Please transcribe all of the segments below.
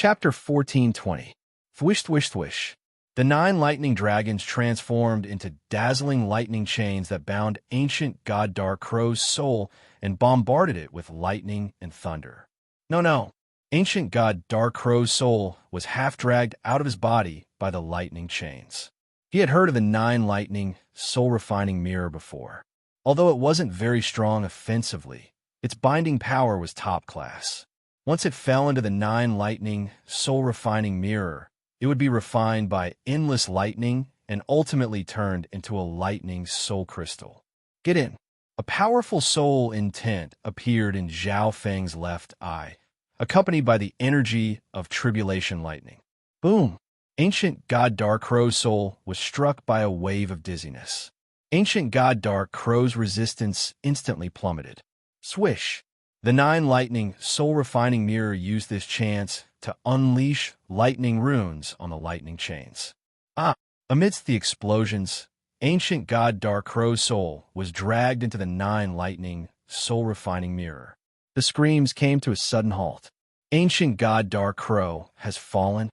Chapter 1420. Thwish, thwish, thwish. The 9 lightning dragons transformed into dazzling lightning chains that bound ancient god Dark Crow's soul and bombarded it with lightning and thunder. No. Ancient god Dark Crow's soul was half-dragged out of his body by the lightning chains. He had heard of the 9 lightning, soul-refining mirror before. Although it wasn't very strong offensively, its binding power was top class. Once it fell into the 9 lightning, soul-refining mirror, it would be refined by endless lightning and ultimately turned into a lightning soul crystal. Get in. A powerful soul intent appeared in Zhao Feng's left eye, accompanied by the energy of tribulation lightning. Boom! Ancient god Dark Crow's soul was struck by a wave of dizziness. Ancient god Dark Crow's resistance instantly plummeted. Swish! The 9 lightning, soul-refining mirror used this chance to unleash lightning runes on the lightning chains. Amidst the explosions, ancient god Dark Crow's soul was dragged into the 9 lightning, soul-refining mirror. The screams came to a sudden halt. Ancient god Dark Crow has fallen.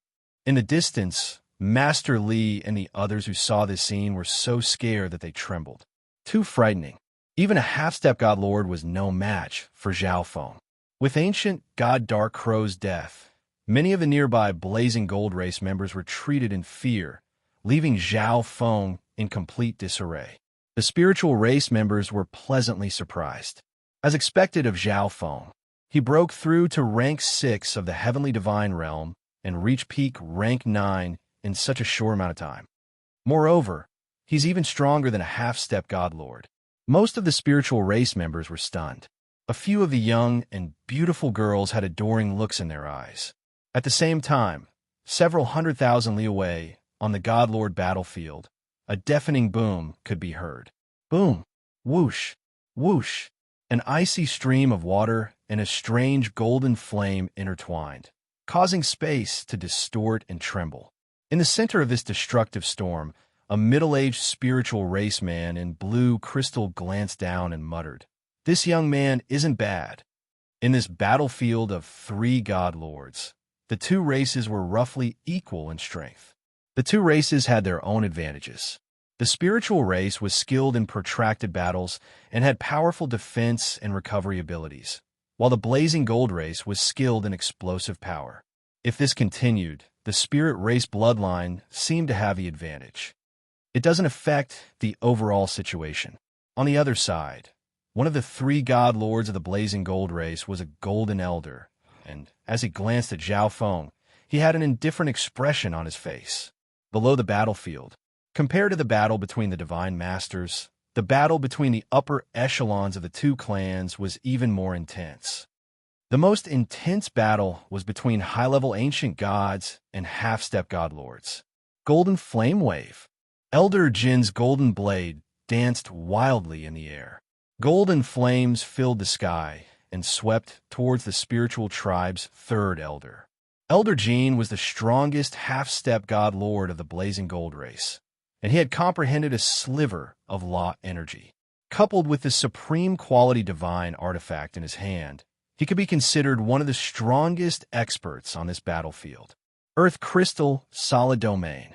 In the distance, Master Li and the others who saw this scene were so scared that they trembled. Too frightening. Even a half-step god lord was no match for Zhao Feng. With ancient god Dark Crow's death, many of the nearby Blazing Gold race members retreated in fear, leaving Zhao Feng in complete disarray. The spiritual race members were pleasantly surprised. As expected of Zhao Feng, he broke through to rank 6 of the Heavenly Divine Realm and reached peak rank 9 in such a short amount of time. Moreover, he's even stronger than a half-step god lord. Most of the spiritual race members were stunned. A few of the young and beautiful girls had adoring looks in their eyes. At the same time, several 100,000 li away, on the God Lord battlefield, a deafening boom could be heard. Boom! Whoosh! Whoosh! An icy stream of water and a strange golden flame intertwined, causing space to distort and tremble. In the center of this destructive storm, a middle-aged spiritual race man in blue crystal glanced down and muttered, "This young man isn't bad." In this battlefield of 3 god lords, the 2 races were roughly equal in strength. The 2 races had their own advantages. The spiritual race was skilled in protracted battles and had powerful defense and recovery abilities, while the Blazing Gold race was skilled in explosive power. If this continued, the spirit race bloodline seemed to have the advantage. It doesn't affect the overall situation. On the other side, one of the 3 god lords of the Blazing Gold race was a golden elder, and as he glanced at Zhao Feng, he had an indifferent expression on his face. Below the battlefield, compared to the battle between the Divine Masters, the battle between the upper echelons of the 2 clans was even more intense. The most intense battle was between high-level ancient gods and half-step god lords. Golden Flame Wave. Elder Jin's golden blade danced wildly in the air. Golden flames filled the sky and swept towards the spiritual tribe's 3rd elder. Elder Jin was the strongest half-step god lord of the Blazing Gold race, and he had comprehended a sliver of law energy. Coupled with the supreme quality divine artifact in his hand, he could be considered one of the strongest experts on this battlefield. Earth Crystal Solid Domain.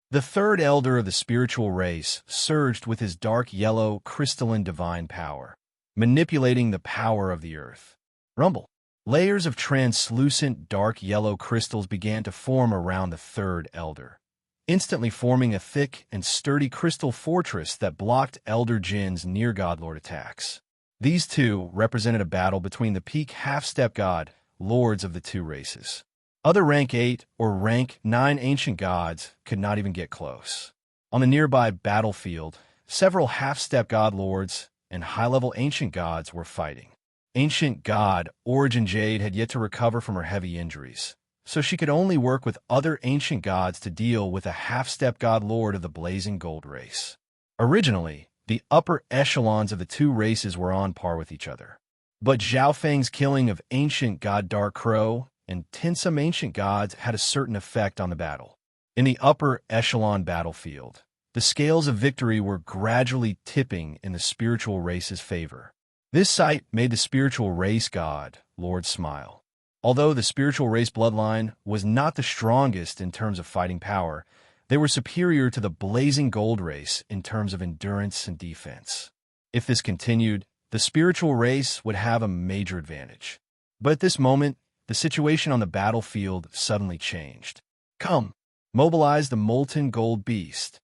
The 3rd elder of the spiritual race surged with his dark yellow crystalline divine power, manipulating the power of the earth. Rumble. Layers of translucent dark yellow crystals began to form around the 3rd elder, instantly forming a thick and sturdy crystal fortress that blocked Elder Jin's near-godlord attacks. These 2 represented a battle between the peak half-step god lords of the 2 races. Other rank 8 or rank 9 ancient gods could not even get close. On the nearby battlefield, several half-step god lords and high-level ancient gods were fighting. Ancient god Origin Jade had yet to recover from her heavy injuries, so she could only work with other ancient gods to deal with a half-step god lord of the Blazing Gold race. Originally, the upper echelons of the 2 races were on par with each other, but Zhao Feng's killing of ancient god Dark Crow and some ancient gods had a certain effect on the battle. In the upper echelon battlefield, the scales of victory were gradually tipping in the spiritual race's favor. This sight made the spiritual race god, Lord, smile. Although the spiritual race bloodline was not the strongest in terms of fighting power, they were superior to the blazing gold race in terms of endurance and defense. If this continued, the spiritual race would have a major advantage. But at this moment, the situation on the battlefield suddenly changed. "Come, mobilize the molten gold beast."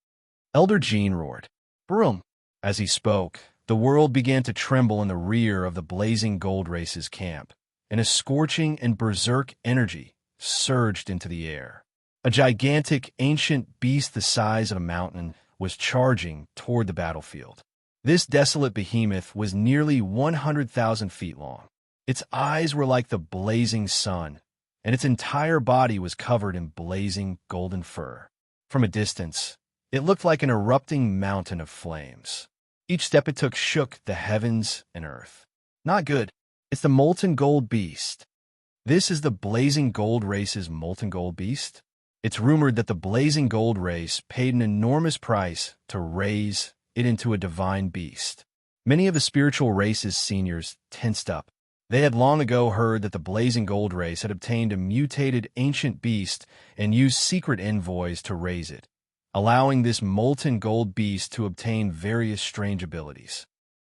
Elder Jean roared. "Broom." As he spoke, the world began to tremble in the rear of the blazing gold race's camp, and a scorching and berserk energy surged into the air. A gigantic, ancient beast the size of a mountain was charging toward the battlefield. This desolate behemoth was nearly 100,000 feet long. Its eyes were like the blazing sun, and its entire body was covered in blazing golden fur. From a distance, it looked like an erupting mountain of flames. Each step it took shook the heavens and earth. Not good. It's the molten gold beast. This is the blazing gold race's molten gold beast. It's rumored that the blazing gold race paid an enormous price to raise it into a divine beast. Many of the spiritual race's seniors tensed up. They had long ago heard that the blazing gold race had obtained a mutated ancient beast and used secret envoys to raise it, allowing this molten gold beast to obtain various strange abilities.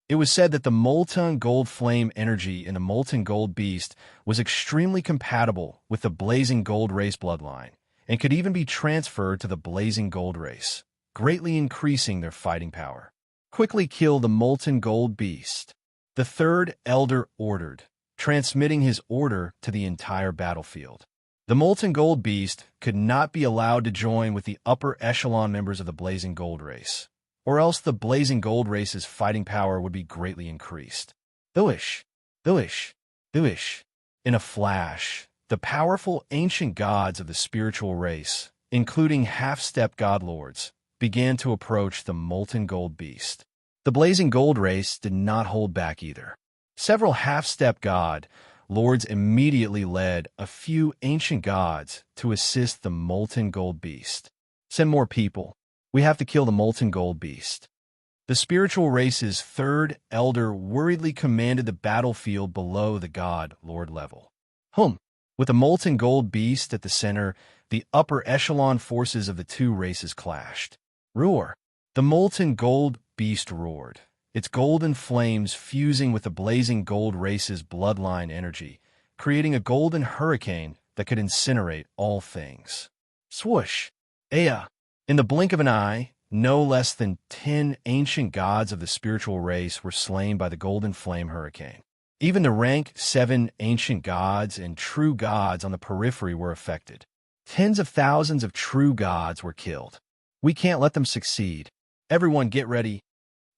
It was said that the molten gold flame energy in the molten gold beast was extremely compatible with the blazing gold race bloodline, and could even be transferred to the blazing gold race, greatly increasing their fighting power. "Quickly kill the molten gold beast," the third elder ordered, transmitting his order to the entire battlefield. The molten gold beast could not be allowed to join with the upper echelon members of the blazing gold race, or else the blazing gold race's fighting power would be greatly increased. Thuish, thuish, thuish. In a flash, the powerful ancient gods of the spiritual race, including half-step god lords, began to approach the molten gold beast. The blazing gold race did not hold back either. Several half-step god lords immediately led a few ancient gods to assist the molten gold beast. "Send more people. We have to kill the molten gold beast." The spiritual race's third elder worriedly commanded the battlefield below the god lord level. With the molten gold beast at the center, the upper echelon forces of the two races clashed. Roar! The molten gold beast roared, its golden flames fusing with the blazing gold race's bloodline energy, creating a golden hurricane that could incinerate all things. Swoosh! Aya! In the blink of an eye, no less than 10 ancient gods of the spiritual race were slain by the golden flame hurricane. Even the rank 7 ancient gods and true gods on the periphery were affected. Tens of thousands of true gods were killed. "We can't let them succeed. Everyone get ready."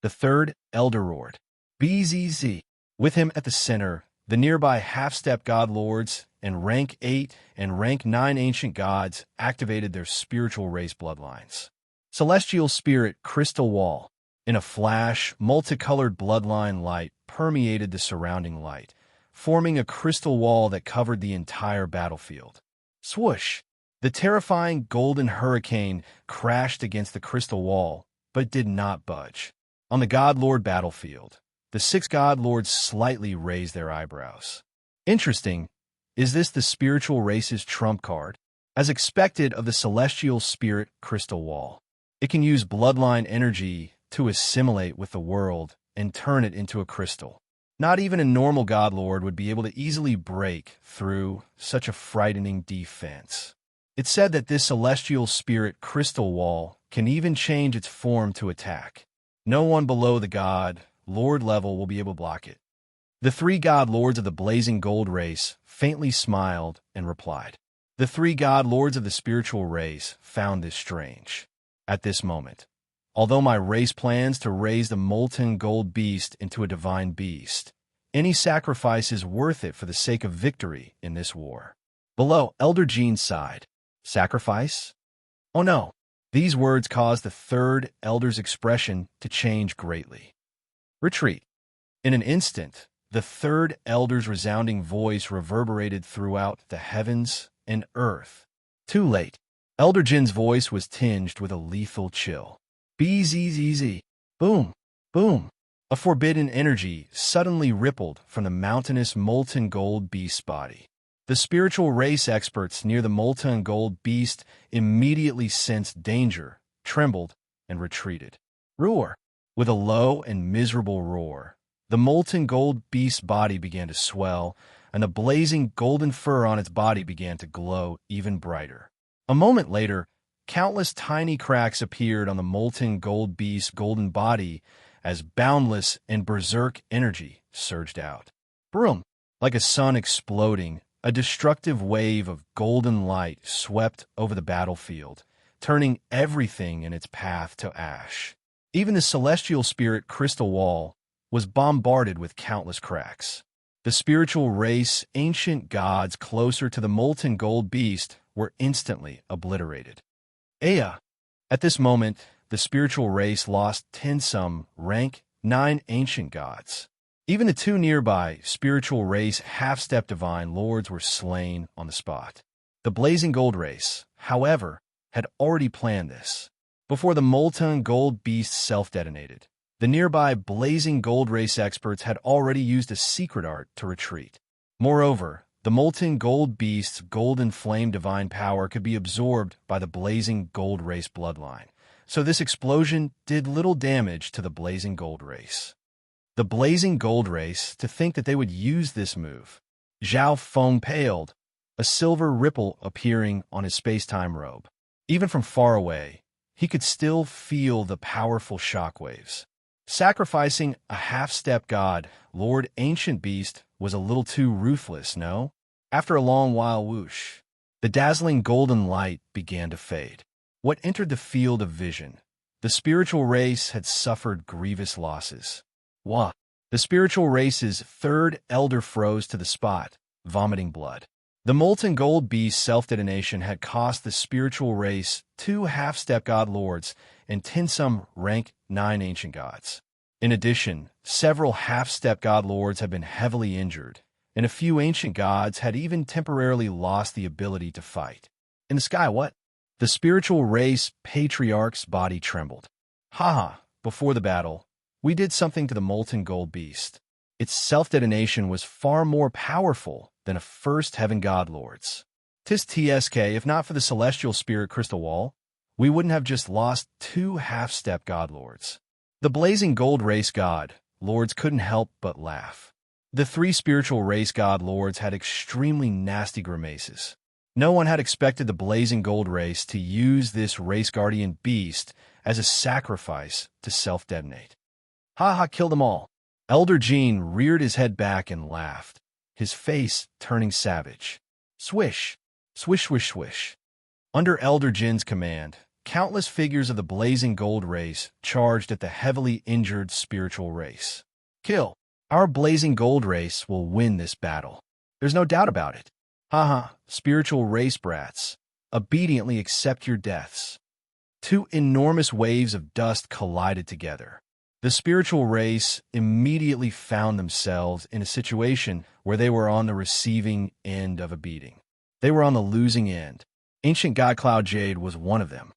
The third elder roared. "BZZ." With him at the center, the nearby half-step god lords and rank 8 and rank 9 ancient gods activated their spiritual race bloodlines. Celestial Spirit Crystal Wall. In a flash, multicolored bloodline light permeated the surrounding light, forming a crystal wall that covered the entire battlefield. Swoosh! The terrifying golden hurricane crashed against the crystal wall, but did not budge. On the God Lord battlefield, the 6 God Lords slightly raised their eyebrows. Interesting. Is this the spiritual race's trump card? As expected of the Celestial Spirit Crystal Wall, it can use bloodline energy to assimilate with the world and turn it into a crystal. Not even a normal God Lord would be able to easily break through such a frightening defense. It's said that this Celestial Spirit Crystal Wall can even change its form to attack. No one below the God Lord level will be able to block it. The 3 God Lords of the blazing gold race faintly smiled and replied. The 3 God Lords of the spiritual race found this strange. At this moment, although my race plans to raise the molten gold beast into a divine beast, any sacrifice is worth it for the sake of victory in this war. Below, Elder Jean sighed. Sacrifice? Oh no. These words caused the third elder's expression to change greatly. Retreat. In an instant, the third elder's resounding voice reverberated throughout the heavens and earth. Too late. Elder Jin's voice was tinged with a lethal chill. BZZZ. Boom. Boom. A forbidden energy suddenly rippled from the mountainous molten gold beast's body. The spiritual race experts near the molten gold beast immediately sensed danger, trembled, and retreated. Roar! With a low and miserable roar, the molten gold beast's body began to swell, and the blazing golden fur on its body began to glow even brighter. A moment later, countless tiny cracks appeared on the molten gold beast's golden body as boundless and berserk energy surged out. Broom! Like a sun exploding, a destructive wave of golden light swept over the battlefield, turning everything in its path to ash. Even the celestial spirit crystal wall was bombarded with countless cracks. The spiritual race, ancient gods closer to the molten gold beast, were instantly obliterated. Aya! At this moment, the spiritual race lost 10 some rank 9 ancient gods. Even the 2 nearby spiritual race half-step divine lords were slain on the spot. The blazing gold race, however, had already planned this. Before the molten gold beast self-detonated, the nearby blazing gold race experts had already used a secret art to retreat. Moreover, the molten gold beast's golden flame divine power could be absorbed by the blazing gold race bloodline, so this explosion did little damage to the blazing gold race. The blazing gold race, to think that they would use this move. Zhao Feng paled, a silver ripple appearing on his space-time robe. Even from far away, he could still feel the powerful shockwaves. Sacrificing a half-step god, Lord Ancient Beast, was a little too ruthless, no? After a long while whoosh, the dazzling golden light began to fade. What entered the field of vision? The spiritual race had suffered grievous losses. Wah! The spiritual race's 3rd elder froze to the spot, vomiting blood. The molten gold beast self-detonation had cost the spiritual race 2 half-step god lords and 10 some rank 9 ancient gods. In addition, several half-step god lords had been heavily injured, and a few ancient gods had even temporarily lost the ability to fight. In the sky, what? The spiritual race patriarch's body trembled. Haha, before the battle, we did something to the molten gold beast. Its self-detonation was far more powerful than a first heaven god lord's. Tis TSK, if not for the celestial spirit crystal wall, we wouldn't have just lost 2 half-step god lords. The blazing gold race god lords couldn't help but laugh. The 3 spiritual race god lords had extremely nasty grimaces. No one had expected the blazing gold race to use this race guardian beast as a sacrifice to self-detonate. Ha, kill them all. Elder Jean reared his head back and laughed, his face turning savage. Swish, swish, swish, swish. Under Elder Jin's command, countless figures of the blazing gold race charged at the heavily injured spiritual race. Kill. Our blazing gold race will win this battle. There's no doubt about it. Spiritual race brats, obediently accept your deaths. 2 enormous waves of dust collided together. The spiritual race immediately found themselves in a situation where they were on the receiving end of a beating. They were on the losing end. Ancient God Cloud Jade was one of them.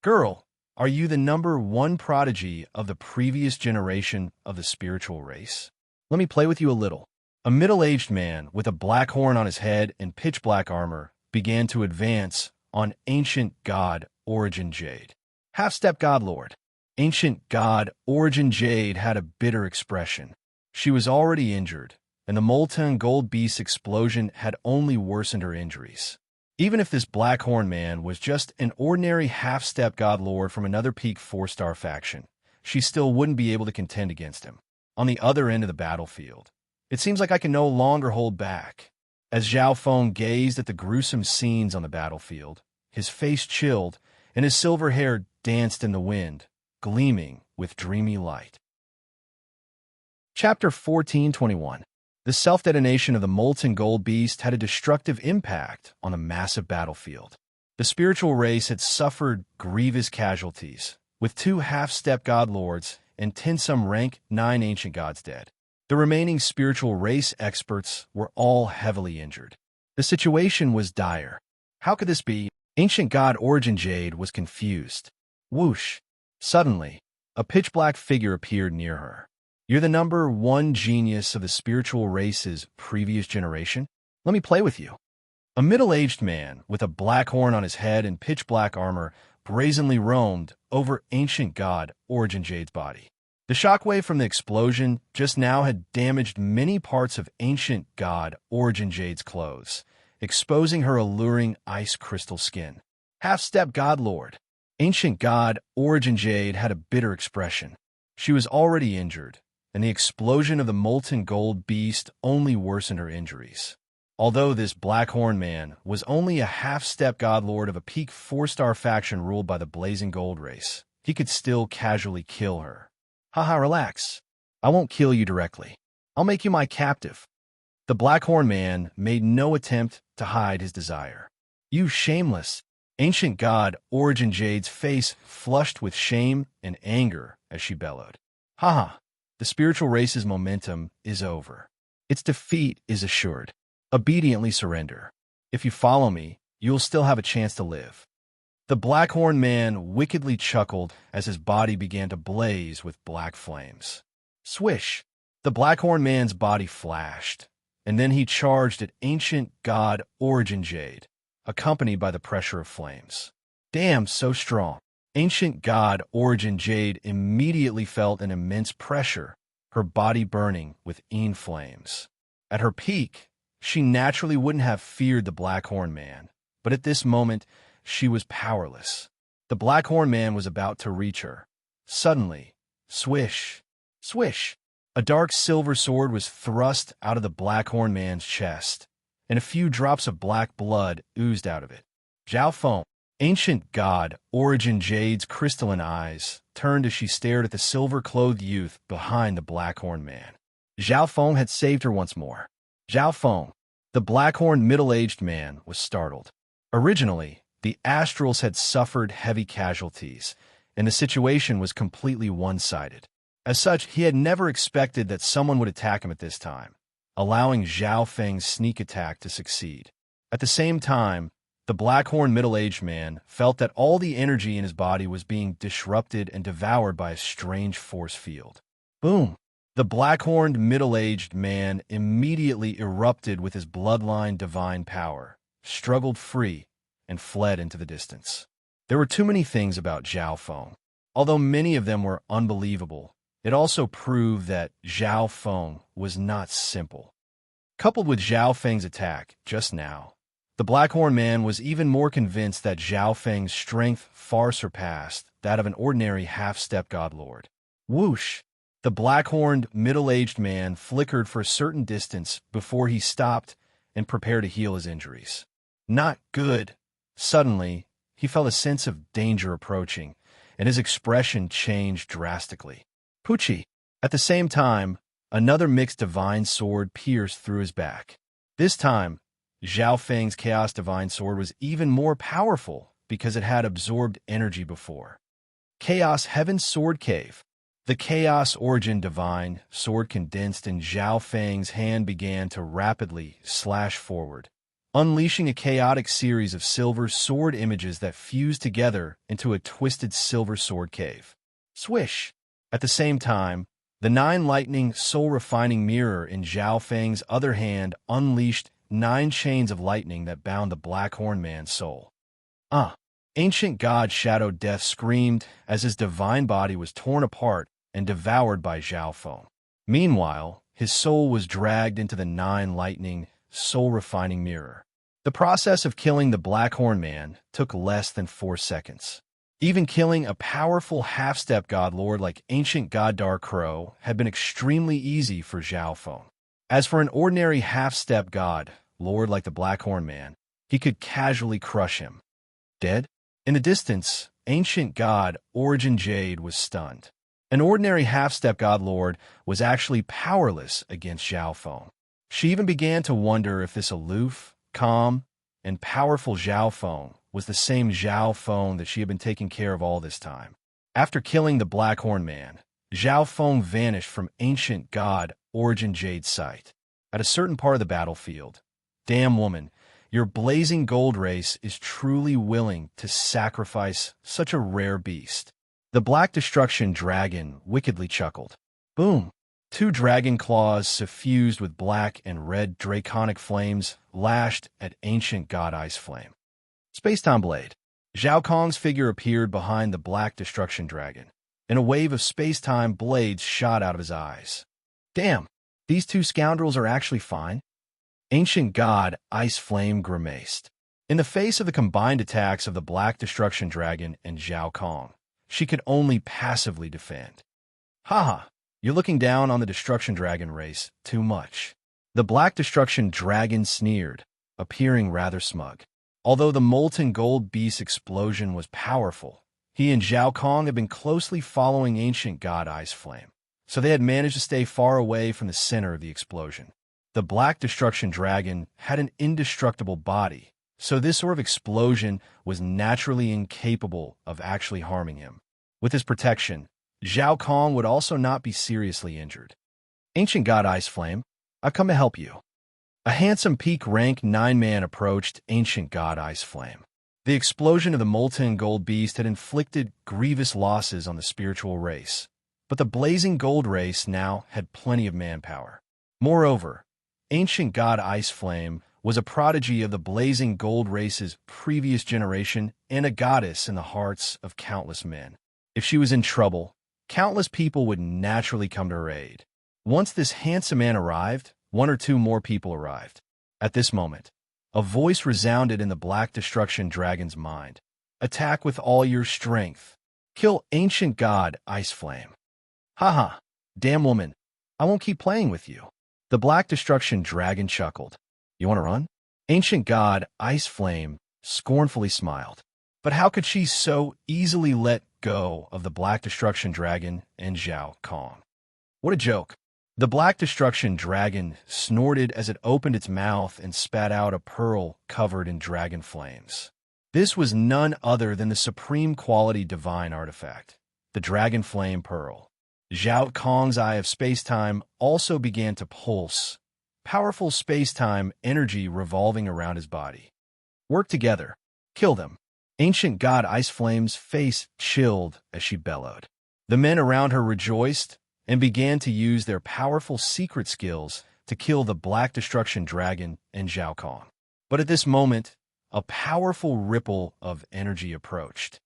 Girl, are you the #1 prodigy of the previous generation of the spiritual race? Let me play with you a little. A middle-aged man with a black horn on his head and pitch-black armor began to advance on Ancient God Origin Jade. Half-step God Lord. Ancient God Origin Jade had a bitter expression. She was already injured, and the molten gold beast explosion had only worsened her injuries. Even if this Blackhorn man was just an ordinary half-step god lord from another peak 4-star faction, she still wouldn't be able to contend against him. On the other end of the battlefield, it seems like I can no longer hold back. As Zhao Feng gazed at the gruesome scenes on the battlefield, his face chilled, and his silver hair danced in the wind, gleaming with dreamy light. Chapter 14:21. The self-detonation of the molten gold beast had a destructive impact on the massive battlefield. The spiritual race had suffered grievous casualties, with 2 half-step god lords and 10 some rank 9 ancient gods dead. The remaining spiritual race experts were all heavily injured. The situation was dire. How could this be? Ancient God Origin Jade was confused. Whoosh! Suddenly, a pitch-black figure appeared near her. You're the #1 genius of the spiritual race's previous generation? Let me play with you. A middle-aged man with a black horn on his head and pitch-black armor brazenly roamed over ancient god Origin Jade's body. The shockwave from the explosion just now had damaged many parts of ancient god Origin Jade's clothes, exposing her alluring ice crystal skin. Half-step god lord. Ancient god Origin Jade had a bitter expression. She was already injured, and the explosion of the molten gold beast only worsened her injuries. Although this Blackhorn man was only a half-step godlord of a peak 4-star faction ruled by the Blazing Gold race, he could still casually kill her. Haha, relax. I won't kill you directly. I'll make you my captive. The Blackhorn man made no attempt to hide his desire. You shameless. Ancient god Origin Jade's face flushed with shame and anger as she bellowed. Haha, the spiritual race's momentum is over. Its defeat is assured. Obediently surrender. If you follow me, you'll still have a chance to live. The Blackhorn man wickedly chuckled as his body began to blaze with black flames. Swish! The Blackhorn man's body flashed, and then he charged at ancient god Origin Jade, accompanied by the pressure of flames. Damn, so strong. Ancient god Origin Jade immediately felt an immense pressure, her body burning with flames. At her peak, she naturally wouldn't have feared the Blackhorn man, but at this moment, she was powerless. The Blackhorn man was about to reach her. Suddenly, swish, swish, a dark silver sword was thrust out of the Blackhorn man's chest, and a few drops of black blood oozed out of it. Zhao Feng, ancient god Origin Jade's crystalline eyes, turned as she stared at the silver-clothed youth behind the Blackhorn man. Zhao Feng had saved her once more. Zhao Feng, the Blackhorn middle-aged man, was startled. Originally, the Astrals had suffered heavy casualties, and the situation was completely one-sided. As such, he had never expected that someone would attack him at this time, allowing Zhao Feng's sneak attack to succeed. At the same time, the Blackhorn middle-aged man felt that all the energy in his body was being disrupted and devoured by a strange force field. Boom! The black-horned middle-aged man immediately erupted with his bloodline divine power, struggled free, and fled into the distance. There were too many things about Zhao Feng. Although many of them were unbelievable, it also proved that Zhao Feng was not simple. Coupled with Zhao Feng's attack just now, the Blackhorn man was even more convinced that Zhao Feng's strength far surpassed that of an ordinary half-step godlord. Whoosh! The black-horned, middle-aged man flickered for a certain distance before he stopped and prepared to heal his injuries. Not good. Suddenly, he felt a sense of danger approaching, and his expression changed drastically. Pucci! At the same time, another mixed divine sword pierced through his back. This time, Zhao Feng's Chaos Divine Sword was even more powerful because it had absorbed energy before. Chaos Heaven Sword Cave. The Chaos Origin Divine Sword condensed in Zhao Feng's hand began to rapidly slash forward, unleashing a chaotic series of silver sword images that fused together into a twisted silver sword cave. Swish! At the same time, the 9 lightning soul-refining mirror in Zhao Feng's other hand unleashed 9 chains of lightning that bound the Blackhorn man's soul. Ancient god Shadow Death screamed as his divine body was torn apart and devoured by Zhao Feng. Meanwhile, his soul was dragged into the 9 lightning soul-refining mirror. The process of killing the Blackhorn man took less than 4 seconds. Even killing a powerful half-step godlord like ancient god Dark Crow had been extremely easy for Zhao Feng. As for an ordinary half-step god lord like the Blackhorn man, he could casually crush him. Dead? In the distance, ancient god Origin Jade was stunned. An ordinary half-step god lord was actually powerless against Zhao Feng. She even began to wonder if this aloof, calm, and powerful Zhao Feng was the same Zhao Feng that she had been taking care of all this time. After killing the Blackhorn man, Zhao Feng vanished from ancient god Origin Jade's sight. At a certain part of the battlefield, damn woman, your blazing gold race is truly willing to sacrifice such a rare beast. The Black Destruction Dragon wickedly chuckled. Boom! Two dragon claws suffused with black and red draconic flames lashed at ancient god Ice Flame. Space-time blade. Zhao Kong's figure appeared behind the black destruction dragon, and a wave of space-time blades shot out of his eyes. Damn, these two scoundrels are actually fine? Ancient god Ice Flame grimaced. In the face of the combined attacks of the black destruction dragon and Zhao Kong, she could only passively defend. Haha, you're looking down on the destruction dragon race too much. The black destruction dragon sneered, appearing rather smug. Although the molten gold beast explosion was powerful, he and Zhao Kong had been closely following ancient god Ice Flame, so they had managed to stay far away from the center of the explosion. The black destruction dragon had an indestructible body, so this sort of explosion was naturally incapable of actually harming him. With his protection, Zhao Kong would also not be seriously injured. Ancient god Ice Flame, I've come to help you. A handsome peak rank 9 man approached ancient god Ice Flame. The explosion of the molten gold beast had inflicted grievous losses on the spiritual race, but the blazing gold race now had plenty of manpower. Moreover, ancient god Ice Flame was a prodigy of the blazing gold race's previous generation and a goddess in the hearts of countless men. If she was in trouble, countless people would naturally come to her aid. Once this handsome man arrived, 1 or 2 more people arrived. At this moment, a voice resounded in the black destruction dragon's mind. Attack with all your strength. Kill ancient god Ice Flame. Haha, damn woman, I won't keep playing with you. The black destruction dragon chuckled. You want to run? Ancient god Ice Flame scornfully smiled. But how could she so easily let go of the black destruction dragon and Zhao Kong? What a joke. The black destruction dragon snorted as it opened its mouth and spat out a pearl covered in dragon flames. This was none other than the supreme quality divine artifact, the dragon flame pearl. Zhao Kong's eye of space-time also began to pulse, powerful space-time energy revolving around his body. Work together. Kill them. Ancient god Ice Flame's face chilled as she bellowed. The men around her rejoiced and began to use their powerful secret skills to kill the black destruction dragon and Zhao Kong. But at this moment, a powerful ripple of energy approached.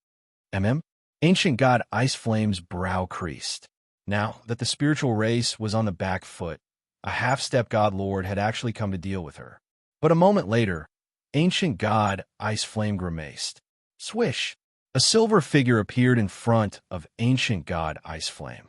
Ancient god Ice Flame's brow creased. Now that the spiritual race was on the back foot, a half-step god lord had actually come to deal with her. But a moment later, ancient god Ice Flame grimaced. Swish! A silver figure appeared in front of ancient god Ice Flame.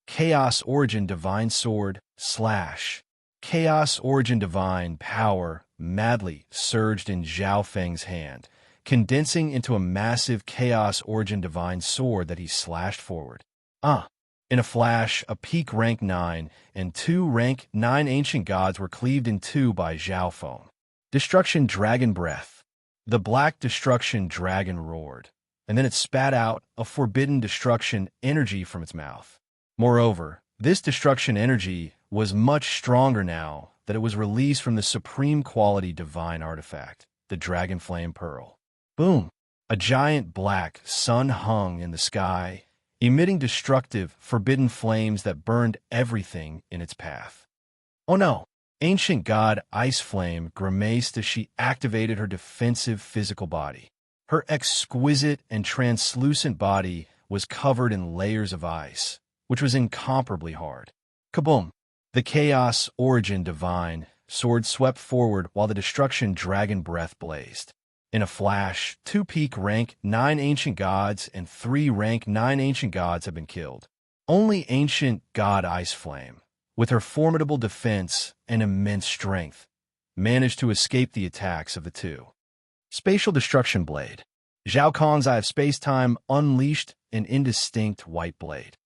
Chaos Origin Divine Sword, slash. Chaos Origin Divine power madly surged in Zhao Feng's hand, condensing into a massive Chaos Origin Divine Sword that he slashed forward. In a flash, a peak rank 9 and 2 rank 9 ancient gods were cleaved in two by Zhao Feng. Destruction Dragon Breath. The black destruction dragon roared, and then it spat out a forbidden destruction energy from its mouth. Moreover, this destruction energy was much stronger now that it was released from the supreme quality divine artifact, the Dragon Flame Pearl. Boom! A giant black sun hung in the sky, emitting destructive, forbidden flames that burned everything in its path. Oh no! Ancient god Ice Flame grimaced as she activated her defensive physical body. Her exquisite and translucent body was covered in layers of ice, which was incomparably hard. Kaboom! The Chaos Origin Divine sword swept forward while the Destruction Dragon Breath blazed. In a flash, 2 peak rank 9 ancient gods and 3 rank 9 ancient gods had been killed. Only ancient god Ice Flame, with her formidable defense and immense strength, managed to escape the attacks of the two. Spatial Destruction Blade. Zhao Kong's Eye of Space-Time unleashed an indistinct white blade.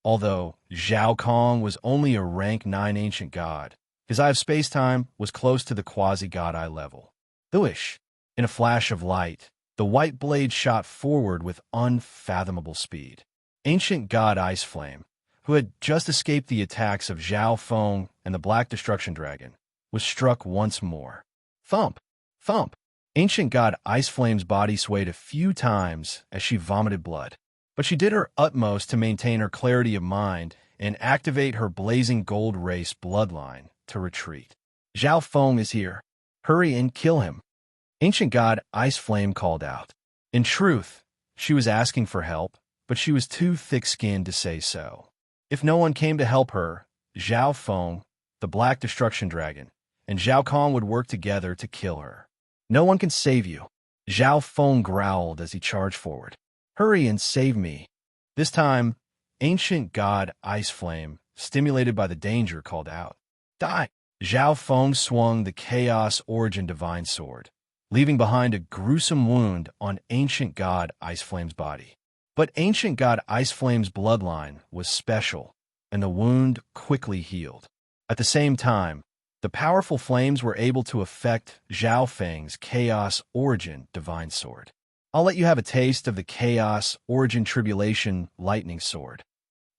Although Zhao Kong was only a rank 9 ancient god, his Eye of Space-Time was close to the quasi-god eye level. Thwish! In a flash of light, the white blade shot forward with unfathomable speed. Ancient god Ice Flame, who had just escaped the attacks of Zhao Feng and the Black Destruction Dragon, was struck once more. Thump! Thump! Ancient god Ice Flame's body swayed a few times as she vomited blood, but she did her utmost to maintain her clarity of mind and activate her blazing gold race bloodline to retreat. Zhao Feng is here. Hurry and kill him. Ancient God Ice Flame called out. In truth, she was asking for help, but she was too thick-skinned to say so. If no one came to help her, Zhao Feng, the Black Destruction Dragon, and Zhao Kong would work together to kill her. No one can save you. Zhao Feng growled as he charged forward. Hurry and save me. This time, Ancient God Ice Flame, stimulated by the danger, called out. Die! Zhao Feng swung the Chaos Origin Divine Sword, leaving behind a gruesome wound on Ancient God Ice Flame's body. But Ancient God Ice Flame's bloodline was special, and the wound quickly healed. At the same time, the powerful flames were able to affect Zhao Feng's Chaos Origin Divine Sword. I'll let you have a taste of the Chaos Origin Tribulation Lightning Sword.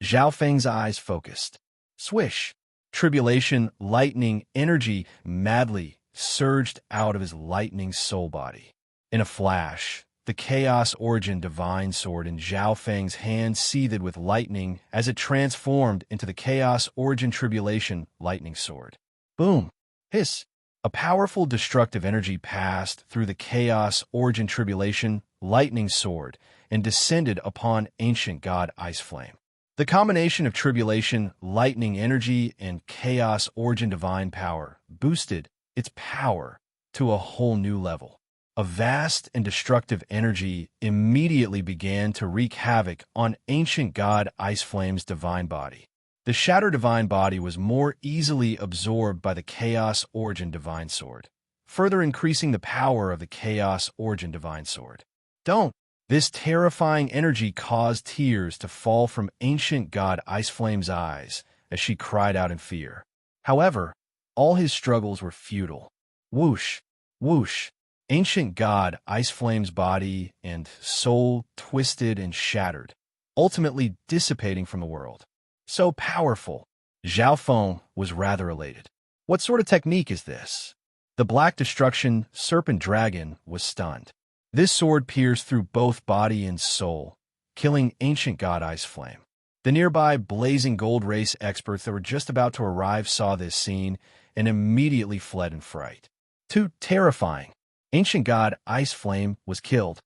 Zhao Feng's eyes focused. Swish! Tribulation lightning energy madly surged out of his lightning soul body. In a flash, the Chaos Origin Divine Sword in Zhao Feng's hand seethed with lightning as it transformed into the Chaos Origin Tribulation Lightning Sword. Boom! Hiss! A powerful destructive energy passed through the Chaos Origin Tribulation Lightning Sword and descended upon Ancient God Ice Flame. The combination of Tribulation Lightning Energy and Chaos Origin Divine Power boosted its power to a whole new level. A vast and destructive energy immediately began to wreak havoc on Ancient God Ice Flame's divine body. The Shatter Divine Body was more easily absorbed by the Chaos Origin Divine Sword, further increasing the power of the Chaos Origin Divine Sword. Don't! This terrifying energy caused tears to fall from Ancient God Ice Flame's eyes as she cried out in fear. However, all his struggles were futile. Whoosh! Whoosh! Ancient God Ice Flame's body and soul twisted and shattered, ultimately dissipating from the world. So powerful! Zhao Feng was rather elated. What sort of technique is this? The Black Destruction Serpent Dragon was stunned. This sword pierced through both body and soul, killing Ancient God Ice Flame. The nearby Blazing Gold Race experts that were just about to arrive saw this scene and immediately fled in fright. Too terrifying. Ancient God Ice Flame was killed.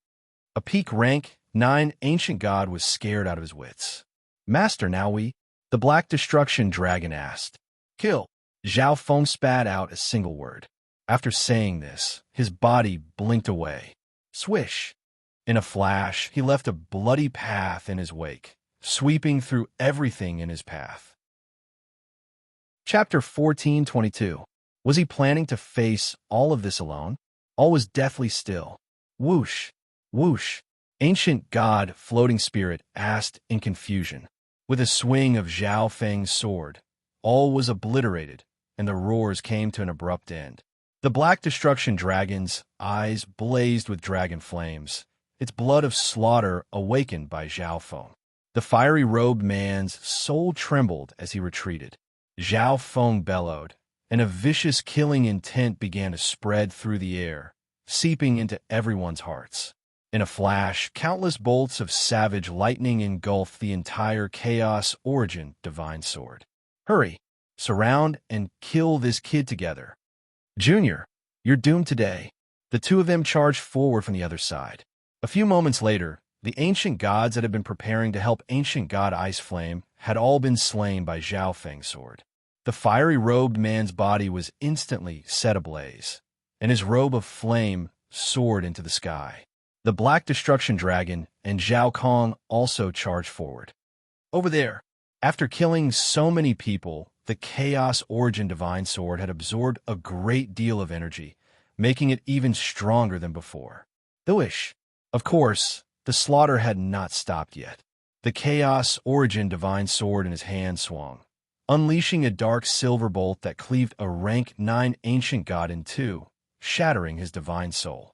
A peak rank 9 Ancient God was scared out of his wits. Master Naui, the Black Destruction Dragon asked. Kill. Zhao Feng spat out a single word. After saying this, his body blinked away. Swish! In a flash, he left a bloody path in his wake, sweeping through everything in his path. Chapter 14:22. Was he planning to face all of this alone? All was deathly still. Whoosh! Whoosh! Ancient God Floating Spirit asked in confusion. With a swing of Zhao Feng's sword, all was obliterated, and the roars came to an abrupt end. The Black Destruction Dragon's eyes blazed with dragon flames, its blood of slaughter awakened by Zhao Feng. The fiery-robed man's soul trembled as he retreated. Zhao Feng bellowed, and a vicious killing intent began to spread through the air, seeping into everyone's hearts. In a flash, countless bolts of savage lightning engulfed the entire Chaos Origin Divine Sword. Hurry! Surround and kill this kid together. Junior, you're doomed today. The two of them charged forward from the other side. A few moments later, the ancient gods that had been preparing to help Ancient God Ice Flame had all been slain by Zhao Feng's sword. The fiery-robed man's body was instantly set ablaze, and his robe of flame soared into the sky. The Black Destruction Dragon and Zhao Kong also charged forward. Over there, after killing so many people, the Chaos Origin Divine Sword had absorbed a great deal of energy, making it even stronger than before. Thwish! Of course, the slaughter had not stopped yet. The Chaos Origin Divine Sword in his hand swung, unleashing a dark silver bolt that cleaved a rank 9 ancient god in two, shattering his divine soul.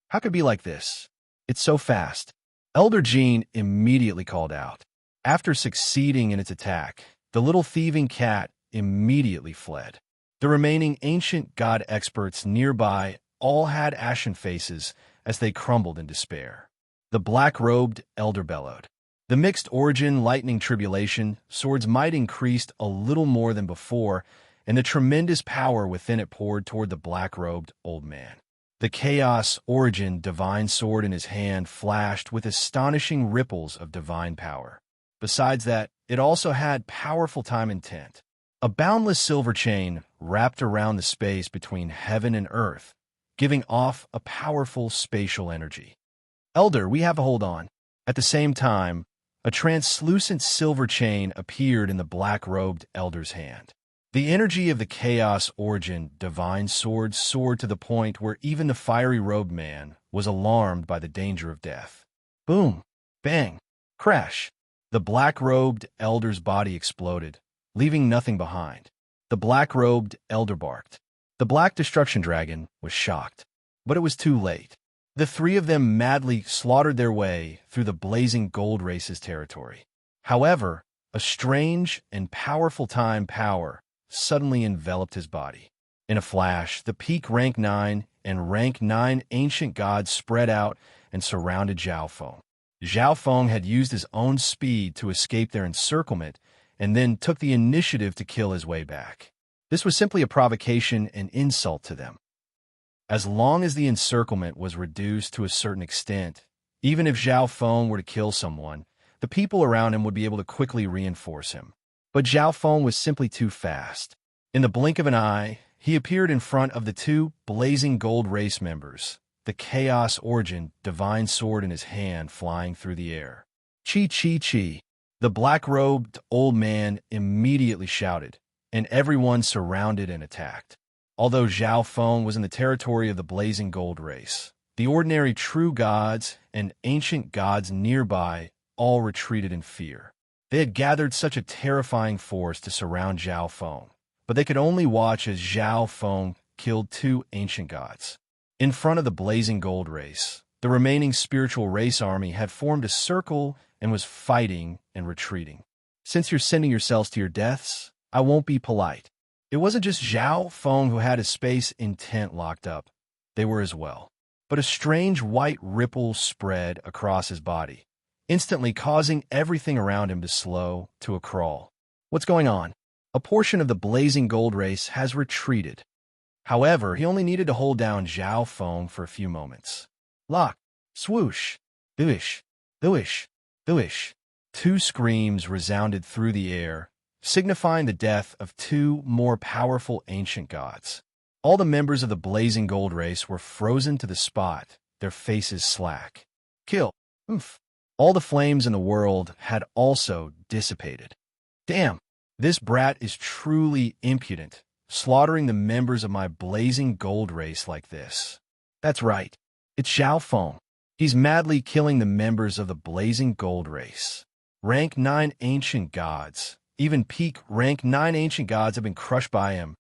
How could it be like this? It's so fast. Elder Jean immediately called out. After succeeding in its attack, the little thieving cat immediately fled. The remaining ancient god experts nearby all had ashen faces as they crumbled in despair. The black-robed elder bellowed. The mixed origin lightning tribulation sword's might increased a little more than before, and the tremendous power within it poured toward the black-robed old man. The chaos origin divine sword in his hand flashed with astonishing ripples of divine power. Besides that, it also had powerful time intent. A boundless silver chain wrapped around the space between heaven and earth, giving off a powerful spatial energy. Elder, we have a hold on. At the same time, a translucent silver chain appeared in the black-robed elder's hand. The energy of the chaos origin divine sword soared to the point where even the fiery-robed man was alarmed by the danger of death. Boom! Bang! Crash! The black-robed elder's body exploded, leaving nothing behind. The black-robed elder barked. The black destruction dragon was shocked, but it was too late. The three of them madly slaughtered their way through the blazing gold race's territory. However, a strange and powerful time power suddenly enveloped his body. In a flash, the peak rank 9 and rank 9 ancient gods spread out and surrounded Zhao Feng. Zhao Feng had used his own speed to escape their encirclement and then took the initiative to kill his way back. This was simply a provocation and insult to them. As long as the encirclement was reduced to a certain extent, even if Zhao Feng were to kill someone, the people around him would be able to quickly reinforce him. But Zhao Feng was simply too fast. In the blink of an eye, he appeared in front of the two blazing gold race members, the chaos origin divine sword in his hand flying through the air. Chi chi chi! The black-robed old man immediately shouted, and everyone surrounded and attacked. Although Zhao Feng was in the territory of the blazing gold race, the ordinary true gods and ancient gods nearby all retreated in fear. They had gathered such a terrifying force to surround Zhao Feng, but they could only watch as Zhao Feng killed two ancient gods. In front of the blazing gold race, the remaining spiritual race army had formed a circle and was fighting and retreating. Since you're sending yourselves to your deaths, I won't be polite. It wasn't just Zhao Feng who had his space intent locked up. They were as well. But a strange white ripple spread across his body, instantly causing everything around him to slow to a crawl. What's going on? A portion of the blazing gold race has retreated. However, he only needed to hold down Zhao Feng for a few moments. Lock, swoosh, dooish, dooish, dooish. Two screams resounded through the air, signifying the death of two more powerful ancient gods. All the members of the blazing gold race were frozen to the spot, their faces slack. Kill. Oomph. All the flames in the world had also dissipated. Damn, this brat is truly impudent, slaughtering the members of my blazing gold race like this. That's right, it's Zhao Feng. He's madly killing the members of the blazing gold race. Rank 9 ancient gods, even peak rank 9 ancient gods have been crushed by him.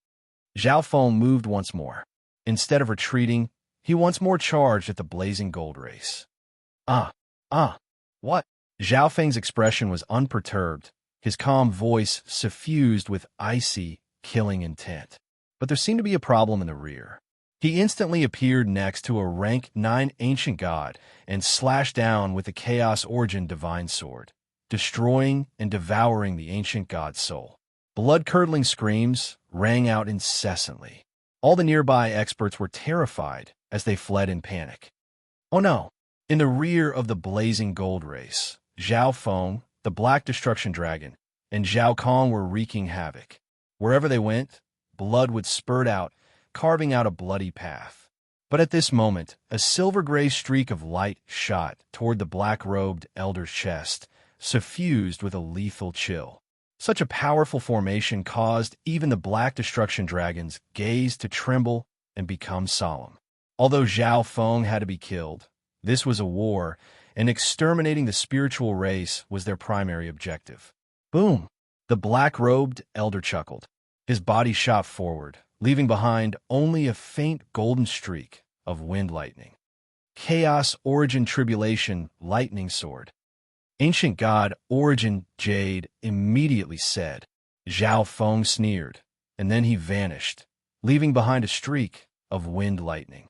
Zhao Feng moved once more. Instead of retreating, he once more charged at the blazing gold race. What? Zhao Feng's expression was unperturbed, his calm voice suffused with icy, killing intent. But there seemed to be a problem in the rear. He instantly appeared next to a rank 9 ancient god and slashed down with the chaos origin divine sword, destroying and devouring the ancient god's soul. Blood-curdling screams rang out incessantly. All the nearby experts were terrified as they fled in panic. Oh no! In the rear of the blazing gold race, Zhao Feng, the black destruction dragon, and Zhao Kong were wreaking havoc. Wherever they went, blood would spurt out, carving out a bloody path. But at this moment, a silver-gray streak of light shot toward the black-robed elder's chest, suffused with a lethal chill. Such a powerful formation caused even the black destruction dragon's gaze to tremble and become solemn. Although Zhao Feng had to be killed, this was a war, and exterminating the spiritual race was their primary objective. Boom! The black-robed elder chuckled. His body shot forward, leaving behind only a faint golden streak of wind lightning. Chaos Origin Tribulation Lightning Sword. Ancient God Origin Jade immediately said. Zhao Feng sneered, and then he vanished, leaving behind a streak of wind lightning.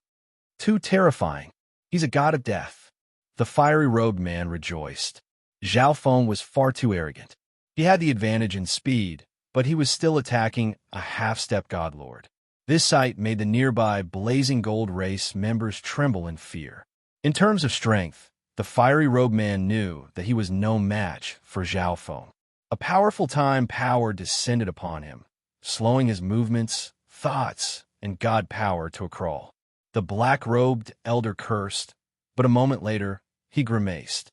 Too terrifying. He's a god of death. The fiery-robed man rejoiced. Zhao Feng was far too arrogant. He had the advantage in speed, but he was still attacking a half-step godlord. This sight made the nearby Blazing Gold race members tremble in fear. In terms of strength, the fiery robed man knew that he was no match for Zhao Feng. A powerful time power descended upon him, slowing his movements, thoughts, and god power to a crawl. The black-robed elder cursed, but a moment later, he grimaced.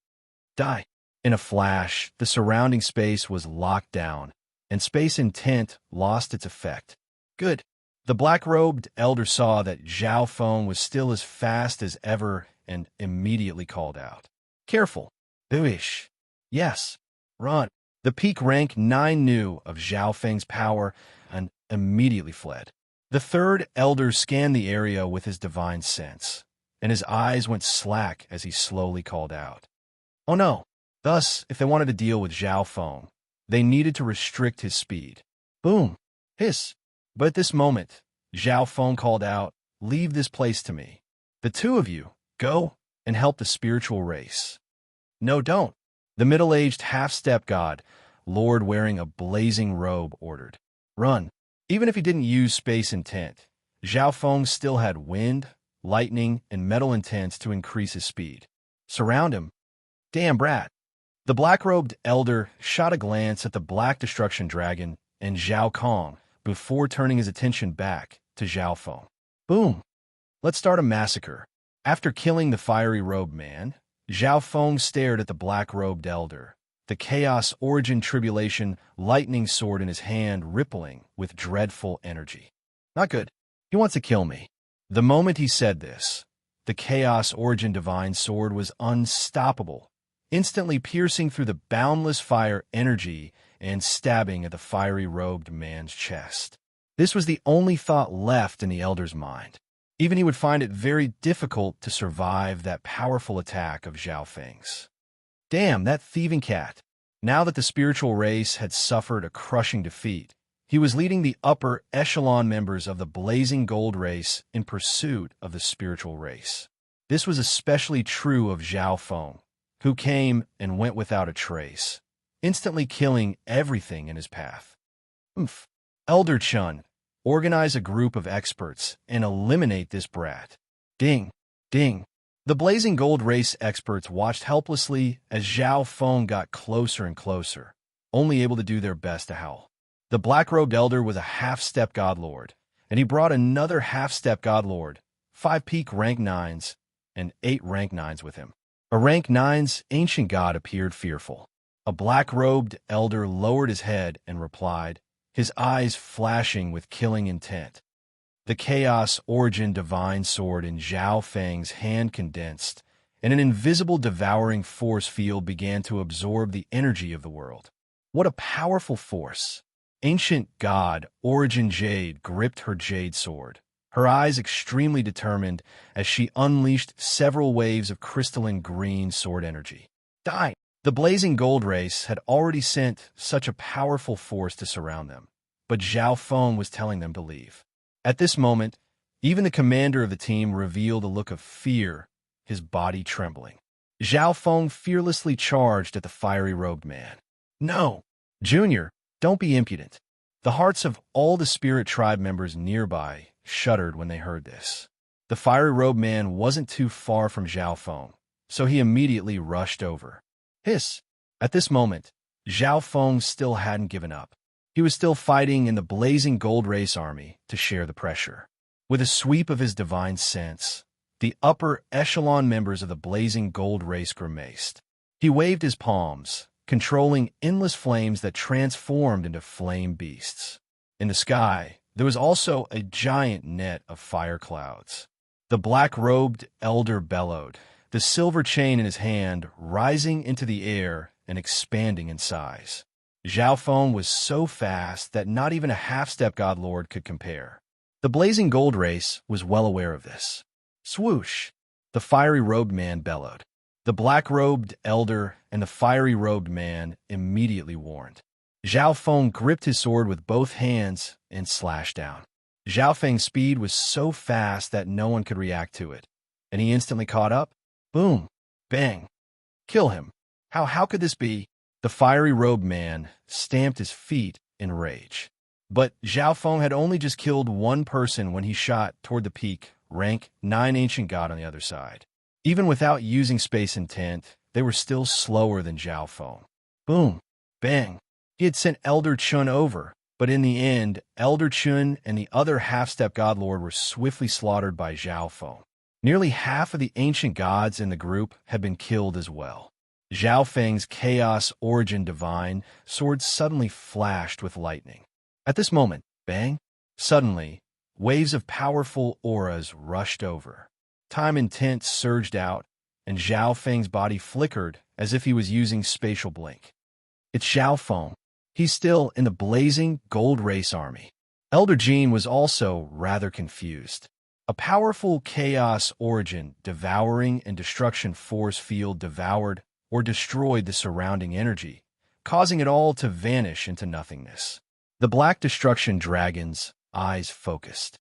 Die. In a flash, the surrounding space was locked down, and space intent lost its effect. Good. The black-robed elder saw that Zhao Feng was still as fast as ever and immediately called out. Careful. Booish. Yes. Run. The peak rank 9 knew of Zhao Feng's power and immediately fled. The third elder scanned the area with his divine sense, and his eyes went slack as he slowly called out. Oh no. Thus, if they wanted to deal with Zhao Feng, they needed to restrict his speed. Boom. Hiss. But at this moment, Zhao Feng called out, Leave this place to me. The two of you, go and help the spiritual race. No, don't. The middle-aged half-step god, Lord wearing a blazing robe, ordered. Run. Even if he didn't use space intent, Zhao Feng still had wind, lightning, and metal intents to increase his speed. Surround him. Damn brat. The black-robed elder shot a glance at the Black Destruction Dragon and Zhao Kong before turning his attention back to Zhao Feng. Boom! Let's start a massacre. After killing the fiery robed man, Zhao Feng stared at the black-robed elder, the Chaos Origin Tribulation lightning sword in his hand rippling with dreadful energy. Not good. He wants to kill me. The moment he said this, the Chaos Origin Divine Sword was unstoppable, instantly piercing through the boundless fire energy and stabbing at the fiery-robed man's chest. This was the only thought left in the elder's mind. Even he would find it very difficult to survive that powerful attack of Zhao Feng's. Damn, that thieving cat. Now that the spiritual race had suffered a crushing defeat, he was leading the upper echelon members of the Blazing Gold race in pursuit of the spiritual race. This was especially true of Zhao Feng, who came and went without a trace, instantly killing everything in his path. Elder Chun, organize a group of experts and eliminate this brat. Ding, ding. The Blazing Gold race experts watched helplessly as Zhao Feng got closer and closer, only able to do their best to howl. The black-robed elder was a half-step godlord, and he brought another half-step godlord, 5 peak rank 9s, and 8 rank 9s with him. A rank 9's ancient god appeared fearful. A black-robed elder lowered his head and replied, his eyes flashing with killing intent. The Chaos Origin Divine Sword in Zhao Feng's hand condensed, and an invisible devouring force field began to absorb the energy of the world. What a powerful force! Ancient god Origin Jade gripped her jade sword, her eyes extremely determined as she unleashed several waves of crystalline green sword energy. Die! The Blazing Gold race had already sent such a powerful force to surround them, but Zhao Feng was telling them to leave. At this moment, even the commander of the team revealed a look of fear, his body trembling. Zhao Feng fearlessly charged at the fiery-robed man. No! Junior, don't be impudent. The hearts of all the spirit tribe members nearby shuddered when they heard this. The fiery-robed man wasn't too far from Zhao Feng, so he immediately rushed over. Hiss! At this moment, Zhao Feng still hadn't given up. He was still fighting in the Blazing Gold race army to share the pressure. With a sweep of his divine sense, the upper echelon members of the Blazing Gold race grimaced. He waved his palms, controlling endless flames that transformed into flame beasts. In the sky, there was also a giant net of fire clouds. The black-robed elder bellowed, the silver chain in his hand rising into the air and expanding in size. Zhao Feng was so fast that not even a half-step godlord could compare. The Blazing Gold race was well aware of this. Swoosh! The fiery-robed man bellowed. The black-robed elder and the fiery-robed man immediately warned. Zhao Feng gripped his sword with both hands and slashed down. Zhao Feng's speed was so fast that no one could react to it, and he instantly caught up. Boom! Bang! Kill him! How could this be? The fiery-robed man stamped his feet in rage. But Zhao Feng had only just killed one person when he shot toward the peak, rank 9 ancient god on the other side. Even without using space intent, they were still slower than Zhao Feng. Boom. Bang. He had sent Elder Chun over, but in the end, Elder Chun and the other half-step godlord were swiftly slaughtered by Zhao Feng. Nearly half of the ancient gods in the group had been killed as well. Zhao Feng's Chaos Origin Divine sword suddenly flashed with lightning. At this moment, bang, suddenly, waves of powerful auras rushed over. Time intent surged out, and Zhao Feng's body flickered as if he was using spatial blink. It's Zhao Feng. He's still in the blazing gold race army. Elder Jean was also rather confused. A powerful chaos origin devouring and destruction force field devoured or destroyed the surrounding energy, causing it all to vanish into nothingness. The black destruction dragon's eyes focused.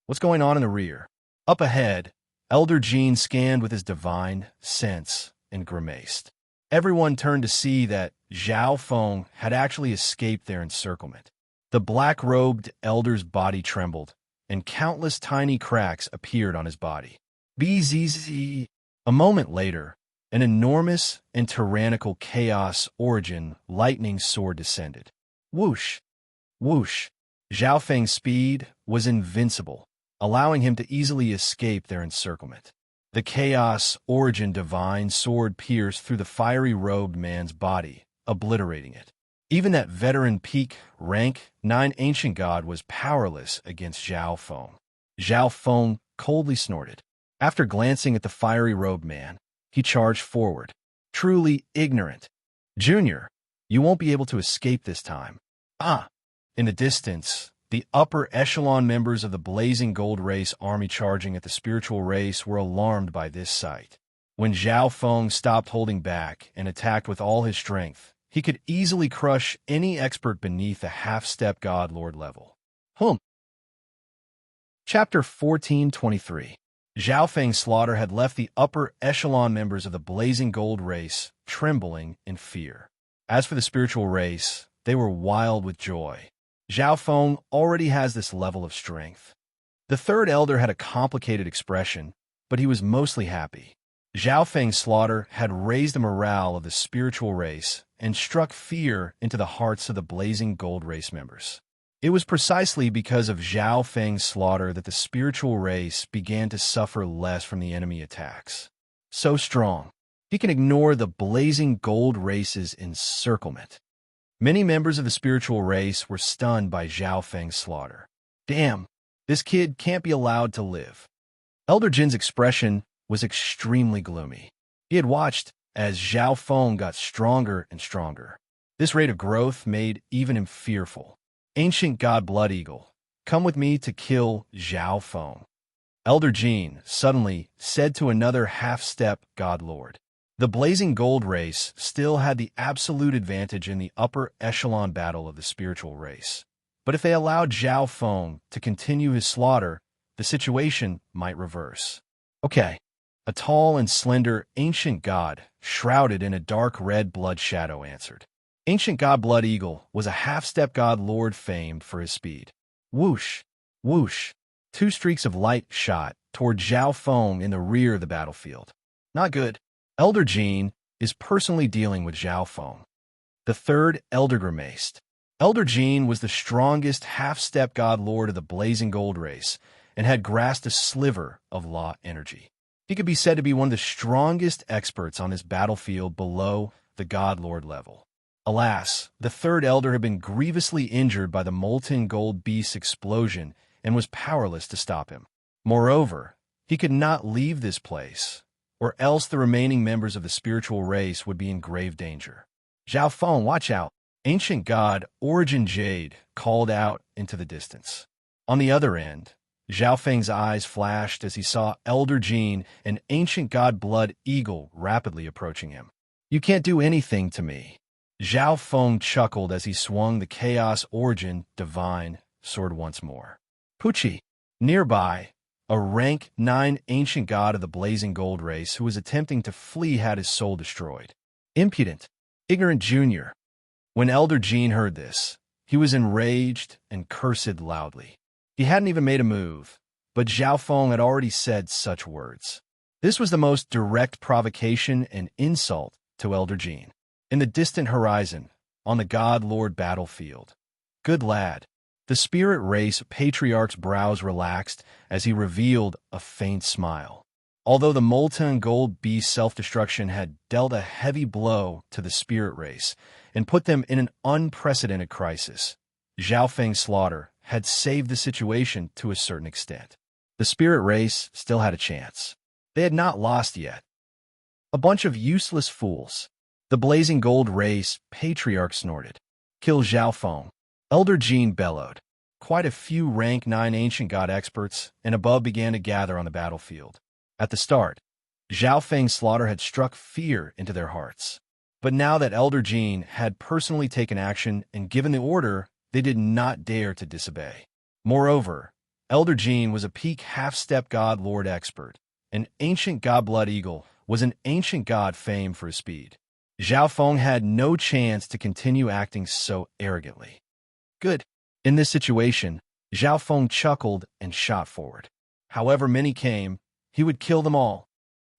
What's going on in the rear? Up ahead, Elder Jean scanned with his divine sense and grimaced. Everyone turned to see that Zhao Feng had actually escaped their encirclement. The black-robed elder's body trembled, and countless tiny cracks appeared on his body. Bzzz. A moment later, an enormous and tyrannical chaos origin lightning sword descended. Whoosh! Whoosh! Zhao Feng's speed was invincible, allowing him to easily escape their encirclement. The chaos origin divine sword pierced through the fiery-robed man's body, obliterating it. Even that veteran peak rank 9 ancient god was powerless against Zhao Feng. Zhao Feng coldly snorted. After glancing at the fiery-robed man, he charged forward. Truly ignorant. Junior, you won't be able to escape this time. Ah! In the distance, the upper echelon members of the blazing gold race army charging at the spiritual race were alarmed by this sight. When Zhao Feng stopped holding back and attacked with all his strength, he could easily crush any expert beneath the half-step god lord level. Chapter 1423. Zhao Feng's slaughter had left the upper echelon members of the blazing gold race trembling in fear. As for the spiritual race, they were wild with joy. Zhao Feng already has this level of strength. The third elder had a complicated expression, but he was mostly happy. Zhao Feng's slaughter had raised the morale of the spiritual race and struck fear into the hearts of the blazing gold race members. It was precisely because of Zhao Feng's slaughter that the spiritual race began to suffer less from the enemy attacks. So strong, he can ignore the blazing gold race's encirclement. Many members of the spiritual race were stunned by Zhao Feng's slaughter. Damn, this kid can't be allowed to live. Elder Jin's expression was extremely gloomy. He had watched as Zhao Feng got stronger and stronger. This rate of growth made even him fearful. Ancient God Blood Eagle, come with me to kill Zhao Feng. Elder Jin suddenly said to another half-step God Lord. The blazing gold race still had the absolute advantage in the upper echelon battle of the spiritual race. But if they allowed Zhao Feng to continue his slaughter, the situation might reverse. Okay. A tall and slender ancient god, shrouded in a dark red blood shadow, answered. Ancient God Blood Eagle was a half-step god lord famed for his speed. Whoosh! Whoosh! 2 streaks of light shot toward Zhao Feng in the rear of the battlefield. Not good. Elder Jean is personally dealing with Zhao Feng. The third elder grimaced. Elder Jean was the strongest half-step god lord of the blazing gold race and had grasped a sliver of law energy. He could be said to be one of the strongest experts on this battlefield below the god lord level. Alas, the third elder had been grievously injured by the molten gold beast's explosion and was powerless to stop him. Moreover, he could not leave this place, or else the remaining members of the spiritual race would be in grave danger. Zhao Feng, watch out! Ancient God Origin Jade called out into the distance. On the other end, Zhao Feng's eyes flashed as he saw Elder Jean and Ancient God Blood Eagle rapidly approaching him. You can't do anything to me. Zhao Feng chuckled as he swung the Chaos Origin Divine sword once more. Pucci. Nearby, a rank 9 ancient god of the blazing gold race who was attempting to flee had his soul destroyed. Impudent, ignorant junior. When Elder Jean heard this, he was enraged and cursed loudly. He hadn't even made a move, but Zhao Feng had already said such words. This was the most direct provocation and insult to Elder Jean. In the distant horizon, on the God-Lord battlefield. Good lad. The spirit race patriarch's brows relaxed as he revealed a faint smile. Although the molten gold beast self-destruction had dealt a heavy blow to the spirit race and put them in an unprecedented crisis, Zhao Feng's slaughter had saved the situation to a certain extent. The spirit race still had a chance. They had not lost yet. A bunch of useless fools. The blazing gold race patriarch snorted. Kill Zhao Feng. Elder Jean bellowed. Quite a few rank 9 ancient god experts and above began to gather on the battlefield. At the start, Zhao Feng's slaughter had struck fear into their hearts. But now that Elder Jean had personally taken action and given the order, they did not dare to disobey. Moreover, Elder Jean was a peak half-step god lord expert. An ancient god blood eagle was an ancient god famed for his speed. Zhao Feng had no chance to continue acting so arrogantly. Good. In this situation, Zhao Feng chuckled and shot forward. However many came, he would kill them all.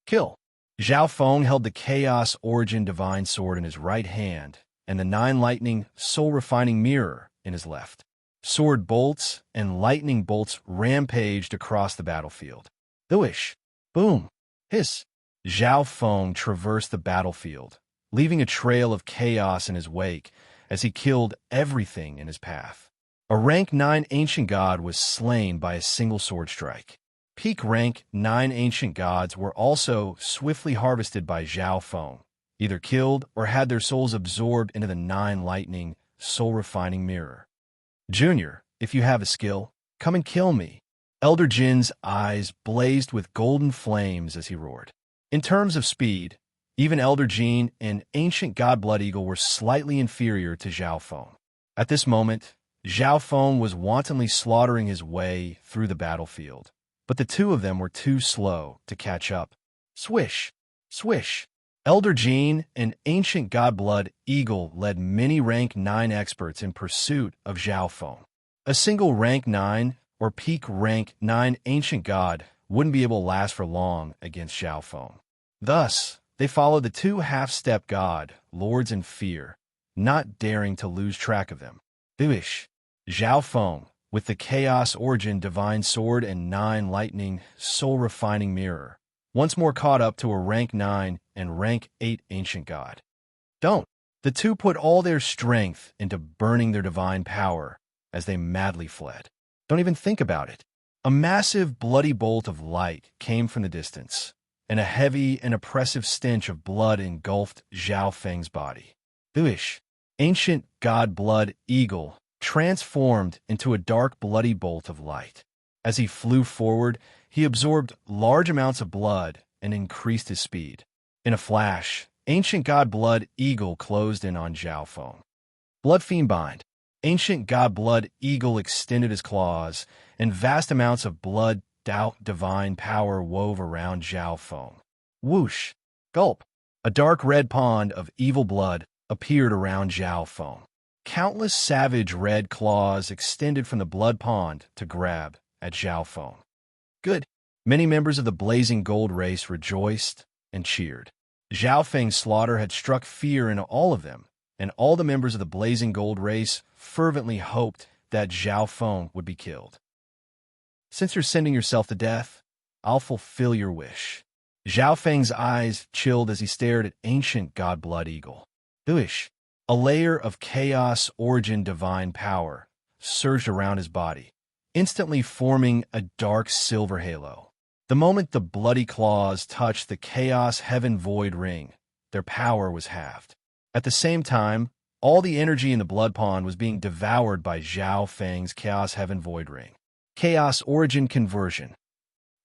Kill. Zhao Feng held the Chaos Origin Divine Sword in his right hand and the 9 lightning soul-refining mirror in his left. Sword bolts and lightning bolts rampaged across the battlefield. Thwish. Boom. Hiss. Zhao Feng traversed the battlefield, leaving a trail of chaos in his wake as he killed everything in his path. A rank 9 ancient god was slain by a single sword strike. Peak rank 9 ancient gods were also swiftly harvested by Zhao Feng, either killed or had their souls absorbed into the 9 lightning soul-refining mirror. Junior, if you have a skill, come and kill me. Elder Jin's eyes blazed with golden flames as he roared. In terms of speed, even Elder Jean and ancient god blood eagle were slightly inferior to Zhao Feng. At this moment, Zhao Feng was wantonly slaughtering his way through the battlefield, but the two of them were too slow to catch up. Swish! Swish! Elder Jean and ancient god blood eagle led many rank 9 experts in pursuit of Zhao Feng. A single rank 9 or peak rank 9 ancient god wouldn't be able to last for long against Zhao Feng. Thus, they followed the 2 half-step god lords in fear, not daring to lose track of them. Thwish. Zhao Feng, with the Chaos Origin Divine Sword and 9 lightning soul-refining mirror, once more caught up to a rank 9 and rank 8 ancient god. Don't. The two put all their strength into burning their divine power as they madly fled. Don't even think about it. A massive bloody bolt of light came from the distance, and a heavy and oppressive stench of blood engulfed Zhao Feng's body. Thwish. Ancient god blood eagle transformed into a dark bloody bolt of light. As he flew forward, he absorbed large amounts of blood and increased his speed. In a flash, ancient god blood eagle closed in on Zhao Feng. Blood fiend bind. Ancient god blood eagle extended his claws, and vast amounts of blood doubt divine power wove around Zhao Feng. Whoosh! Gulp! A dark red pond of evil blood appeared around Zhao Feng. Countless savage red claws extended from the blood pond to grab at Zhao Feng. Good. Many members of the blazing gold race rejoiced and cheered. Zhao Feng's slaughter had struck fear into all of them, and all the members of the blazing gold race fervently hoped that Zhao Feng would be killed. Since you're sending yourself to death, I'll fulfill your wish. Zhao Feng's eyes chilled as he stared at ancient god blood eagle. Thwish. A layer of chaos origin divine power surged around his body, instantly forming a dark silver halo. The moment the bloody claws touched the chaos heaven void ring, their power was halved. At the same time, all the energy in the blood pond was being devoured by Zhao Feng's chaos heaven void ring. Chaos origin conversion.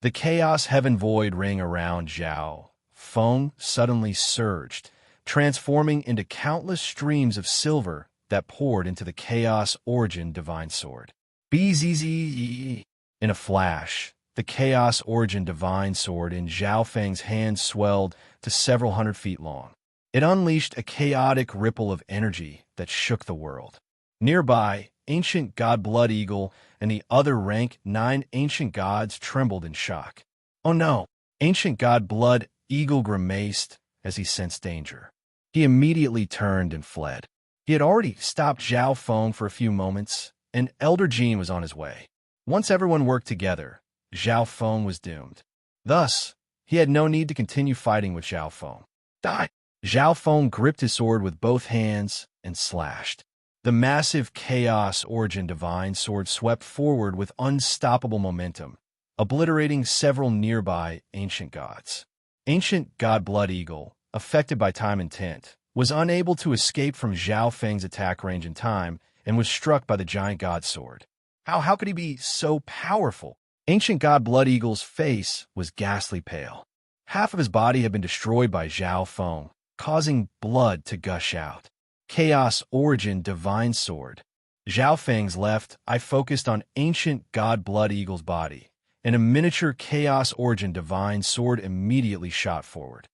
The chaos heaven void ring around Zhao Feng suddenly surged, transforming into countless streams of silver that poured into the Chaos Origin Divine Sword. BZZE. In a flash, the Chaos Origin Divine Sword in Zhao Feng's hand swelled to several hundred feet long. It unleashed a chaotic ripple of energy that shook the world. Nearby, ancient god Blood Eagle and the other rank 9 ancient gods trembled in shock. Oh no! Ancient god Blood Eagle grimaced as he sensed danger. He immediately turned and fled. He had already stopped Zhao Feng for a few moments, and Elder Jean was on his way. Once everyone worked together, Zhao Feng was doomed. Thus, he had no need to continue fighting with Zhao Feng. Die! Zhao Feng gripped his sword with both hands and slashed. The massive Chaos Origin Divine Sword swept forward with unstoppable momentum, obliterating several nearby ancient gods. Ancient god Blood Eagle, affected by time and tent, was unable to escape from Zhao Feng's attack range in time and was struck by the giant god sword. How could he be so powerful? Ancient god Blood Eagle's face was ghastly pale. Half of his body had been destroyed by Zhao Feng, causing blood to gush out. Chaos Origin Divine Sword. Zhao Feng's left eye focused on ancient god Blood Eagle's body, and a miniature Chaos Origin Divine Sword immediately shot forward.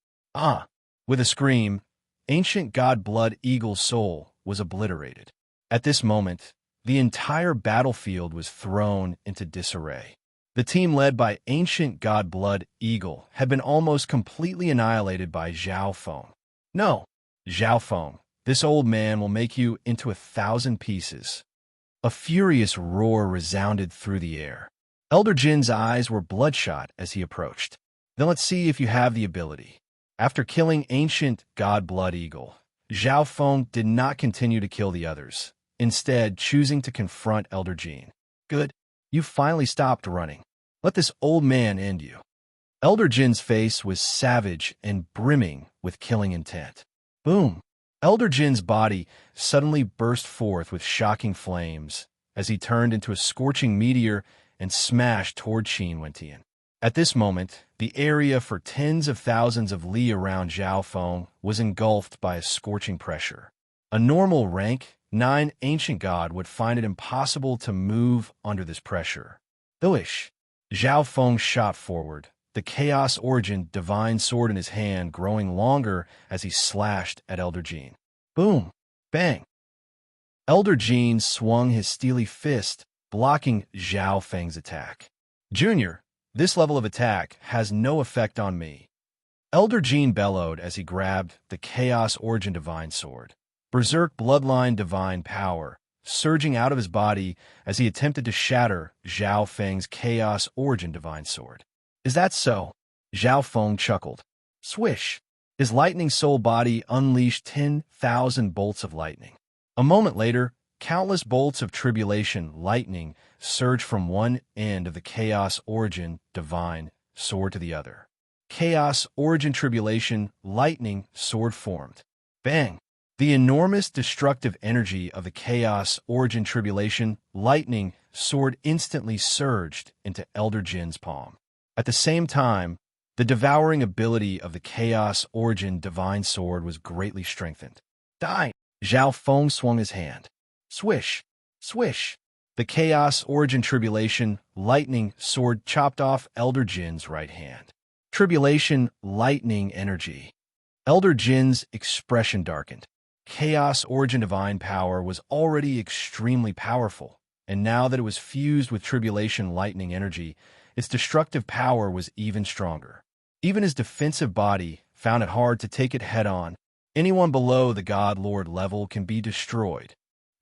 With a scream, ancient god Blood Eagle's soul was obliterated. At this moment, the entire battlefield was thrown into disarray. The team led by ancient god Blood Eagle had been almost completely annihilated by Zhao Feng. No, Zhao Feng, this old man will make you into 1,000 pieces. A furious roar resounded through the air. Elder Jin's eyes were bloodshot as he approached. Then let's see if you have the ability. After killing ancient god Blood Eagle, Zhao Feng did not continue to kill the others, instead choosing to confront Elder Jin. Good. You finally stopped running. Let this old man end you. Elder Jin's face was savage and brimming with killing intent. Boom! Elder Jin's body suddenly burst forth with shocking flames as he turned into a scorching meteor and smashed toward Qin Wentian. At this moment, the area for tens of thousands of li around Zhao Feng was engulfed by a scorching pressure. A normal rank 9 ancient god would find it impossible to move under this pressure. Though-ish, Zhao Feng shot forward, the Chaos Origin Divine Sword in his hand growing longer as he slashed at Elder Jin. Boom! Bang! Elder Jin swung his steely fist, blocking Zhao Feng's attack. Junior, this level of attack has no effect on me. Elder Jin bellowed as he grabbed the Chaos Origin Divine Sword. Berserk Bloodline Divine Power, surging out of his body as he attempted to shatter Zhao Feng's Chaos Origin Divine Sword. Is that so? Zhao Feng chuckled. Swish! His lightning soul body unleashed 10,000 bolts of lightning. A moment later, countless bolts of tribulation lightning surged from one end of the Chaos Origin Divine Sword to the other. Chaos Origin Tribulation Lightning Sword formed. Bang! The enormous destructive energy of the Chaos Origin Tribulation Lightning Sword instantly surged into Elder Jin's palm. At the same time, the devouring ability of the Chaos Origin Divine Sword was greatly strengthened. Die! Zhao Feng swung his hand. Swish! Swish! The Chaos Origin Tribulation Lightning Sword chopped off Elder Jin's right hand. Tribulation Lightning Energy. Elder Jin's expression darkened. Chaos Origin Divine Power was already extremely powerful, and now that it was fused with Tribulation Lightning Energy, its destructive power was even stronger. Even his defensive body found it hard to take it head-on. Anyone below the God Lord level can be destroyed,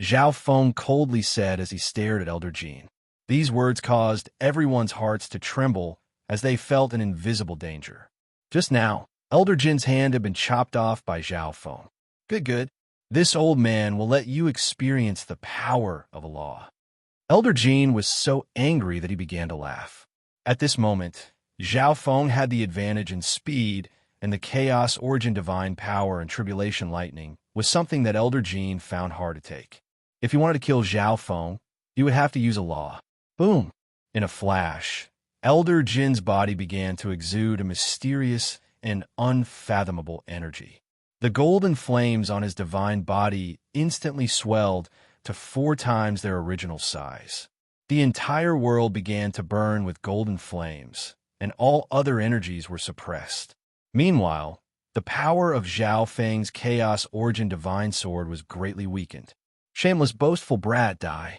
Zhao Feng coldly said as he stared at Elder Jin. These words caused everyone's hearts to tremble as they felt an invisible danger. Just now, Elder Jin's hand had been chopped off by Zhao Feng. Good. This old man will let you experience the power of a law. Elder Jin was so angry that he began to laugh. At this moment, Zhao Feng had the advantage in speed, and the Chaos Origin Divine Power and Tribulation Lightning was something that Elder Jin found hard to take. If he wanted to kill Zhao Feng, he would have to use a law. Boom! In a flash, Elder Jin's body began to exude a mysterious and unfathomable energy. The golden flames on his divine body instantly swelled to 4 times their original size. The entire world began to burn with golden flames, and all other energies were suppressed. Meanwhile, the power of Zhao Feng's Chaos Origin Divine Sword was greatly weakened. Shameless boastful brat, die.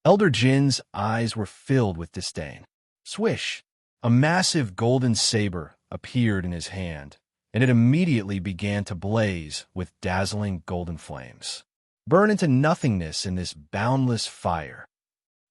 Elder Jin's eyes were filled with disdain. Swish! A massive golden saber appeared in his hand, and it immediately began to blaze with dazzling golden flames. Burn into nothingness in this boundless fire.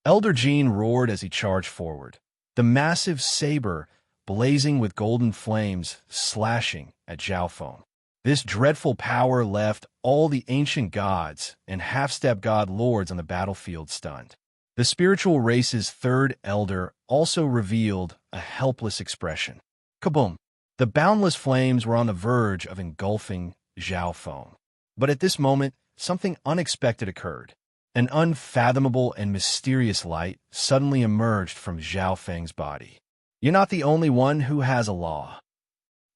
Elder Jin roared as he charged forward, the massive saber blazing with golden flames slashing at Zhao Feng. This dreadful power left all the ancient gods and half-step god lords on the battlefield stunned. The spiritual race's third elder also revealed a helpless expression. Kaboom! The boundless flames were on the verge of engulfing Zhao Feng. But at this moment, something unexpected occurred. An unfathomable and mysterious light suddenly emerged from Zhao Feng's body. You're not the only one who has a law.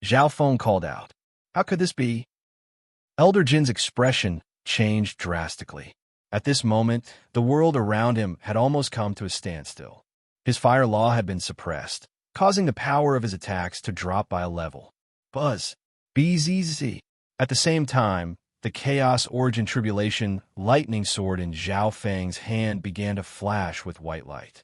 Zhao Feng called out. How could this be? Elder Jin's expression changed drastically. At this moment, the world around him had almost come to a standstill. His fire law had been suppressed, causing the power of his attacks to drop by a level. Buzz. BZZ. At the same time, the Chaos Origin Tribulation lightning sword in Zhao Feng's hand began to flash with white light.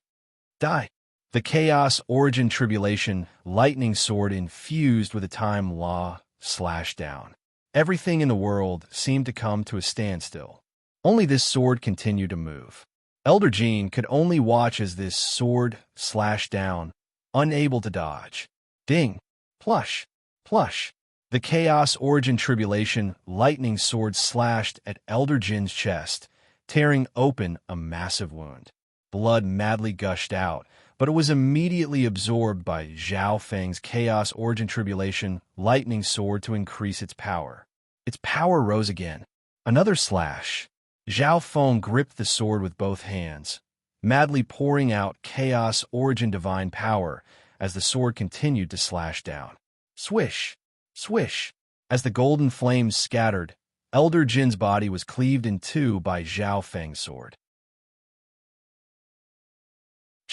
Die. The Chaos Origin Tribulation lightning sword infused with a time law slashed down. Everything in the world seemed to come to a standstill. Only this sword continued to move. Elder Jin could only watch as this sword slashed down, unable to dodge. Ding! Plush! Plush! The Chaos Origin Tribulation lightning sword slashed at Elder Jin's chest, tearing open a massive wound. Blood madly gushed out, but it was immediately absorbed by Zhao Feng's Chaos Origin Tribulation lightning sword to increase its power. Its power rose again. Another slash. Zhao Feng gripped the sword with both hands, madly pouring out Chaos Origin Divine Power as the sword continued to slash down. Swish! Swish! As the golden flames scattered, Elder Jin's body was cleaved in two by Zhao Feng's sword.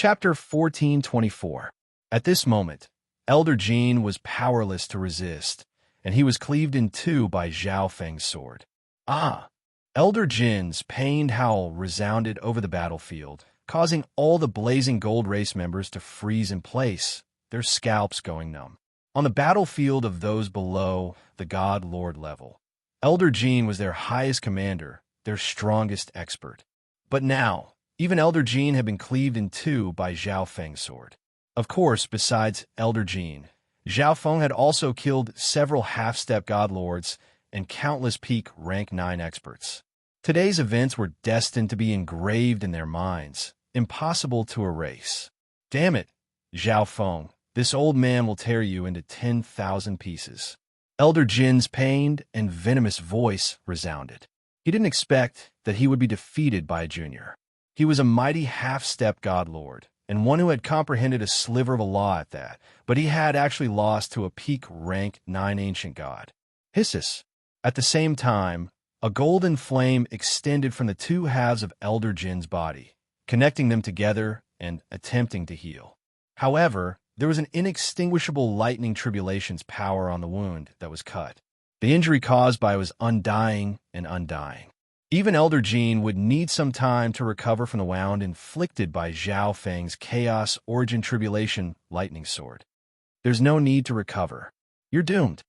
Chapter 1424. At this moment, Elder Jin was powerless to resist, and he was cleaved in two by Zhao Feng's sword. Ah! Elder Jin's pained howl resounded over the battlefield, causing all the blazing gold race members to freeze in place, their scalps going numb. On the battlefield of those below the God Lord level, Elder Jin was their highest commander, their strongest expert. But now, even Elder Jin had been cleaved in two by Zhao Feng's sword. Of course, besides Elder Jin, Zhao Feng had also killed several half-step god lords and countless peak rank 9 experts. Today's events were destined to be engraved in their minds, impossible to erase. Damn it, Zhao Feng, this old man will tear you into 10,000 pieces. Elder Jin's pained and venomous voice resounded. He didn't expect that he would be defeated by a junior. He was a mighty half-step god lord, and one who had comprehended a sliver of a law at that, but he had actually lost to a peak rank 9 ancient god. Hissus. At the same time, a golden flame extended from the two halves of Elder Jin's body, connecting them together and attempting to heal. However, there was an inextinguishable lightning tribulation's power on the wound that was cut. The injury caused by it was undying and undying. Even Elder Jin would need some time to recover from the wound inflicted by Zhao Feng's Chaos Origin Tribulation lightning sword. There's no need to recover. You're doomed.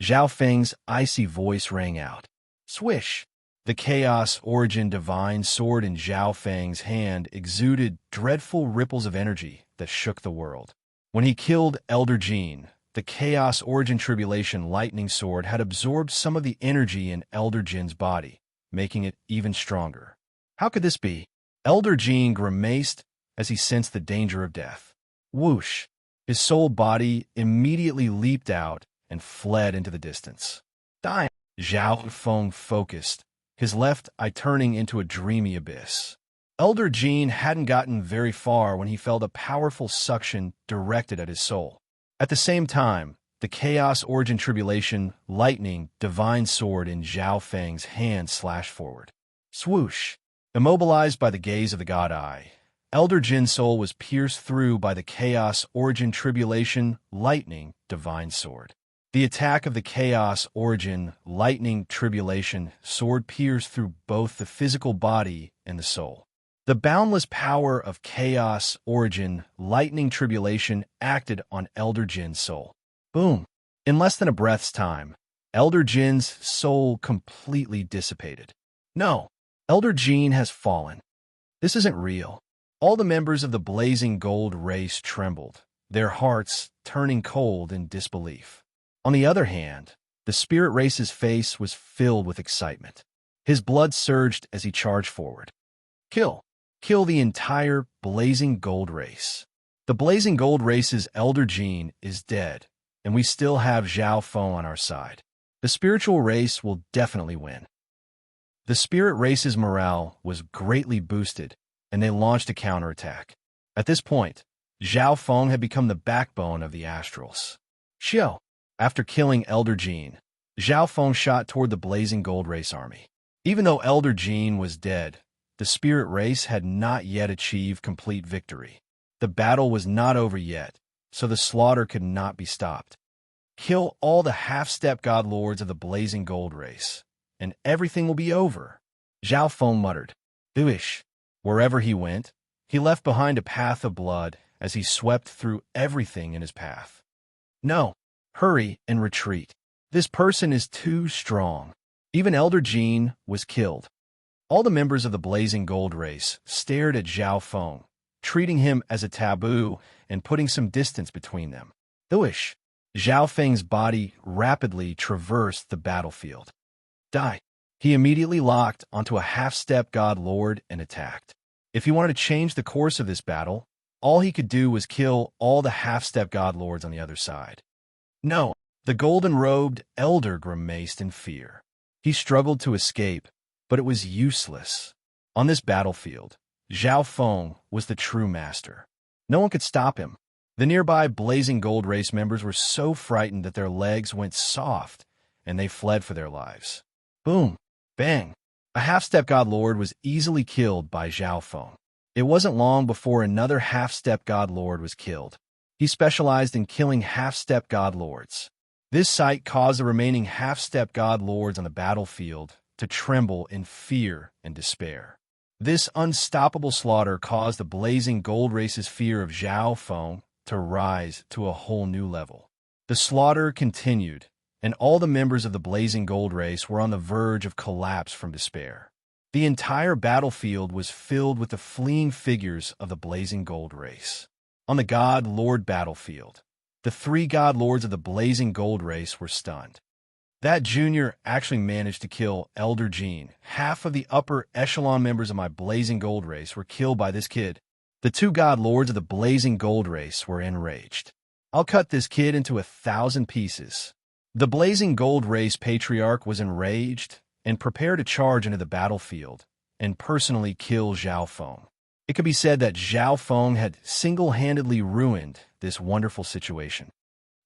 Zhao Feng's icy voice rang out. Swish! The Chaos Origin Divine Sword in Zhao Feng's hand exuded dreadful ripples of energy that shook the world. When he killed Elder Jin, the Chaos Origin Tribulation lightning sword had absorbed some of the energy in Elder Jin's body, making it even stronger. How could this be? Elder Jin grimaced as he sensed the danger of death. Whoosh! His soul body immediately leaped out and fled into the distance. Die! Zhao Feng focused, his left eye turning into a dreamy abyss. Elder Jin hadn't gotten very far when he felt a powerful suction directed at his soul. At the same time, the Chaos Origin Tribulation lightning divine sword in Zhao Feng's hand slashed forward. Swoosh! Immobilized by the gaze of the god eye, Elder Jin's soul was pierced through by the Chaos Origin Tribulation lightning divine sword. The attack of the chaos origin, lightning tribulation, sword pierced through both the physical body and the soul. The boundless power of chaos origin, lightning tribulation acted on Elder Jin's soul. Boom! In less than a breath's time, Elder Jin's soul completely dissipated. No, Elder Jin has fallen. This isn't real. All the members of the blazing gold race trembled, their hearts turning cold in disbelief. On the other hand, the spirit race's face was filled with excitement. His blood surged as he charged forward. Kill! Kill the entire blazing gold race. The blazing gold race's Elder Jin is dead, and we still have Zhao Feng on our side. The spiritual race will definitely win. The spirit race's morale was greatly boosted, and they launched a counterattack. At this point, Zhao Feng had become the backbone of the astrals. Xiao. After killing Elder Jin, Zhao Feng shot toward the blazing gold race army. Even though Elder Jin was dead, the spirit race had not yet achieved complete victory. The battle was not over yet, so the slaughter could not be stopped. Kill all the half-step god lords of the blazing gold race, and everything will be over, Zhao Feng muttered. Duish. Wherever he went, he left behind a path of blood as he swept through everything in his path. No, hurry and retreat. This person is too strong. Even Elder Jin was killed. All the members of the blazing gold race stared at Zhao Feng, treating him as a taboo and putting some distance between them. Duish. Zhao Feng's body rapidly traversed the battlefield. Die. He immediately locked onto a half-step god lord and attacked. If he wanted to change the course of this battle, all he could do was kill all the half-step god lords on the other side. No, the golden-robed elder grimaced in fear. He struggled to escape, but it was useless. On this battlefield, Zhao Feng was the true master. No one could stop him. The nearby blazing gold race members were so frightened that their legs went soft, and they fled for their lives. Boom! Bang! A half-step god lord was easily killed by Zhao Feng. It wasn't long before another half-step god lord was killed. He specialized in killing half-step god lords. This sight caused the remaining half-step god lords on the battlefield to tremble in fear and despair. This unstoppable slaughter caused the blazing gold race's fear of Zhao Feng to rise to a whole new level. The slaughter continued, and all the members of the blazing gold race were on the verge of collapse from despair. The entire battlefield was filled with the fleeing figures of the blazing gold race. On the god lord battlefield, the 3 god lords of the blazing gold race were stunned. That junior actually managed to kill Elder Jin. Half of the upper echelon members of my blazing gold race were killed by this kid. The 2 god lords of the blazing gold race were enraged. I'll cut this kid into 1,000 pieces. The blazing gold race patriarch was enraged and prepared to charge into the battlefield and personally kill Zhao Feng. It could be said that Zhao Feng had single-handedly ruined this wonderful situation.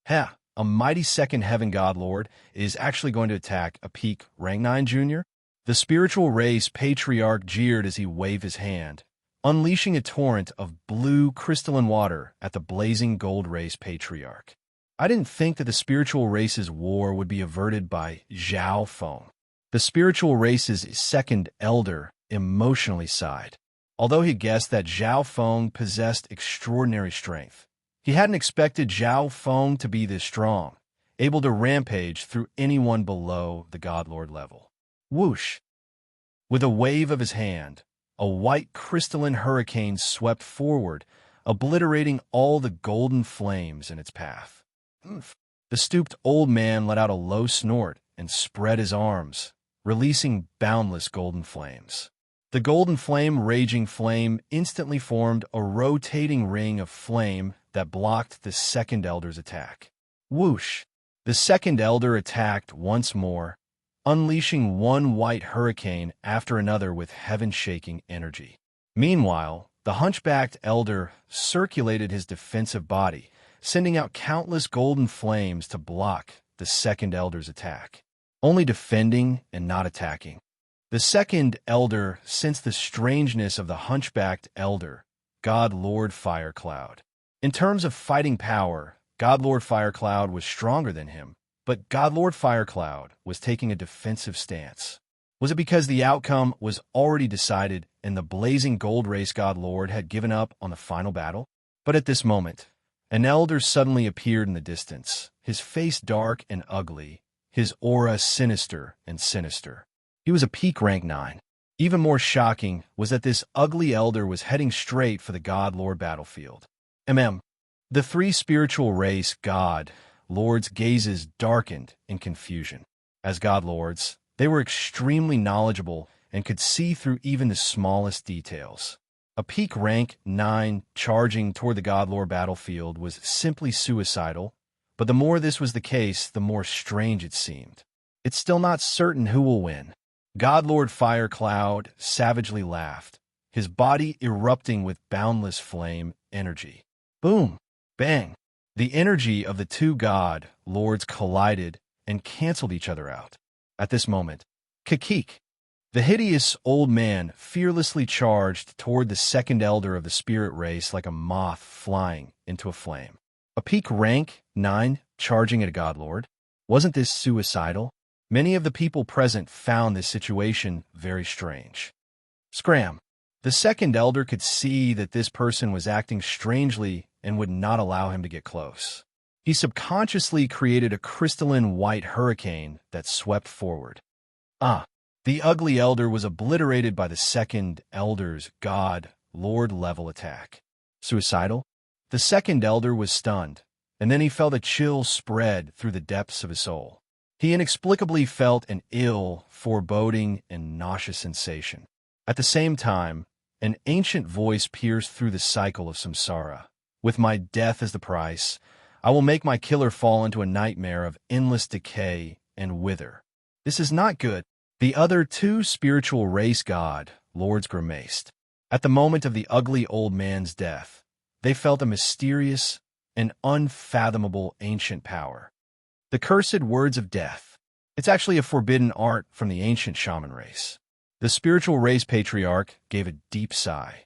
Ha! A mighty second heaven god lord is actually going to attack a peak rank 9 junior? The spiritual race patriarch jeered as he waved his hand, unleashing a torrent of blue crystalline water at the blazing gold race patriarch. I didn't think that the spiritual race's war would be averted by Zhao Feng. The spiritual race's second elder emotionally sighed. Although he guessed that Zhao Feng possessed extraordinary strength, he hadn't expected Zhao Feng to be this strong, able to rampage through anyone below the God Lord level. Whoosh! With a wave of his hand, a white crystalline hurricane swept forward, obliterating all the golden flames in its path. The stooped old man let out a low snort and spread his arms, releasing boundless golden flames. The golden raging flame instantly formed a rotating ring of flame that blocked the second elder's attack. Whoosh! The second elder attacked once more, unleashing one white hurricane after another with heaven-shaking energy. Meanwhile, the hunchbacked elder circulated his defensive body, sending out countless golden flames to block the second elder's attack, only defending and not attacking. The second elder sensed the strangeness of the hunchbacked elder, God Lord Firecloud. In terms of fighting power, God Lord Firecloud was stronger than him, but God Lord Firecloud was taking a defensive stance. Was it because the outcome was already decided and the blazing gold race God Lord had given up on the final battle? But at this moment, an elder suddenly appeared in the distance, his face dark and ugly, his aura sinister and sinister. He was a peak rank 9. Even more shocking was that this ugly elder was heading straight for the God Lord battlefield. The three spiritual race God Lords' gazes darkened in confusion. As God Lords, they were extremely knowledgeable and could see through even the smallest details. A peak rank 9 charging toward the God Lord battlefield was simply suicidal, but the more this was the case, the more strange it seemed. It's still not certain who will win. God Lord Firecloud savagely laughed, his body erupting with boundless flame energy. Boom! Bang! The energy of the two God Lords collided and canceled each other out. At this moment, Kakik, the hideous old man, fearlessly charged toward the second elder of the spirit race like a moth flying into a flame. A peak rank 9 charging at a God Lord? Wasn't this suicidal? Many of the people present found this situation very strange. Scram! The second elder could see that this person was acting strangely and would not allow him to get close. He subconsciously created a crystalline white hurricane that swept forward. The ugly elder was obliterated by the second elder's God Lord level attack. Suicidal? The second elder was stunned, and then he felt a chill spread through the depths of his soul. He inexplicably felt an ill, foreboding, and nauseous sensation. At the same time, an ancient voice pierced through the cycle of samsara. With my death as the price, I will make my killer fall into a nightmare of endless decay and wither. This is not good. The other two spiritual race God Lords grimaced. At the moment of the ugly old man's death, they felt a mysterious and unfathomable ancient power. The cursed words of death. It's actually a forbidden art from the ancient shaman race. The spiritual race patriarch gave a deep sigh.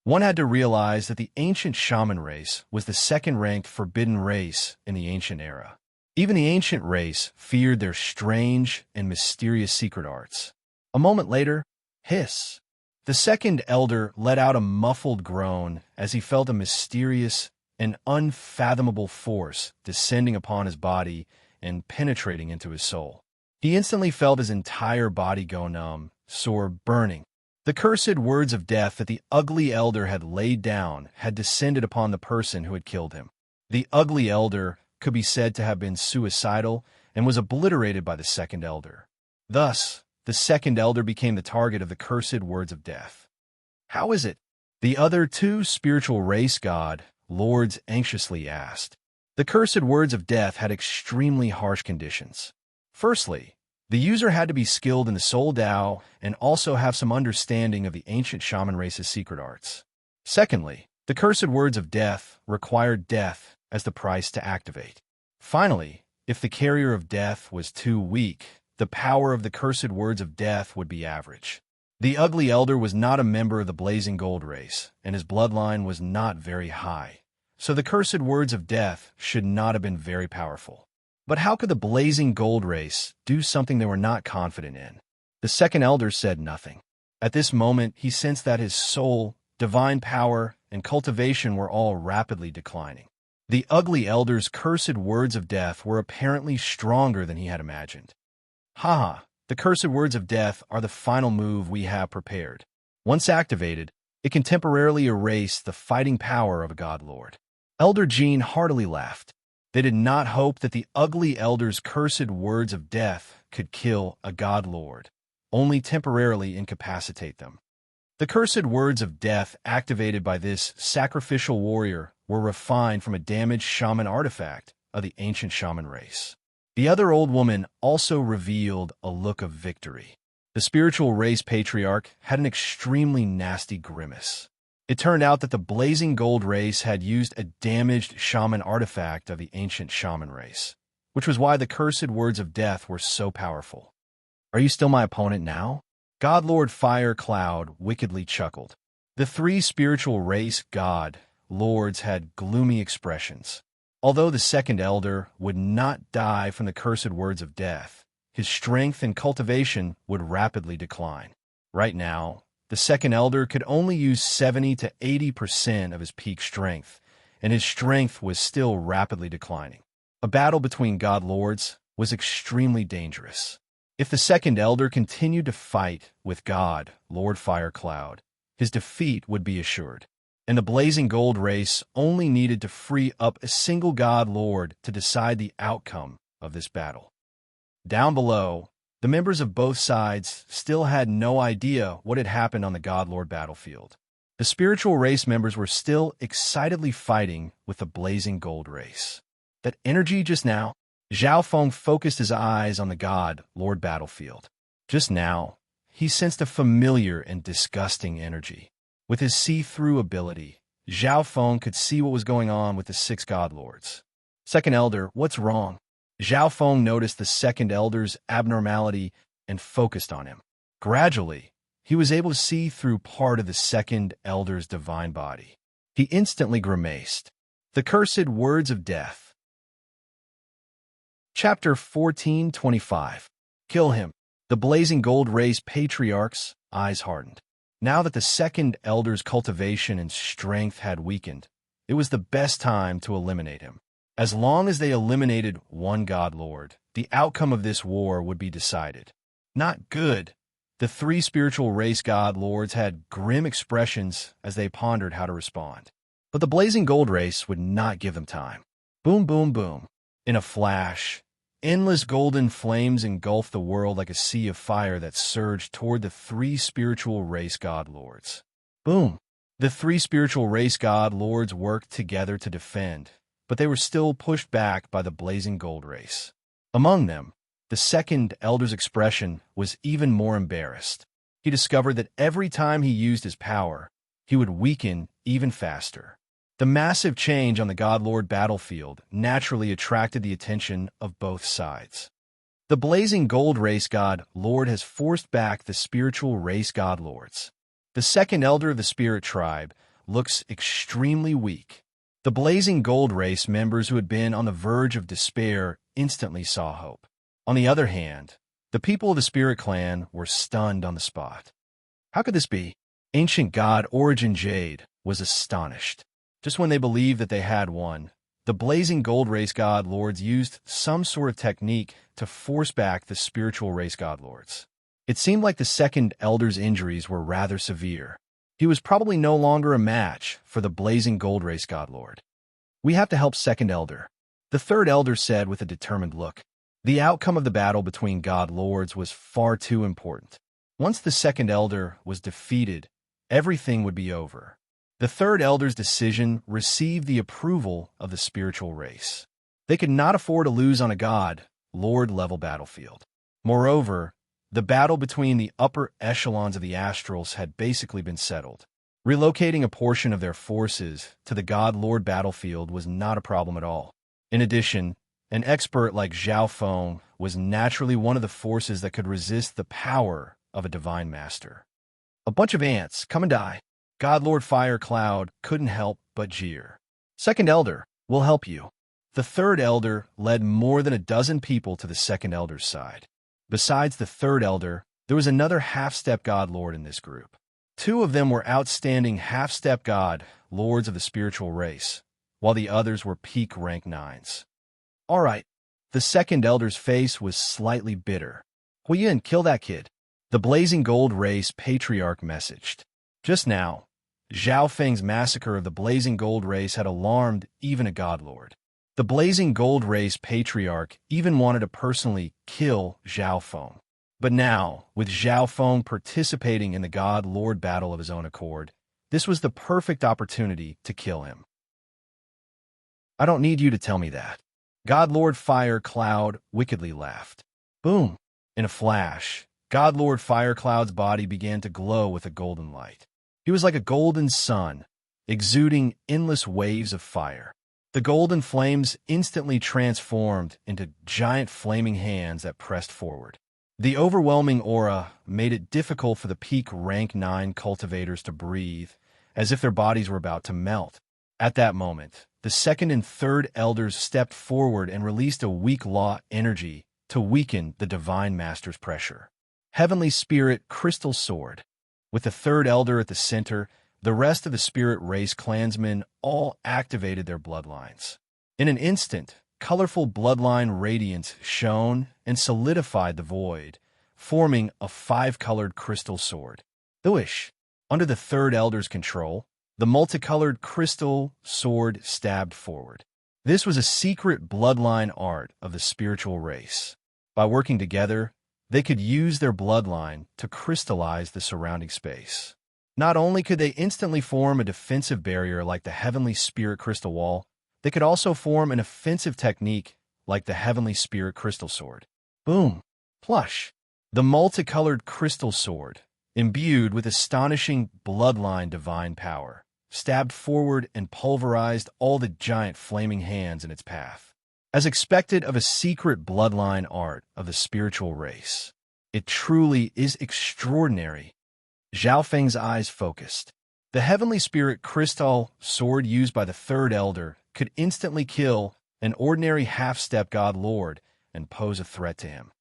One had to realize that the ancient shaman race was the second-ranked forbidden race in the ancient era. Even the ancient race feared their strange and mysterious secret arts. A moment later, hiss. The second elder let out a muffled groan as he felt a mysterious and unfathomable force descending upon his body and penetrating into his soul. He instantly felt his entire body go numb, sore, burning. The cursed words of death that the ugly elder had laid down had descended upon the person who had killed him. The ugly elder could be said to have been suicidal and was obliterated by the second elder. Thus, the second elder became the target of the cursed words of death. How is it? The other two spiritual race God Lords anxiously asked. The cursed words of death had extremely harsh conditions. Firstly, the user had to be skilled in the Soul Tao and also have some understanding of the ancient shaman race's secret arts. Secondly, the cursed words of death required death as the price to activate. Finally, if the carrier of death was too weak, the power of the cursed words of death would be average. The ugly elder was not a member of the blazing gold race, and his bloodline was not very high, so the cursed words of death should not have been very powerful. But how could the blazing gold race do something they were not confident in? The second elder said nothing. At this moment, he sensed that his soul, divine power, and cultivation were all rapidly declining. The ugly elder's cursed words of death were apparently stronger than he had imagined. The cursed words of death are the final move we have prepared. Once activated, it can temporarily erase the fighting power of a God Lord. Elder Jean heartily laughed. They did not hope that the ugly elder's cursed words of death could kill a God Lord, only temporarily incapacitate them. The cursed words of death activated by this sacrificial warrior were refined from a damaged shaman artifact of the ancient shaman race. The other old woman also revealed a look of victory. The spiritual race patriarch had an extremely nasty grimace. It turned out that the blazing gold race had used a damaged shaman artifact of the ancient shaman race, which was why the cursed words of death were so powerful. Are you still my opponent now? God Lord Fire Cloud wickedly chuckled. The three spiritual race God Lords had gloomy expressions. Although the second elder would not die from the cursed words of death, his strength and cultivation would rapidly decline. Right now, the second elder could only use 70 to 80% of his peak strength, and his strength was still rapidly declining. A battle between god lords was extremely dangerous. If the second elder continued to fight with God, Lord Fire Cloud, his defeat would be assured. And the Blazing Gold race only needed to free up a single god lord to decide the outcome of this battle. Down below, the members of both sides still had no idea what had happened on the god lord battlefield. The spiritual race members were still excitedly fighting with the Blazing Gold race. That energy just now, Zhao Feng focused his eyes on the god lord battlefield. Just now, he sensed a familiar and disgusting energy. With his see-through ability, Zhao Feng could see what was going on with the 6 god lords. Second elder, what's wrong? Zhao Feng noticed the second elder's abnormality and focused on him. Gradually, he was able to see through part of the second elder's divine body. He instantly grimaced. The cursed words of death. Chapter 14:25. Kill him. The Blazing Gold race patriarch's eyes hardened. Now that the second elder's cultivation and strength had weakened, it was the best time to eliminate him. As long as they eliminated one god lord, the outcome of this war would be decided. Not good. The 3 spiritual race god lords had grim expressions as they pondered how to respond. But the Blazing Gold race would not give them time. Boom, boom, boom. In a flash, endless golden flames engulfed the world like a sea of fire that surged toward the 3 spiritual race god lords. Boom! The 3 spiritual race god lords worked together to defend, but they were still pushed back by the Blazing Gold race. Among them, the second elder's expression was even more embarrassed. He discovered that every time he used his power, he would weaken even faster. The massive change on the god lord battlefield naturally attracted the attention of both sides. The Blazing Gold race god lord has forced back the spiritual race god lords. The second elder of the spirit tribe looks extremely weak. The Blazing Gold race members who had been on the verge of despair instantly saw hope. On the other hand, the people of the spirit clan were stunned on the spot. How could this be? Ancient god Origin Jade was astonished. Just when they believed that they had won, the Blazing Gold race god lords used some sort of technique to force back the spiritual race god lords. It seemed like the second elder's injuries were rather severe. He was probably no longer a match for the Blazing Gold race god lord. We have to help second elder, the third elder said with a determined look. The outcome of the battle between god lords was far too important. Once the second elder was defeated, everything would be over. The third elder's decision received the approval of the spiritual race. They could not afford to lose on a god lord-level battlefield. Moreover, the battle between the upper echelons of the astrals had basically been settled. Relocating a portion of their forces to the god lord battlefield was not a problem at all. In addition, an expert like Zhao Feng was naturally one of the forces that could resist the power of a divine master. A bunch of ants, come and die. God Lord Fire Cloud couldn't help but jeer. Second elder, we'll help you. The third elder led more than a dozen people to the second elder's side. Besides the third elder, there was another half-step god lord in this group. 2 of them were outstanding half-step god lords of the spiritual race, while the others were peak rank 9s. All right, the second elder's face was slightly bitter. Huiyin, kill that kid. The Blazing Gold race patriarch messaged. Just now, Zhao Feng's massacre of the Blazing Gold race had alarmed even a god lord. The Blazing Gold race patriarch even wanted to personally kill Zhao Feng. But now, with Zhao Feng participating in the god lord battle of his own accord, this was the perfect opportunity to kill him. I don't need you to tell me that. God Lord Fire Cloud wickedly laughed. Boom! In a flash, God Lord Fire Cloud's body began to glow with a golden light. He was like a golden sun, exuding endless waves of fire. The golden flames instantly transformed into giant flaming hands that pressed forward. The overwhelming aura made it difficult for the peak rank 9 cultivators to breathe, as if their bodies were about to melt. At that moment, the second and third elders stepped forward and released a weak law energy to weaken the Divine Master's pressure. Heavenly Spirit Crystal Sword. With the third elder at the center, the rest of the spirit race clansmen all activated their bloodlines. In an instant, colorful bloodline radiance shone and solidified the void, forming a five-colored crystal sword. Under the third elder's control, the multicolored crystal sword stabbed forward. This was a secret bloodline art of the spiritual race. By working together, they could use their bloodline to crystallize the surrounding space. Not only could they instantly form a defensive barrier like the Heavenly Spirit Crystal Wall, they could also form an offensive technique like the Heavenly Spirit Crystal Sword. Boom! Plush! The multicolored crystal sword, imbued with astonishing bloodline divine power, stabbed forward and pulverized all the giant flaming hands in its path. As expected of a secret bloodline art of the spiritual race, it truly is extraordinary. Zhao Feng's eyes focused. The Heavenly Spirit Crystal Sword used by the Third Elder could instantly kill an ordinary half-step God Lord and pose a threat to him.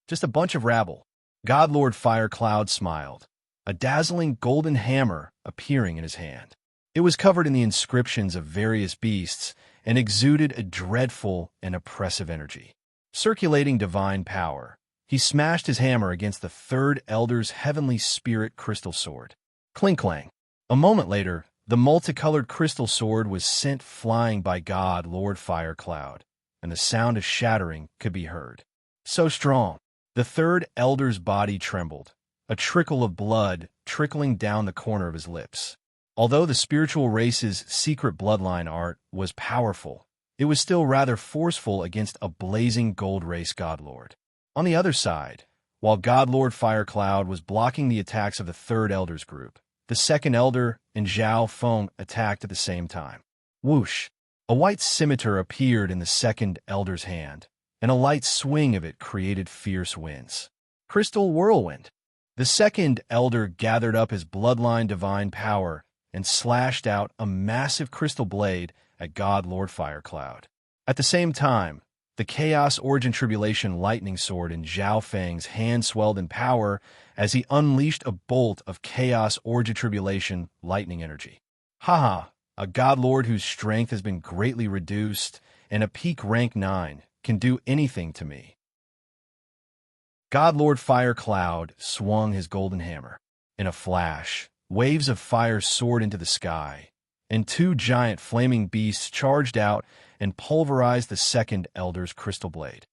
Just a bunch of rabble. God Lord Fire Cloud smiled, a dazzling golden hammer appearing in his hand. It was covered in the inscriptions of various beasts and exuded a dreadful and oppressive energy. Circulating divine power, he smashed his hammer against the Third Elder's Heavenly Spirit Crystal Sword. Clink-clang. A moment later, the multicolored crystal sword was sent flying by God Lord Fire Cloud, and the sound of shattering could be heard. So strong, the Third Elder's body trembled, a trickle of blood trickling down the corner of his lips. Although the spiritual race's secret bloodline art was powerful, it was still rather forceful against a blazing gold race godlord. On the other side, while God Lord Fire Cloud was blocking the attacks of the Third Elder's group, the Second Elder and Zhao Feng attacked at the same time. Whoosh! A white scimitar appeared in the Second Elder's hand, and a light swing of it created fierce winds. Crystal Whirlwind! The Second Elder gathered up his bloodline divine power and slashed out a massive crystal blade at God Lord Fire Cloud. At the same time, the Chaos Origin Tribulation lightning sword in Zhao Feng's hand swelled in power as he unleashed a bolt of Chaos Origin Tribulation lightning energy. Haha, a God Lord whose strength has been greatly reduced and a peak rank 9 can do anything to me. God Lord Fire Cloud swung his golden hammer. In a flash, waves of fire soared into the sky, and two giant flaming beasts charged out and pulverized the Second Elder's crystal blade.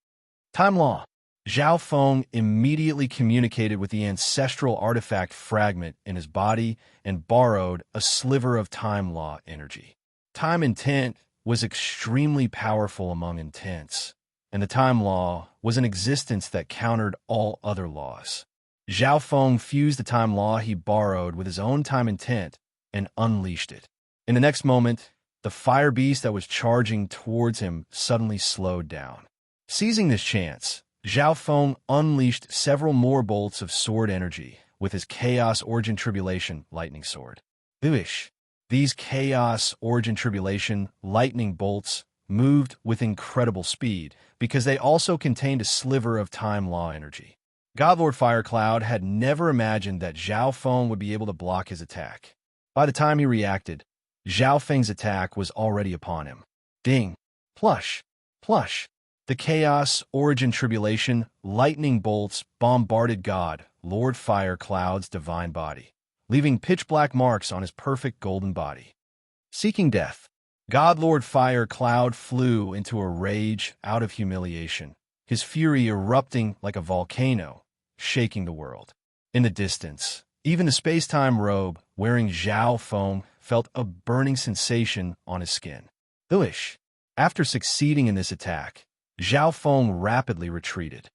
Time Law. Zhao Feng immediately communicated with the ancestral artifact fragment in his body and borrowed a sliver of Time Law energy. Time Intent was extremely powerful among intents, and the Time Law was an existence that countered all other laws. Zhao Feng fused the Time Law he borrowed with his own Time Intent and unleashed it. In the next moment, the fire beast that was charging towards him suddenly slowed down. Seizing this chance, Zhao Feng unleashed several more bolts of sword energy with his Chaos Origin Tribulation lightning sword. These Chaos Origin Tribulation lightning bolts moved with incredible speed because they also contained a sliver of Time Law energy. Godlord Fire Cloud had never imagined that Zhao Feng would be able to block his attack. By the time he reacted, Zhao Feng's attack was already upon him. Ding! Plush! Plush! The Chaos Origin Tribulation lightning bolts bombarded God Lord Fire Cloud's divine body, leaving pitch-black marks on his perfect golden body. Seeking death, God Lord Fire Cloud flew into a rage out of humiliation, his fury erupting like a volcano, shaking the world. In the distance, even the space-time robe wearing Zhao Feng felt a burning sensation on his skin. After succeeding in this attack, Zhao Feng rapidly retreated.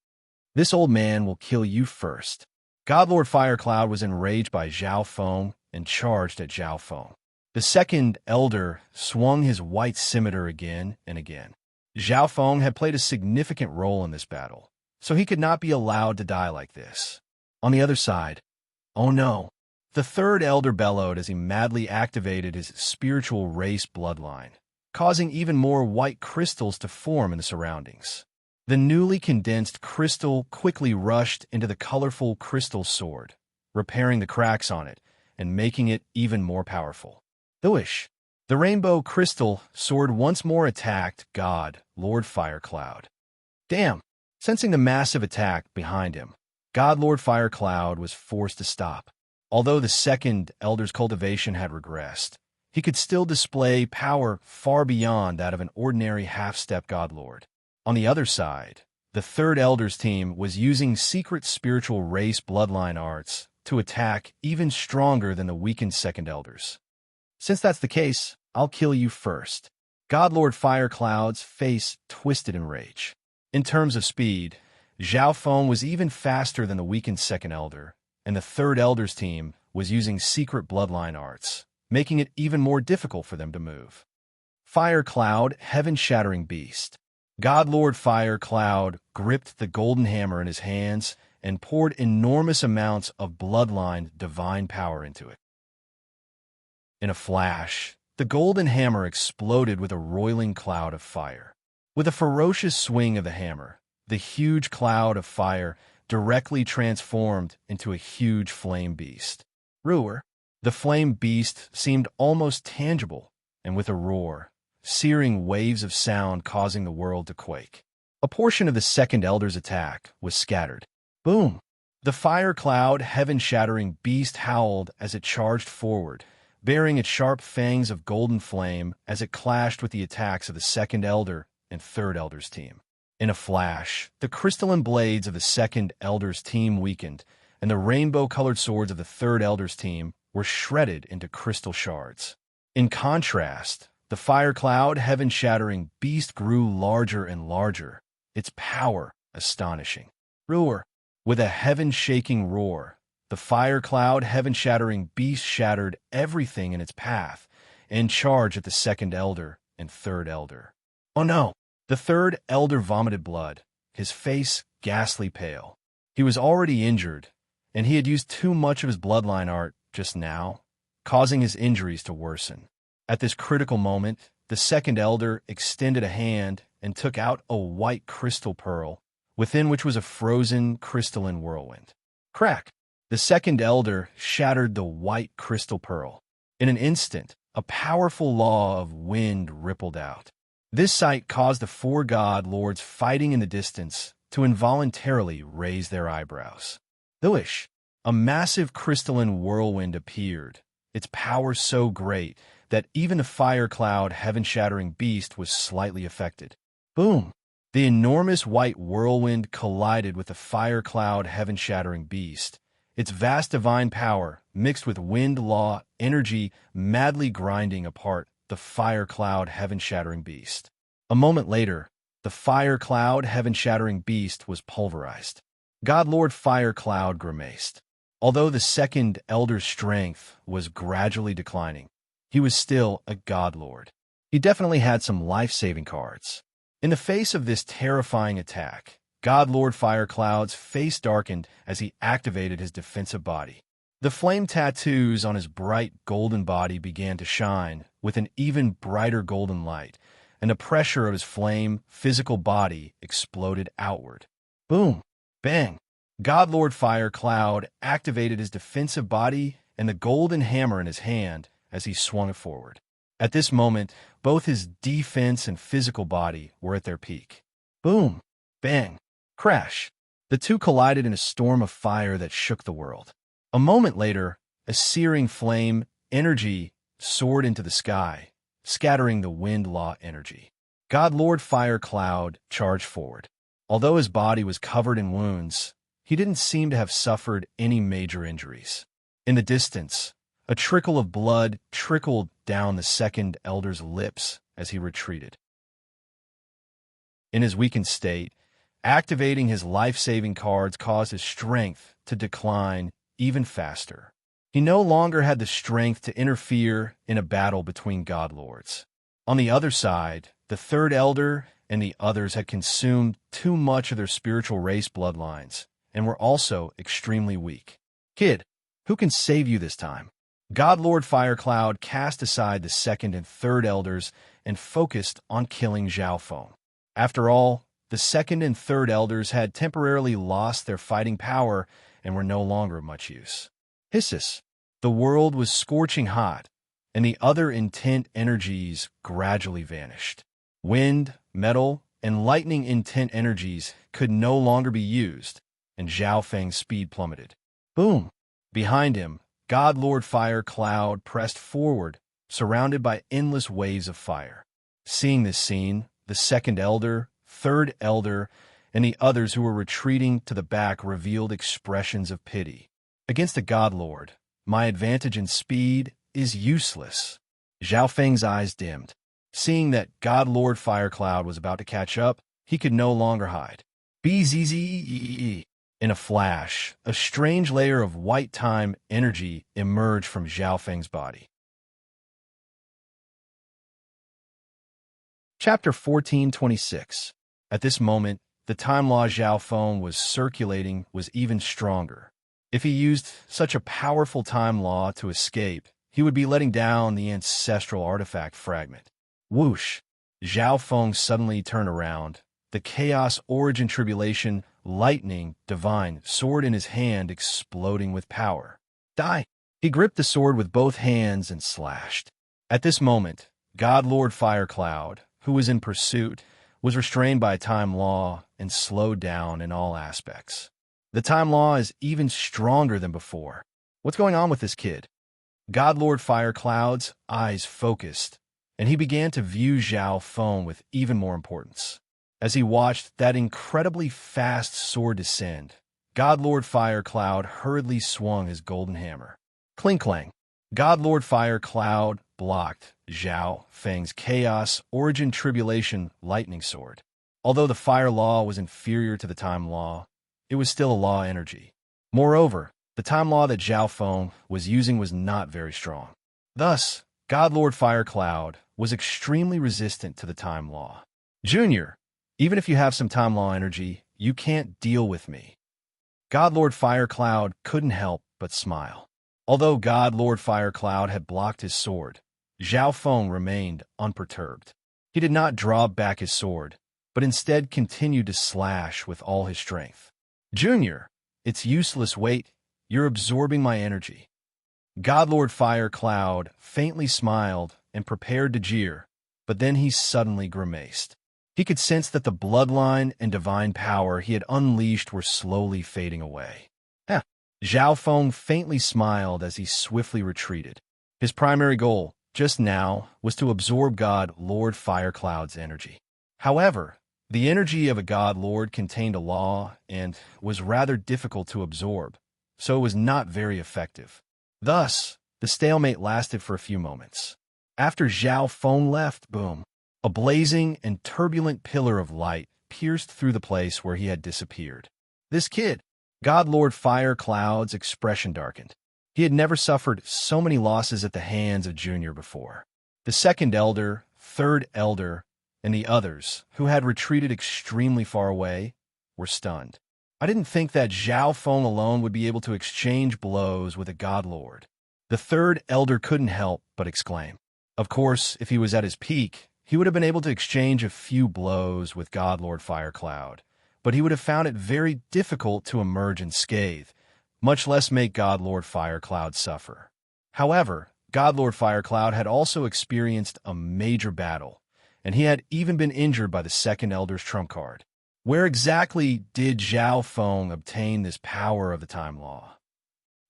This old man will kill you first. Godlord Fire Cloud was enraged by Zhao Feng and charged at Zhao Feng. The Second Elder swung his white scimitar again and again. Zhao Feng had played a significant role in this battle, so he could not be allowed to die like this. On the other side, oh no! The Third Elder bellowed as he madly activated his spiritual race bloodline, causing even more white crystals to form in the surroundings. The newly condensed crystal quickly rushed into the colorful crystal sword, repairing the cracks on it and making it even more powerful. Thwish! The rainbow crystal sword once more attacked God, Lord Firecloud. Damn! Sensing the massive attack behind him, God Lord Firecloud was forced to stop. Although the second elder's cultivation had regressed, he could still display power far beyond that of an ordinary half-step godlord. On the other side, the third elder's team was using secret spiritual race bloodline arts to attack even stronger than the weakened second elders. Since that's the case, I'll kill you first. God Lord Firecloud's face twisted in rage. In terms of speed, Zhao Feng was even faster than the weakened second elder, and the third elder's team was using secret bloodline arts, making it even more difficult for them to move. Firecloud, heaven-shattering beast. God Lord Firecloud gripped the golden hammer in his hands and poured enormous amounts of bloodline divine power into it. In a flash, the golden hammer exploded with a roiling cloud of fire. With a ferocious swing of the hammer, the huge cloud of fire directly transformed into a huge flame beast. Roar! The flame beast seemed almost tangible, and with a roar, searing waves of sound causing the world to quake. A portion of the second elder's attack was scattered. Boom! The fire cloud, heaven-shattering beast howled as it charged forward, bearing its sharp fangs of golden flame as it clashed with the attacks of the second elder and third elder's team. In a flash, the crystalline blades of the second elder's team weakened, and the rainbow-colored swords of the third elder's team were shredded into crystal shards. In contrast, the fire cloud, heaven-shattering beast grew larger and larger, its power astonishing. Roar! With a heaven-shaking roar, the fire cloud, heaven-shattering beast shattered everything in its path and charged at the second elder and third elder. Oh no! The third elder vomited blood, his face ghastly pale. He was already injured, and he had used too much of his bloodline art just now, causing his injuries to worsen. At this critical moment, the second elder extended a hand and took out a white crystal pearl, within which was a frozen crystalline whirlwind. Crack! The second elder shattered the white crystal pearl. In an instant, a powerful law of wind rippled out. This sight caused the four god lords fighting in the distance to involuntarily raise their eyebrows. Thwish! A massive crystalline whirlwind appeared, its power so great that even the fire cloud, heaven-shattering beast was slightly affected. Boom! The enormous white whirlwind collided with the fire cloud, heaven-shattering beast, its vast divine power mixed with wind law energy madly grinding apart the fire cloud, heaven-shattering beast. A moment later, the fire cloud, heaven-shattering beast was pulverized. God Lord Firecloud grimaced. Although the second elder's strength was gradually declining, he was still a god lord. He definitely had some life-saving cards. In the face of this terrifying attack, God Lord Firecloud's face darkened as he activated his defensive body. The flame tattoos on his bright golden body began to shine with an even brighter golden light, and the pressure of his flame physical body exploded outward. Boom! Bang! God Lord Firecloud activated his defensive body and the golden hammer in his hand as he swung it forward. At this moment, both his defense and physical body were at their peak. Boom! Bang! Crash! The two collided in a storm of fire that shook the world. A moment later, a searing flame energy soared into the sky, scattering the wind law energy. God Lord Firecloud charged forward. Although his body was covered in wounds, he didn't seem to have suffered any major injuries. In the distance, a trickle of blood trickled down the second elder's lips as he retreated. In his weakened state, activating his life-saving cards caused his strength to decline even faster. He no longer had the strength to interfere in a battle between god lords. On the other side, the third elder and the others had consumed too much of their spiritual race bloodlines and were also extremely weak. Kid, who can save you this time? God Lord Firecloud cast aside the second and third elders and focused on killing Zhao Feng. After all, the second and third elders had temporarily lost their fighting power and were no longer of much use. Hissus. The world was scorching hot, and the other intent energies gradually vanished. Wind, metal, and lightning intent energies could no longer be used, and Zhao Feng's speed plummeted. Boom! Behind him, God Lord Fire Cloud pressed forward, surrounded by endless waves of fire. Seeing this scene, the second elder, third elder, and the others who were retreating to the back revealed expressions of pity. Against the God Lord, my advantage in speed is useless. Zhao Feng's eyes dimmed. Seeing that God Lord Firecloud was about to catch up, he could no longer hide. Bzzz. In a flash, a strange layer of white time energy emerged from Zhao Feng's body. Chapter 1426. At this moment, the time law Zhao Feng was circulating was even stronger. If he used such a powerful time law to escape, he would be letting down the ancestral artifact fragment. Whoosh! Zhao Feng suddenly turned around, the chaos origin tribulation lightning divine sword in his hand exploding with power. Die! He gripped the sword with both hands and slashed. At this moment, God Lord Firecloud, who was in pursuit, was restrained by time law and slowed down in all aspects. The time law is even stronger than before. What's going on with this kid? God Lord Firecloud's eyes focused, and he began to view Zhao Feng with even more importance. As he watched that incredibly fast sword descend, God Lord Firecloud hurriedly swung his golden hammer. Clink-clang. God Lord Firecloud blocked Zhao Feng's chaos origin tribulation lightning sword. Although the fire law was inferior to the time law, it was still a law energy. Moreover, the time law that Zhao Feng was using was not very strong. Thus, God Lord Firecloud was extremely resistant to the time law. Junior, even if you have some time law energy, you can't deal with me. God Lord Firecloud couldn't help but smile. Although God Lord Firecloud had blocked his sword, Zhao Feng remained unperturbed. He did not draw back his sword, but instead continued to slash with all his strength. Junior, it's useless. Wait, you're absorbing my energy. God Lord Firecloud faintly smiled and prepared to jeer, but then he suddenly grimaced. He could sense that the bloodline and divine power he had unleashed were slowly fading away. Zhao Feng faintly smiled as he swiftly retreated. His primary goal, just now, was to absorb God Lord Firecloud's energy. However, the energy of a God Lord contained a law and was rather difficult to absorb, so it was not very effective. Thus, the stalemate lasted for a few moments. After Zhao Feng left, boom, a blazing and turbulent pillar of light pierced through the place where he had disappeared. This kid, God Lord Firecloud's expression darkened. He had never suffered so many losses at the hands of Junior before. The second elder, third elder, and the others, who had retreated extremely far away, were stunned. I didn't think that Zhao Feng alone would be able to exchange blows with a God Lord. The third elder couldn't help but exclaim. Of course, if he was at his peak, he would have been able to exchange a few blows with God Lord Firecloud, but he would have found it very difficult to emerge unscathed, much less make God Lord Firecloud suffer. However, God Lord Firecloud had also experienced a major battle, and he had even been injured by the second elder's trump card. Where exactly did Zhao Feng obtain this power of the time law?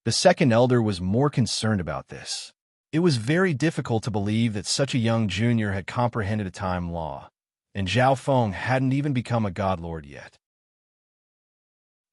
The second elder was more concerned about this. It was very difficult to believe that such a young junior had comprehended a time law, and Zhao Feng hadn't even become a God Lord yet.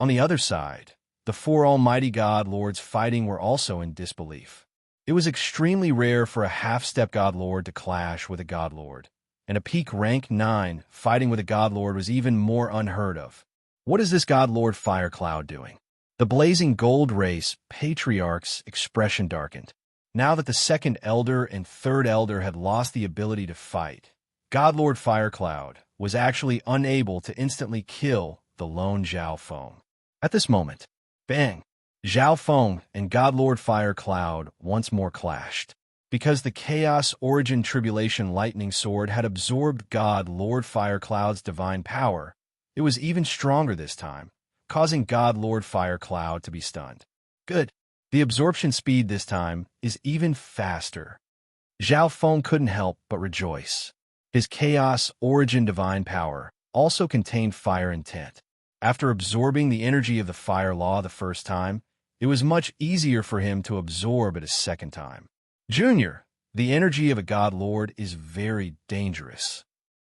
On the other side, the four almighty God Lords fighting were also in disbelief. It was extremely rare for a half-step God Lord to clash with a God Lord, and a peak rank 9 fighting with a God Lord was even more unheard of. What is this God Lord Firecloud doing? The blazing gold race patriarch's expression darkened. Now that the second elder and third elder had lost the ability to fight, God Lord Firecloud was actually unable to instantly kill the lone Zhao Feng. At this moment, bang! Zhao Feng and God Lord Fire Cloud once more clashed. Because the Chaos Origin Tribulation Lightning Sword had absorbed God Lord Fire Cloud's divine power, it was even stronger this time, causing God Lord Fire Cloud to be stunned. Good. The absorption speed this time is even faster. Zhao Feng couldn't help but rejoice. His Chaos Origin divine power also contained fire intent. After absorbing the energy of the fire law the first time, it was much easier for him to absorb it a second time. Junior, the energy of a God Lord is very dangerous.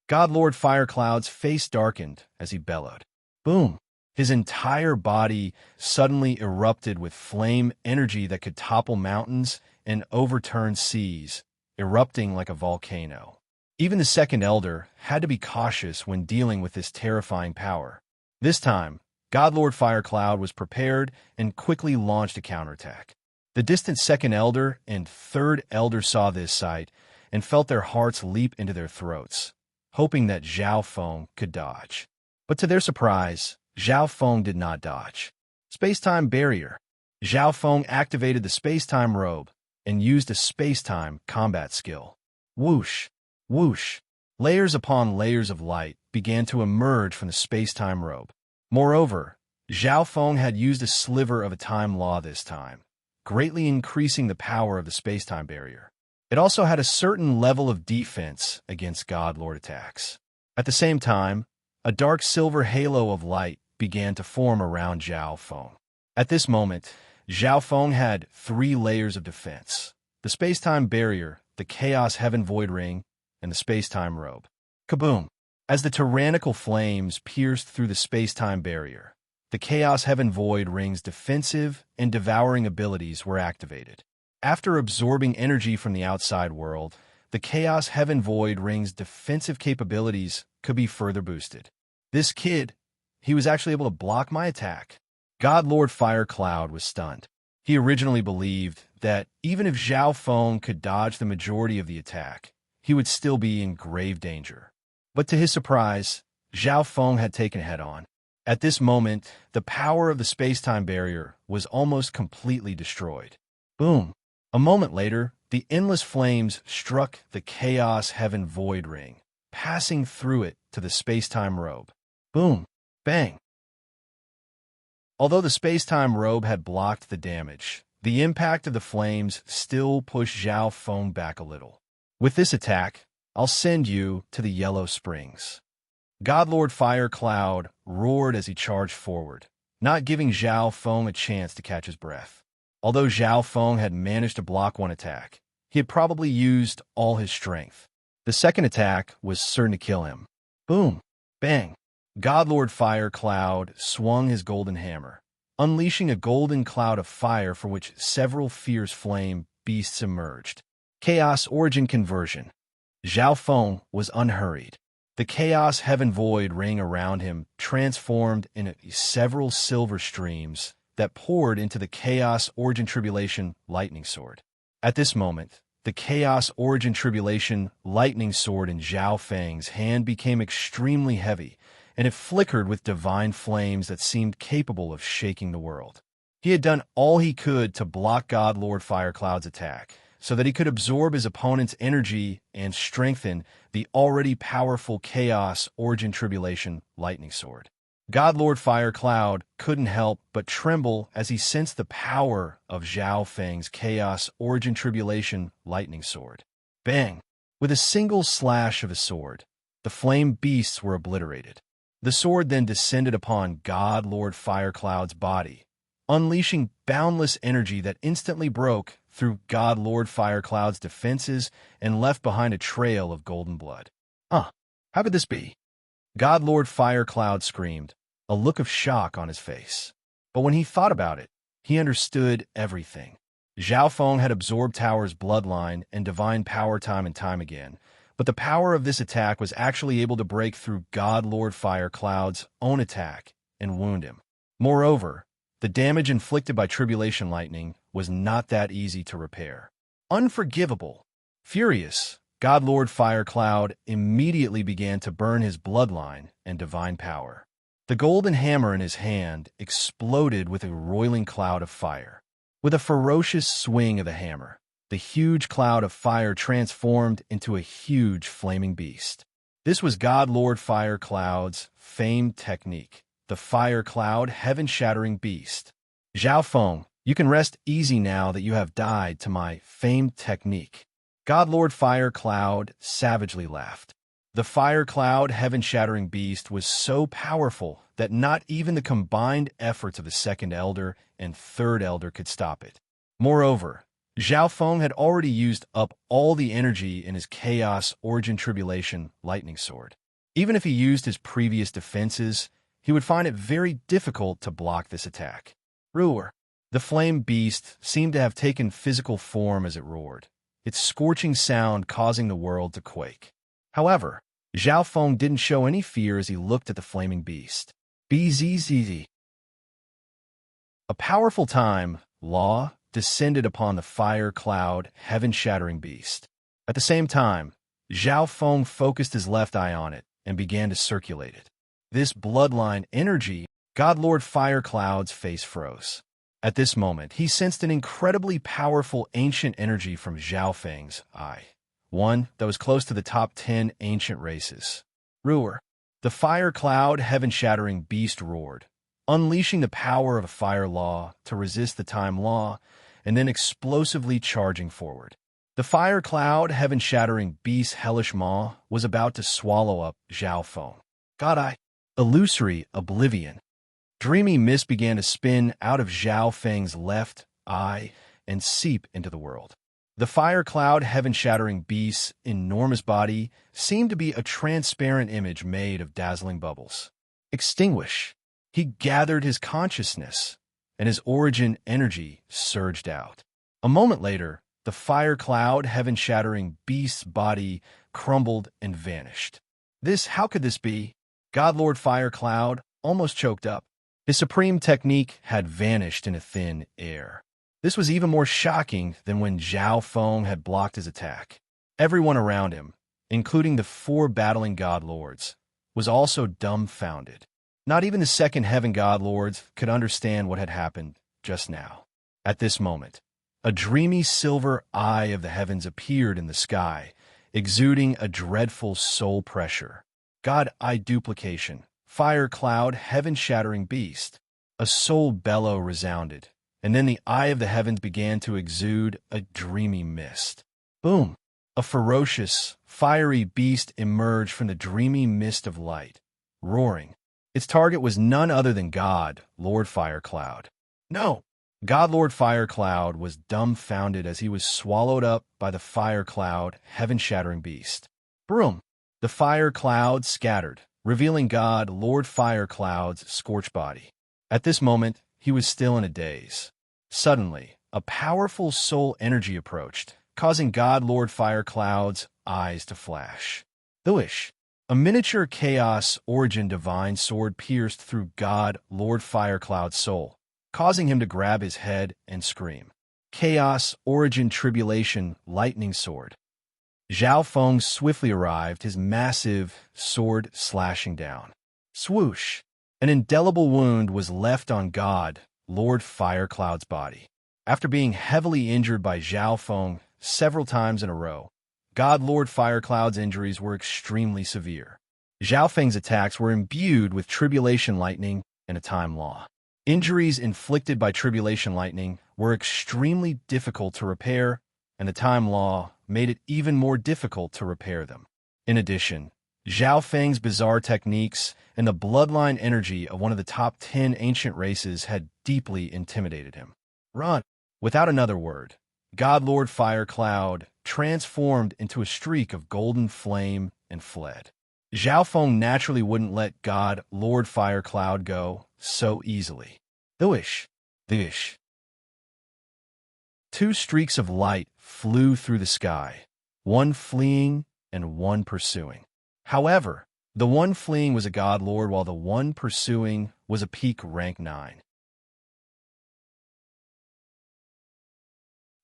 God Lord Fire Cloud's face darkened as he bellowed. Boom! His entire body suddenly erupted with flame energy that could topple mountains and overturn seas, erupting like a volcano. Even the second elder had to be cautious when dealing with this terrifying power. This time, God Lord Fire Cloud was prepared and quickly launched a counterattack. The distant second elder and third elder saw this sight and felt their hearts leap into their throats, hoping that Zhao Feng could dodge. But to their surprise, Zhao Feng did not dodge. Space-time barrier. Zhao Feng activated the space-time robe and used a space-time combat skill. Whoosh, whoosh. Layers upon layers of light began to emerge from the space-time robe. Moreover, Zhao Feng had used a sliver of a time law this time, greatly increasing the power of the space-time barrier. It also had a certain level of defense against God Lord attacks. At the same time, a dark silver halo of light began to form around Zhao Feng. At this moment, Zhao Feng had 3 layers of defense: the space-time barrier, the Chaos Heaven Void Ring, and the space-time robe. Kaboom! As the tyrannical flames pierced through the space-time barrier, the Chaos Heaven Void Ring's defensive and devouring abilities were activated. After absorbing energy from the outside world, the Chaos Heaven Void Ring's defensive capabilities could be further boosted. This kid, he was actually able to block my attack. God Lord Fire Cloud was stunned. He originally believed that even if Zhao Feng could dodge the majority of the attack, he would still be in grave danger. But to his surprise, Zhao Feng had taken head-on. At this moment, the power of the space-time barrier was almost completely destroyed. Boom! A moment later, the endless flames struck the Chaos Heaven Void Ring, passing through it to the space-time robe. Boom! Bang! Although the space-time robe had blocked the damage, the impact of the flames still pushed Zhao Feng back a little. With this attack, I'll send you to the Yellow Springs. God Lord Fire Cloud roared as he charged forward, not giving Zhao Feng a chance to catch his breath. Although Zhao Feng had managed to block one attack, he had probably used all his strength. The second attack was certain to kill him. Boom! Bang! God Lord Fire Cloud swung his golden hammer, unleashing a golden cloud of fire for which several fierce flame beasts emerged. Chaos Origin Conversion. Zhao Feng was unhurried. The Chaos Heaven Void Ring around him transformed into several silver streams that poured into the Chaos Origin Tribulation Lightning Sword. At this moment, the Chaos Origin Tribulation Lightning Sword in Zhao Feng's hand became extremely heavy, and it flickered with divine flames that seemed capable of shaking the world. He had done all he could to block God Lord Fire Cloud's attack, so that he could absorb his opponent's energy and strengthen the already powerful Chaos Origin Tribulation Lightning Sword. God Lord Fire Cloud couldn't help but tremble as he sensed the power of Zhao Feng's Chaos Origin Tribulation Lightning Sword. Bang! With a single slash of his sword, the flame beasts were obliterated. The sword then descended upon God Lord Fire Cloud's body, unleashing boundless energy that instantly broke through God Lord Fire Cloud's defenses and left behind a trail of golden blood. How could this be? God Lord Fire Cloud screamed, a look of shock on his face. But when he thought about it, he understood everything. Zhao Feng had absorbed Tower's bloodline and divine power time and time again, but the power of this attack was actually able to break through God Lord Fire Cloud's own attack and wound him. Moreover, the damage inflicted by Tribulation Lightning was not that easy to repair. Unforgivable. Furious, God Lord Fire Cloud immediately began to burn his bloodline and divine power. The golden hammer in his hand exploded with a roiling cloud of fire. With a ferocious swing of the hammer, the huge cloud of fire transformed into a huge flaming beast. This was God Lord Fire Cloud's famed technique, the Fire Cloud Heaven-Shattering Beast. Zhao Feng, you can rest easy now that you have died to my famed technique. God Lord Fire Cloud savagely laughed. The Fire Cloud Heaven-Shattering Beast was so powerful that not even the combined efforts of the second elder and third elder could stop it. Moreover, Zhao Feng had already used up all the energy in his Chaos Origin Tribulation lightning sword. Even if he used his previous defenses, he would find it very difficult to block this attack. Roar! The flame beast seemed to have taken physical form as it roared, its scorching sound causing the world to quake. However, Zhao Feng didn't show any fear as he looked at the flaming beast. Bzzz. A powerful time, law, descended upon the fire cloud, heaven-shattering beast. At the same time, Zhao Feng focused his left eye on it and began to circulate it. This bloodline energy, God Lord Fire Cloud's face froze. At this moment, he sensed an incredibly powerful ancient energy from Zhao Feng's eye. One that was close to the top 10 ancient races. Roar! The fire cloud heaven-shattering beast roared, unleashing the power of a fire law to resist the time law, and then explosively charging forward. The fire cloud heaven-shattering beast's hellish maw was about to swallow up Zhao Feng. God-eye! Illusory oblivion. Dreamy mist began to spin out of Zhao Feng's left eye and seep into the world. The fire cloud heaven-shattering beast's enormous body seemed to be a transparent image made of dazzling bubbles. Extinguish! He gathered his consciousness, and his origin energy surged out. A moment later, the fire cloud heaven-shattering beast's body crumbled and vanished. How could this be? God Lord Fire Cloud almost choked up. His supreme technique had vanished in a thin air. This was even more shocking than when Zhao Feng had blocked his attack. Everyone around him, including the 4 battling God Lords, was also dumbfounded. Not even the second Heaven God Lords could understand what had happened just now. At this moment, a dreamy silver eye of the heavens appeared in the sky, exuding a dreadful soul pressure. God-eye duplication, fire cloud, heaven-shattering beast. A soul bellow resounded, and then the eye of the heavens began to exude a dreamy mist. Boom! A ferocious, fiery beast emerged from the dreamy mist of light, roaring. Its target was none other than God, Lord Fire Cloud. No! God Lord Fire Cloud was dumbfounded as he was swallowed up by the fire cloud, heaven-shattering beast. Broom! The fire cloud scattered, revealing God Lord Fire Cloud's scorched body. At this moment, he was still in a daze. Suddenly, a powerful soul energy approached, causing God Lord Fire Cloud's eyes to flash. Thwish! A miniature Chaos Origin Divine Sword pierced through God Lord Fire Cloud's soul, causing him to grab his head and scream. Chaos Origin Tribulation Lightning Sword. Zhao Feng swiftly arrived, his massive sword slashing down. Swoosh! An indelible wound was left on God Lord Fire Cloud's body. After being heavily injured by Zhao Feng several times in a row, God Lord Fire Cloud's injuries were extremely severe. Zhao Feng's attacks were imbued with Tribulation Lightning and a Time Law. Injuries inflicted by Tribulation Lightning were extremely difficult to repair, and the Time Law made it even more difficult to repair them. In addition, Zhao Feng's bizarre techniques and the bloodline energy of one of the top 10 ancient races had deeply intimidated him. Run! Without another word, God Lord Fire Cloud transformed into a streak of golden flame and fled. Zhao Feng naturally wouldn't let God Lord Fire Cloud go so easily. Thwish! 2 streaks of light flew through the sky, one fleeing and one pursuing. However, the one fleeing was a God Lord while the one pursuing was a peak rank 9.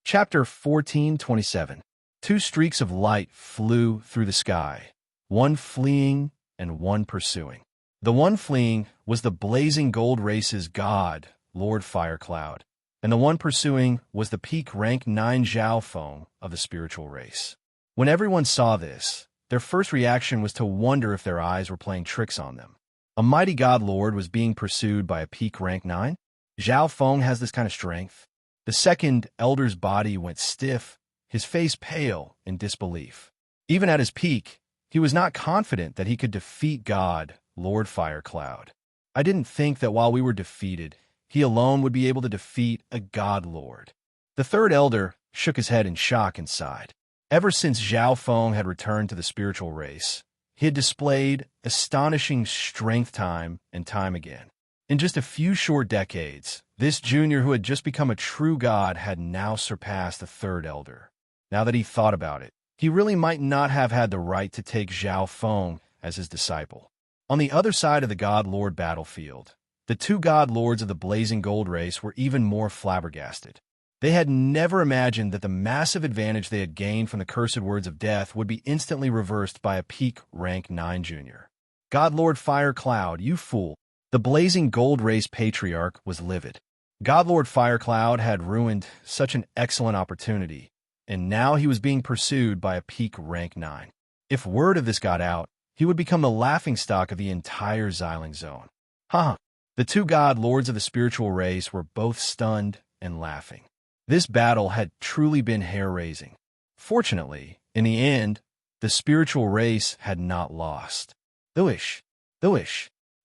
Chapter 14:27. 2 streaks of light flew through the sky, one fleeing and one pursuing. The one fleeing was the blazing gold race's god, Lord Firecloud, and the one pursuing was the peak rank 9 Zhao Feng of the spiritual race. When everyone saw this, their first reaction was to wonder if their eyes were playing tricks on them. A mighty god lord was being pursued by a peak rank 9? Zhao Feng has this kind of strength? The second elder's body went stiff, his face pale in disbelief. Even at his peak, he was not confident that he could defeat God, Lord Firecloud. I didn't think that while we were defeated, he alone would be able to defeat a god lord. The third elder shook his head in shock and sighed. Ever since Zhao Feng had returned to the spiritual race, he had displayed astonishing strength time and time again. In just a few short decades, this junior who had just become a true god had now surpassed the third elder. Now that he thought about it, he really might not have had the right to take Zhao Feng as his disciple. On the other side of the God Lord battlefield, the two God Lords of the Blazing Gold race were even more flabbergasted. They had never imagined that the massive advantage they had gained from the cursed words of death would be instantly reversed by a peak rank 9 junior. God Lord Firecloud, you fool! The Blazing Gold race patriarch was livid. God Lord Firecloud had ruined such an excellent opportunity, and now he was being pursued by a peak rank 9. If word of this got out, he would become the laughingstock of the entire Xiling zone. The two God Lords of the spiritual race were both stunned and laughing. This battle had truly been hair-raising. Fortunately, in the end, the spiritual race had not lost. The wish.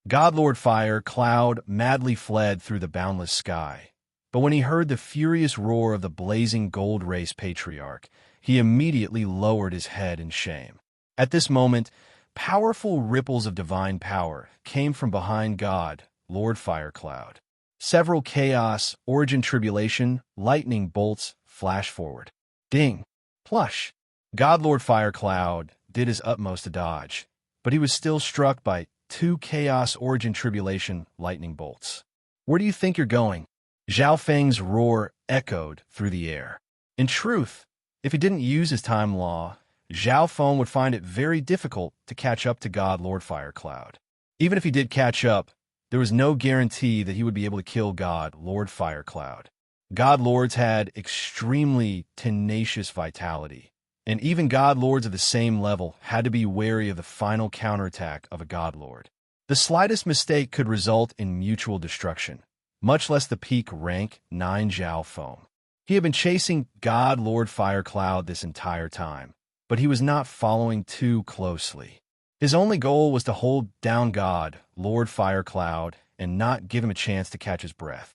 God Lord Firecloud madly fled through the boundless sky. But when he heard the furious roar of the Blazing Gold race patriarch, he immediately lowered his head in shame. At this moment, powerful ripples of divine power came from behind God, Lord Firecloud. Several chaos, origin tribulation, lightning bolts flashed forward. Ding! Plush! God Lord Firecloud did his utmost to dodge, but he was still struck by 2 chaos, origin tribulation, lightning bolts. Where do you think you're going? Zhao Feng's roar echoed through the air. In truth, if he didn't use his time law, Zhao Feng would find it very difficult to catch up to God Lord Firecloud. Even if he did catch up, there was no guarantee that he would be able to kill God Lord Firecloud. God Lords had extremely tenacious vitality, and even God Lords of the same level had to be wary of the final counterattack of a God Lord. The slightest mistake could result in mutual destruction, much less the peak rank 9 Zhao Feng. He had been chasing God Lord Firecloud this entire time, but he was not following too closely. His only goal was to hold down God, Lord Firecloud, and not give him a chance to catch his breath.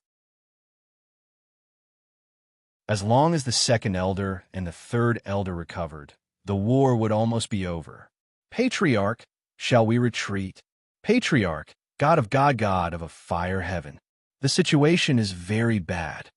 As long as the second elder and the third elder recovered, the war would almost be over. Patriarch, shall we retreat? Patriarch, God of a fire heaven. The situation is very bad.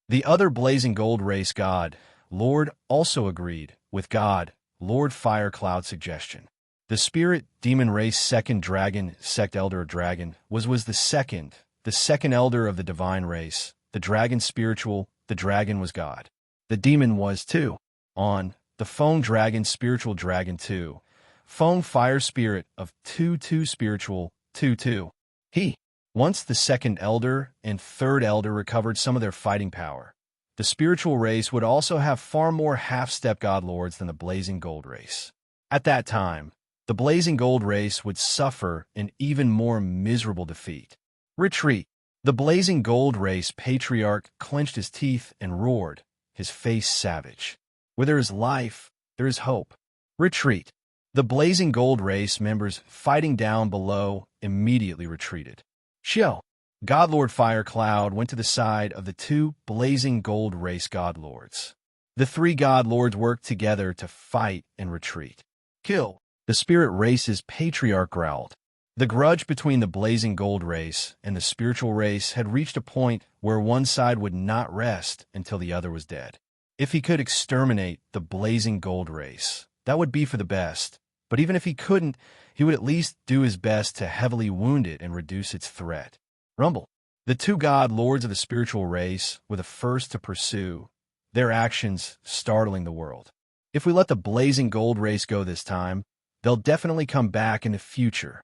The other Blazing Gold race god, Lord, also agreed with God, Lord Firecloud's suggestion. The spirit demon race second dragon, sect elder dragon, was the second elder of the divine race. The dragon spiritual, the dragon was God. The demon was too. On the Feng dragon spiritual dragon 2. Feng fire spirit of 2-2 spiritual 2-2. Once the second elder and third elder recovered some of their fighting power, the spiritual race would also have far more half-step god lords than the Blazing Gold race. At that time, the Blazing Gold race would suffer an even more miserable defeat. Retreat. The Blazing Gold race patriarch clenched his teeth and roared, his face savage. Where there is life, there is hope. Retreat. The Blazing Gold race members fighting down below immediately retreated. Xiao. God Lord Firecloud went to the side of the 2 Blazing Gold race god lords. The 3 god lords worked together to fight and retreat. Kill. The spirit race's patriarch growled. The grudge between the Blazing Gold race and the spiritual race had reached a point where one side would not rest until the other was dead. If he could exterminate the Blazing Gold race, that would be for the best. But even if he couldn't, he would at least do his best to heavily wound it and reduce its threat. Rumble. The 2 god lords of the spiritual race were the first to pursue, their actions startling the world. If we let the Blazing Gold race go this time, they'll definitely come back in the future.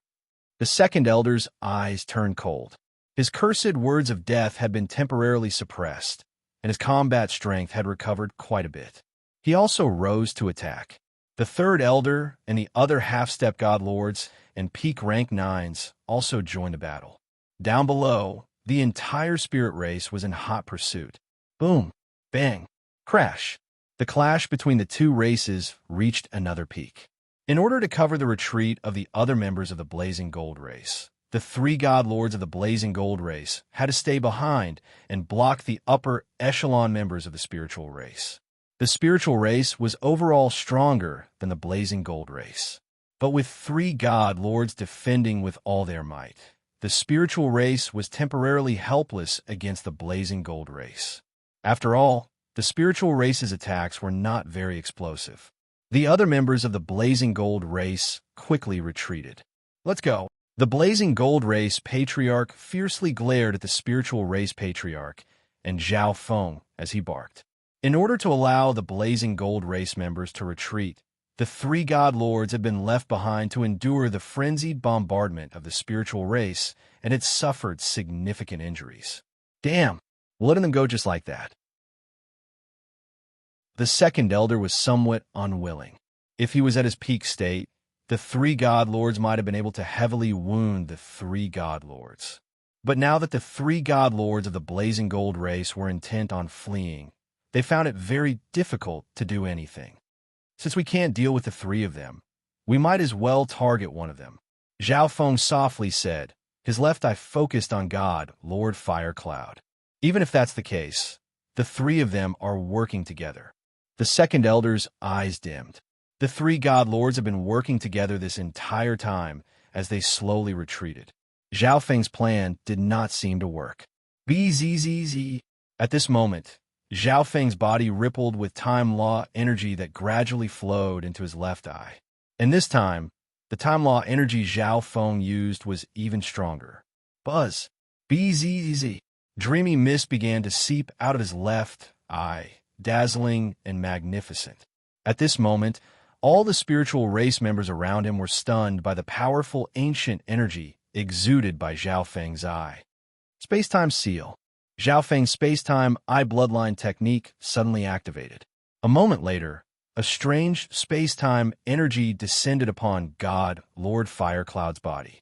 The second elder's eyes turned cold. His cursed words of death had been temporarily suppressed, and his combat strength had recovered quite a bit. He also rose to attack. The third elder and the other half-step god lords and peak rank 9s also joined the battle. Down below, the entire spirit race was in hot pursuit. Boom, bang, crash. The clash between the two races reached another peak. In order to cover the retreat of the other members of the Blazing Gold race, the three god lords of the Blazing Gold race had to stay behind and block the upper echelon members of the spiritual race. The spiritual race was overall stronger than the Blazing Gold race. But with three god lords defending with all their might, the spiritual race was temporarily helpless against the Blazing Gold race. After all, the spiritual race's attacks were not very explosive. The other members of the Blazing Gold race quickly retreated. Let's go. The Blazing Gold race patriarch fiercely glared at the spiritual race patriarch and Zhao Feng as he barked. In order to allow the Blazing Gold race members to retreat, the three god lords had been left behind to endure the frenzied bombardment of the spiritual race, and had suffered significant injuries. Damn, letting them go just like that. The second elder was somewhat unwilling. If he was at his peak state, the three god lords might have been able to heavily wound the three god lords. But now that the three god lords of the Blazing Gold race were intent on fleeing, they found it very difficult to do anything. Since we can't deal with the three of them, we might as well target one of them. Zhao Feng softly said, his left eye focused on God, Lord Firecloud. Even if that's the case, the three of them are working together. The second elder's eyes dimmed. The three god lords have been working together this entire time as they slowly retreated. Zhao Feng's plan did not seem to work. Bzzz. At this moment, Zhao Feng's body rippled with time law energy that gradually flowed into his left eye. And this time, the time law energy Zhao Feng used was even stronger. Buzz. Bzzz. Dreamy mist began to seep out of his left eye, dazzling and magnificent. At this moment, all the spiritual race members around him were stunned by the powerful ancient energy exuded by Zhao Feng's eye. Space-time seal. Zhao Feng's space-time eye bloodline technique suddenly activated. A moment later, a strange space-time energy descended upon God, Lord Firecloud's body.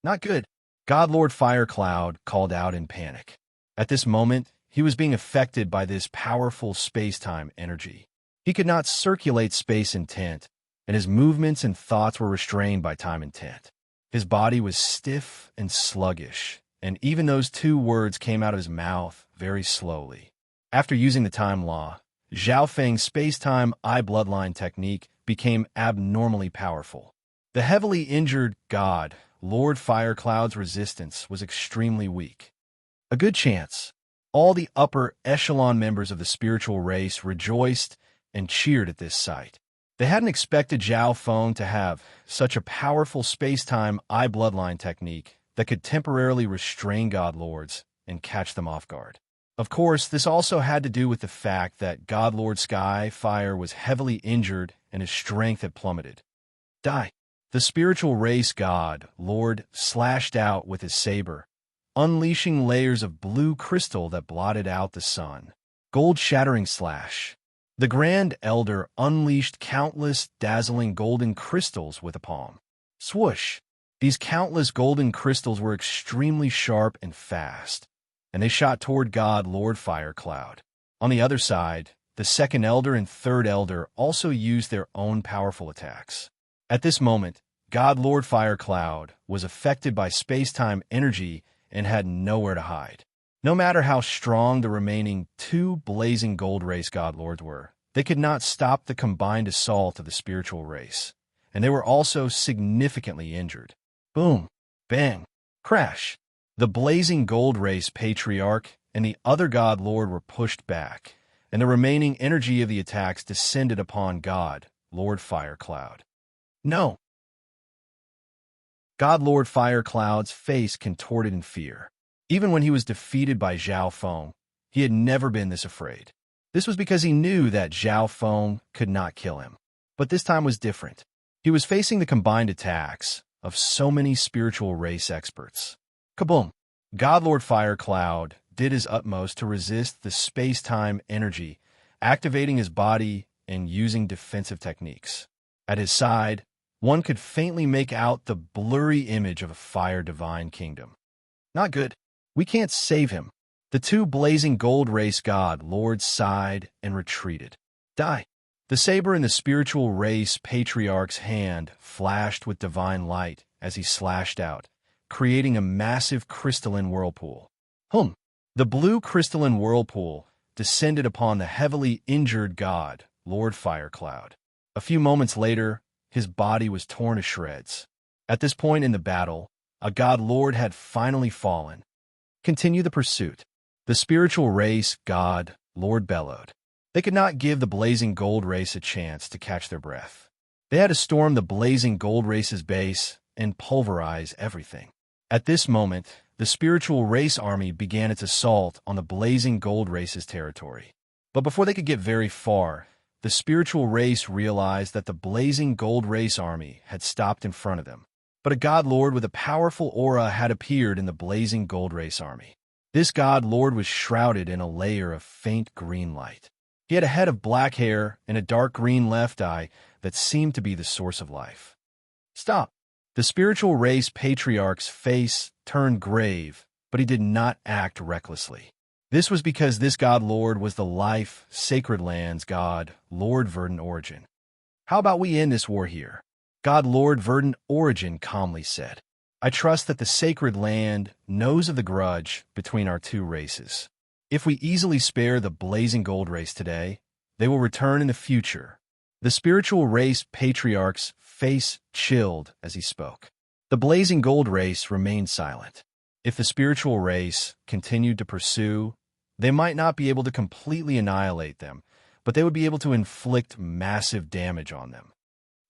Not good. God, Lord Firecloud called out in panic. At this moment, he was being affected by this powerful space-time energy. He could not circulate space intent, and his movements and thoughts were restrained by time intent. His body was stiff and sluggish, and even those two words came out of his mouth very slowly. After using the time law, Zhao Feng's space-time eye bloodline technique became abnormally powerful. The heavily injured god, Lord Firecloud's resistance was extremely weak. A good chance. All the upper echelon members of the spiritual race rejoiced and cheered at this sight. They hadn't expected Zhao Feng to have such a powerful space-time eye bloodline technique that could temporarily restrain god lords and catch them off guard. Of course, this also had to do with the fact that God Lord Skyfire was heavily injured and his strength had plummeted. Die. The spiritual race god, Lord, slashed out with his saber, unleashing layers of blue crystal that blotted out the sun. Gold-shattering slash. The Grand Elder unleashed countless dazzling golden crystals with a palm. Swoosh! These countless golden crystals were extremely sharp and fast, and they shot toward God Lord Firecloud. On the other side, the second Elder and third Elder also used their own powerful attacks. At this moment, God Lord Firecloud was affected by space-time energy and had nowhere to hide. No matter how strong the remaining two Blazing Gold race god lords were, they could not stop the combined assault of the spiritual race, and they were also significantly injured. Boom, bang, crash. The Blazing Gold race patriarch and the other god lord were pushed back, and the remaining energy of the attacks descended upon God, Lord Firecloud. No! God Lord Firecloud's face contorted in fear. Even when he was defeated by Zhao Feng, he had never been this afraid. This was because he knew that Zhao Feng could not kill him. But this time was different. He was facing the combined attacks of so many spiritual race experts. Kaboom! Godlord Firecloud did his utmost to resist the space-time energy, activating his body and using defensive techniques. At his side, one could faintly make out the blurry image of a fire divine kingdom. Not good. We can't save him. The two blazing gold race god lords sighed and retreated. Die. The saber in the spiritual race patriarch's hand flashed with divine light as he slashed out, creating a massive crystalline whirlpool. The blue crystalline whirlpool descended upon the heavily injured god, Lord Firecloud. A few moments later, his body was torn to shreds. At this point in the battle, a god lord had finally fallen. Continue the pursuit. The spiritual race god lord bellowed. They could not give the blazing gold race a chance to catch their breath. They had to storm the blazing gold race's base and pulverize everything. At this moment, the spiritual race army began its assault on the blazing gold race's territory. But before they could get very far, the spiritual race realized that the blazing gold race army had stopped in front of them. But a god lord with a powerful aura had appeared in the blazing gold race army. This god lord was shrouded in a layer of faint green light. He had a head of black hair and a dark green left eye that seemed to be the source of life. Stop! The spiritual race patriarch's face turned grave, but he did not act recklessly. This was because this god lord was the life, sacred lands god, Lord Verdant Origin. How about we end this war here? God Lord Verdant Origin calmly said. I trust that the sacred land knows of the grudge between our two races. If we easily spare the blazing gold race today, they will return in the future. The spiritual race patriarch's face chilled as he spoke. The blazing gold race remained silent. If the spiritual race continued to pursue, they might not be able to completely annihilate them, but they would be able to inflict massive damage on them.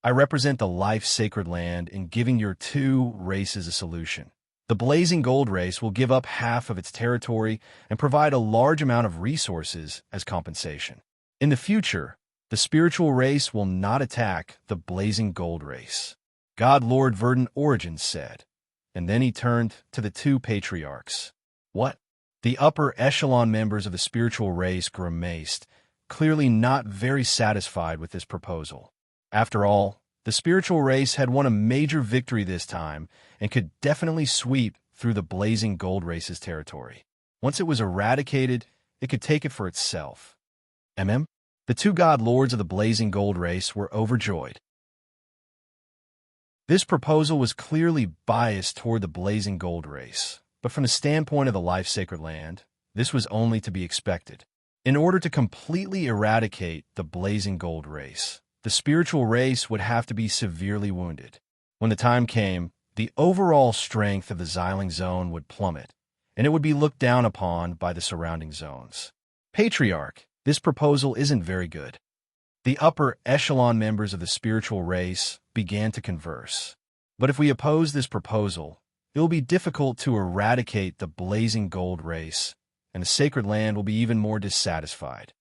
I represent the life-sacred land in giving your two races a solution. The blazing gold race will give up half of its territory and provide a large amount of resources as compensation. In the future, the spiritual race will not attack the blazing gold race. God Lord Verdant Origin said, and then he turned to the two patriarchs. What? The upper echelon members of the spiritual race grimaced, clearly not very satisfied with this proposal. After all, the spiritual race had won a major victory this time and could definitely sweep through the blazing gold race's territory. Once it was eradicated, it could take it for itself. The two god lords of the blazing gold race were overjoyed. This proposal was clearly biased toward the blazing gold race, but from the standpoint of the life-sacred land, this was only to be expected. In order to completely eradicate the blazing gold race, the spiritual race would have to be severely wounded. When the time came, the overall strength of the Xiling zone would plummet, and it would be looked down upon by the surrounding zones. Patriarch, this proposal isn't very good. The upper echelon members of the spiritual race began to converse. But if we oppose this proposal, it will be difficult to eradicate the blazing gold race, and the sacred land will be even more dissatisfied.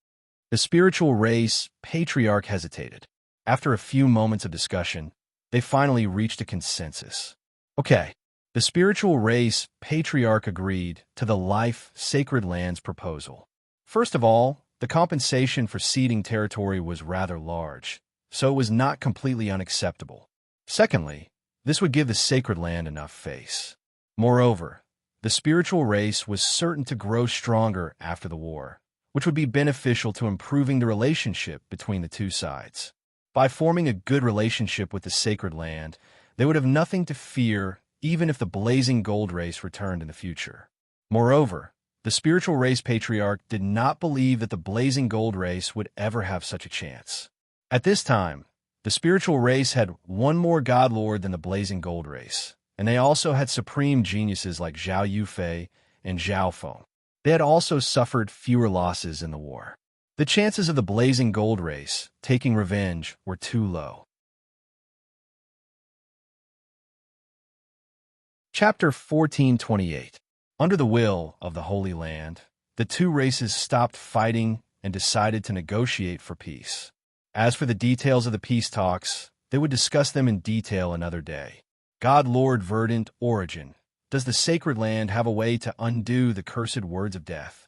The spiritual race patriarch hesitated. After a few moments of discussion, they finally reached a consensus. Okay, the spiritual race patriarch agreed to the life sacred lands proposal. First of all, the compensation for ceding territory was rather large, so it was not completely unacceptable. Secondly, this would give the sacred land enough face. Moreover, the spiritual race was certain to grow stronger after the war, which would be beneficial to improving the relationship between the two sides. By forming a good relationship with the sacred land, they would have nothing to fear even if the blazing gold race returned in the future. Moreover, the spiritual race patriarch did not believe that the blazing gold race would ever have such a chance. At this time, the spiritual race had one more god lord than the blazing gold race, and they also had supreme geniuses like Zhao Yufei and Zhao Feng. They had also suffered fewer losses in the war. The chances of the blazing gold race taking revenge were too low. Chapter 1428. Under the will of the Holy Land, the two races stopped fighting and decided to negotiate for peace. As for the details of the peace talks, they would discuss them in detail another day. God Lord Verdant Origin. Does the sacred land have a way to undo the cursed words of death?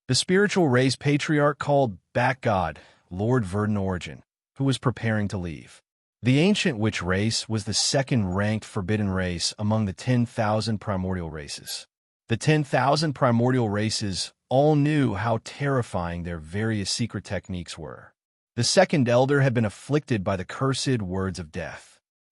The spiritual race patriarch called back God Lord Verdant Origin, who was preparing to leave. The ancient witch race was the second-ranked forbidden race among the 10,000 primordial races. The 10,000 primordial races all knew how terrifying their various secret techniques were. The second elder had been afflicted by the cursed words of death.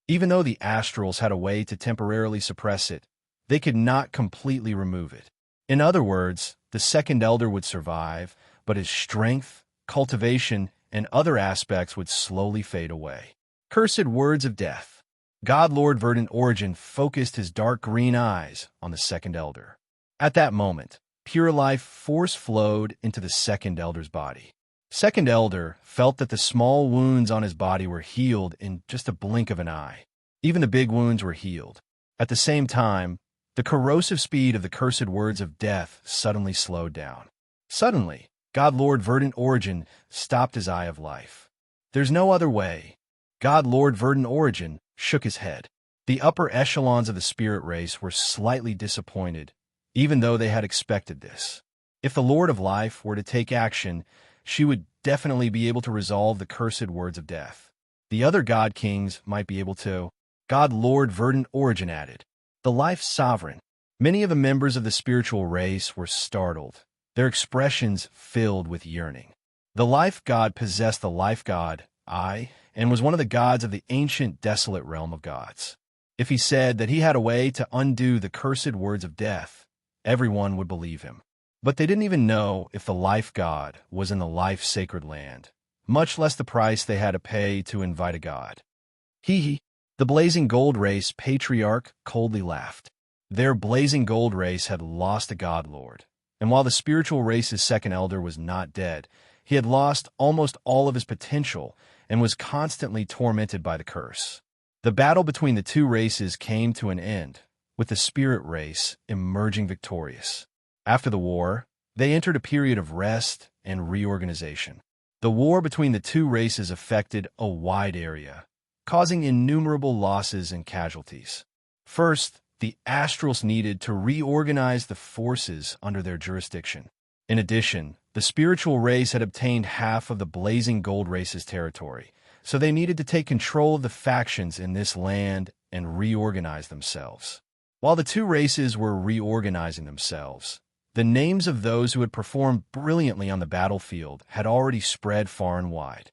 Even though the astrals had a way to temporarily suppress it, they could not completely remove it. In other words, the second elder would survive, but his strength, cultivation, and other aspects would slowly fade away. Cursed words of death. God Lord Verdant Origin focused his dark green eyes on the second elder. At that moment, pure life force flowed into the second elder's body. Second elder felt that the small wounds on his body were healed in just a blink of an eye. Even the big wounds were healed. At the same time, the corrosive speed of the cursed words of death suddenly slowed down. Suddenly, God Lord Verdant Origin stopped his eye of life. There's no other way. God Lord Verdant Origin shook his head. The upper echelons of the spirit race were slightly disappointed, even though they had expected this. If the Lord of Life were to take action, she would definitely be able to resolve the cursed words of death. The other God Kings might be able to. God Lord Verdant Origin added. The Life Sovereign. Many of the members of the spiritual race were startled, their expressions filled with yearning. The Life God possessed the Life God, and was one of the gods of the ancient desolate realm of gods. If he said that he had a way to undo the cursed words of death, everyone would believe him. But they didn't even know if the Life God was in the life sacred land, much less the price they had to pay to invite a god. The blazing gold race patriarch coldly laughed. Their blazing gold race had lost a god lord, and while the spiritual race's second elder was not dead, he had lost almost all of his potential and was constantly tormented by the curse. The battle between the two races came to an end, with the spirit race emerging victorious. After the war, they entered a period of rest and reorganization. The war between the two races affected a wide area, causing innumerable losses and casualties. First, the astrals needed to reorganize the forces under their jurisdiction. In addition, the spiritual race had obtained half of the blazing gold race's territory, so they needed to take control of the factions in this land and reorganize themselves. While the two races were reorganizing themselves, the names of those who had performed brilliantly on the battlefield had already spread far and wide.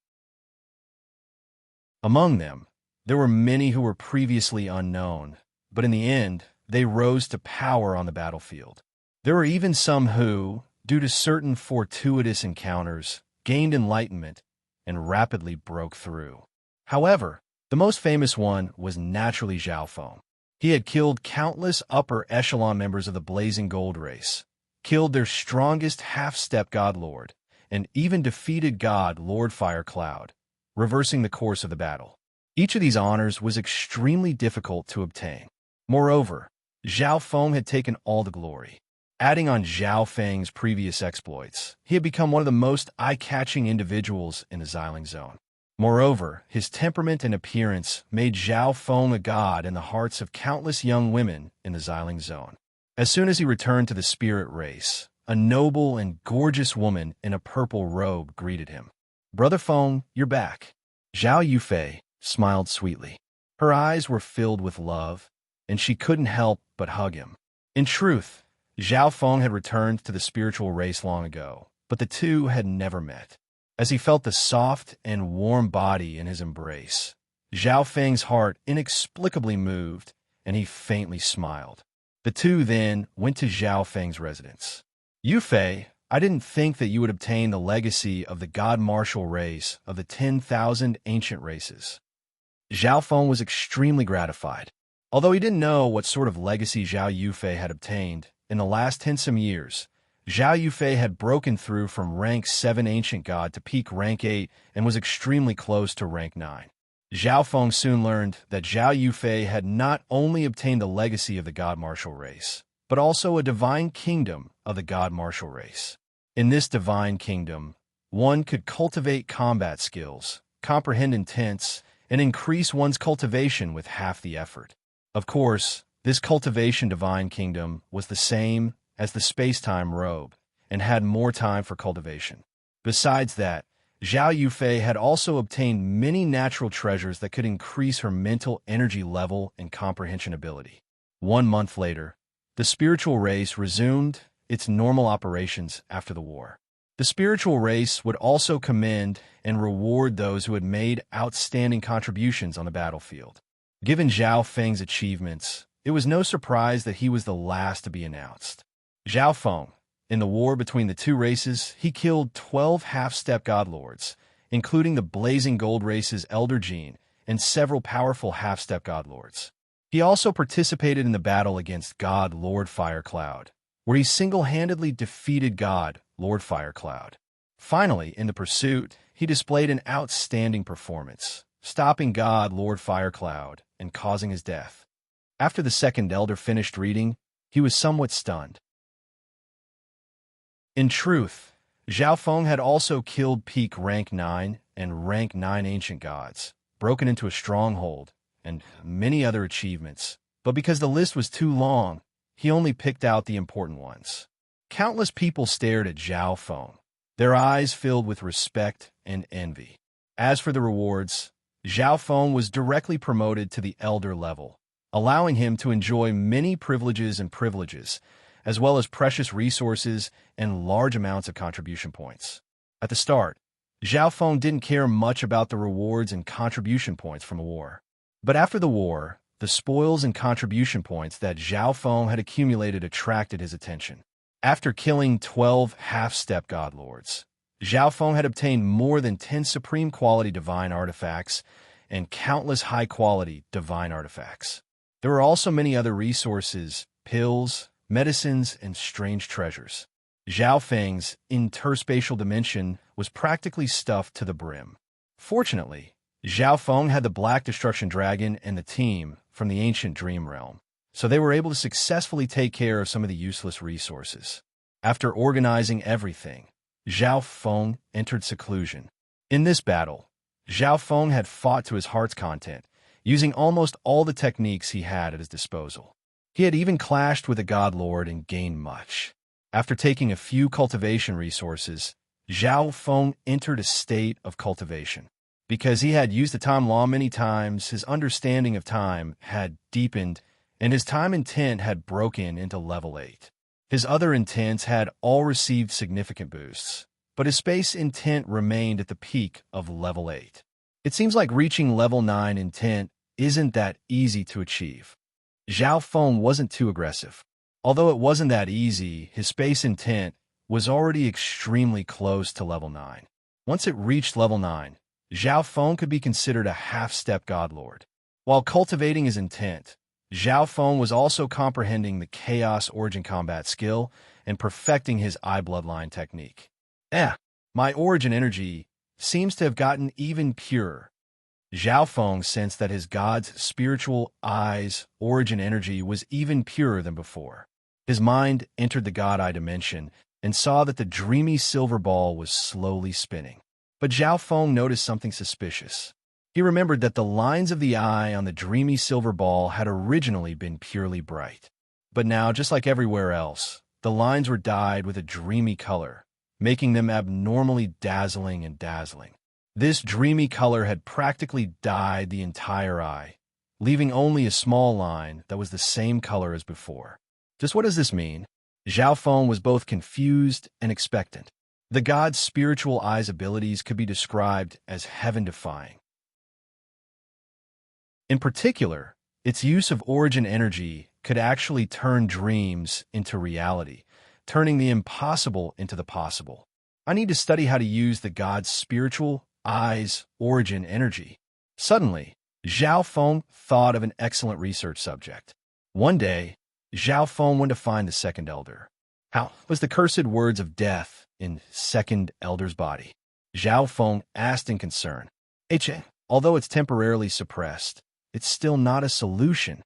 Among them, there were many who were previously unknown, but in the end, they rose to power on the battlefield. There were even some who, due to certain fortuitous encounters, gained enlightenment and rapidly broke through. However, the most famous one was naturally Zhao Feng. He had killed countless upper echelon members of the Blazing Gold race, killed their strongest half-step god lord, and even defeated god Lord Fire Cloud, reversing the course of the battle. Each of these honors was extremely difficult to obtain. Moreover, Zhao Feng had taken all the glory. Adding on Zhao Feng's previous exploits, he had become one of the most eye-catching individuals in the Xiling Zone. Moreover, his temperament and appearance made Zhao Feng a god in the hearts of countless young women in the Xiling Zone. As soon as he returned to the spirit race, a noble and gorgeous woman in a purple robe greeted him. "Brother Feng, you're back." Zhao Yufei smiled sweetly. Her eyes were filled with love, and she couldn't help but hug him. In truth, Zhao Feng had returned to the spiritual race long ago, but the two had never met. As he felt the soft and warm body in his embrace, Zhao Feng's heart inexplicably moved, and he faintly smiled. The two then went to Zhao Feng's residence. "Yufei, I didn't think that you would obtain the legacy of the God Martial race of the 10,000 ancient races." Zhao Feng was extremely gratified. Although he didn't know what sort of legacy Zhao Yufei had obtained, in the last 10-some years, Zhao Yufei had broken through from rank 7 ancient god to peak rank 8 and was extremely close to rank 9. Zhao Feng soon learned that Zhao Yufei had not only obtained the legacy of the God Martial race, but also a divine kingdom of the God Martial race. In this divine kingdom, one could cultivate combat skills, comprehend intents, and increase one's cultivation with half the effort. Of course, this cultivation divine kingdom was the same as the space-time robe and had more time for cultivation. Besides that, Zhao Yufei had also obtained many natural treasures that could increase her mental energy level and comprehension ability. 1 month later, the spiritual race resumed its normal operations after the war. The spiritual race would also commend and reward those who had made outstanding contributions on the battlefield. Given Zhao Feng's achievements, it was no surprise that he was the last to be announced. Zhao Feng, in the war between the two races, he killed 12 half-step godlords, including the Blazing Gold race's Elder Gene and several powerful half-step godlords. He also participated in the battle against God Lord Firecloud, where he single-handedly defeated God Lord Firecloud. Finally, in the pursuit, he displayed an outstanding performance, stopping God Lord Firecloud and causing his death. After the second elder finished reading, he was somewhat stunned. In truth, Zhao Feng had also killed peak rank 9 and rank 9 ancient gods, broken into a stronghold, and many other achievements, but because the list was too long, he only picked out the important ones. Countless people stared at Zhao Feng, their eyes filled with respect and envy. As for the rewards, Zhao Feng was directly promoted to the elder level, allowing him to enjoy many privileges, as well as precious resources and large amounts of contribution points. At the start, Zhao Feng didn't care much about the rewards and contribution points from a war. But after the war, the spoils and contribution points that Zhao Feng had accumulated attracted his attention. After killing 12 half-step godlords, Zhao Feng had obtained more than 10 supreme quality divine artifacts and countless high-quality divine artifacts. There were also many other resources, pills, medicines, and strange treasures. Zhao Feng's interspatial dimension was practically stuffed to the brim. Fortunately, Zhao Feng had the Black Destruction Dragon and the team from the ancient Dream Realm, so they were able to successfully take care of some of the useless resources. After organizing everything, Zhao Feng entered seclusion. In this battle, Zhao Feng had fought to his heart's content, using almost all the techniques he had at his disposal. He had even clashed with a god lord and gained much. After taking a few cultivation resources, Zhao Feng entered a state of cultivation. Because he had used the time law many times, his understanding of time had deepened, and his time intent had broken into level 8. His other intents had all received significant boosts, but his space intent remained at the peak of level 8. It seems like reaching level 9 intent isn't that easy to achieve. Zhao Feng wasn't too aggressive. Although it wasn't that easy, his space intent was already extremely close to level 9. Once it reached level 9, Zhao Feng could be considered a half-step godlord. While cultivating his intent, Zhao Feng was also comprehending the Chaos Origin Combat skill and perfecting his eye bloodline technique. My origin energy seems to have gotten even purer. Zhao Feng sensed that his god's spiritual eye's origin energy was even purer than before. His mind entered the god eye dimension and saw that the dreamy silver ball was slowly spinning. But Zhao Feng noticed something suspicious. He remembered that the lines of the eye on the dreamy silver ball had originally been purely bright. But now, just like everywhere else, the lines were dyed with a dreamy color, making them abnormally dazzling and dazzling. This dreamy color had practically dyed the entire eye, leaving only a small line that was the same color as before. Just what does this mean? Zhao Feng was both confused and expectant. The god's spiritual eye's abilities could be described as heaven-defying. In particular, its use of origin energy could actually turn dreams into reality, turning the impossible into the possible. I need to study how to use the god's spiritual eye's origin energy. Suddenly, Zhao Feng thought of an excellent research subject. One day, Zhao Feng went to find the second elder. How was the cursed words of death in second elder's body? Zhao Feng asked in concern. Although it's temporarily suppressed, it's still not a solution.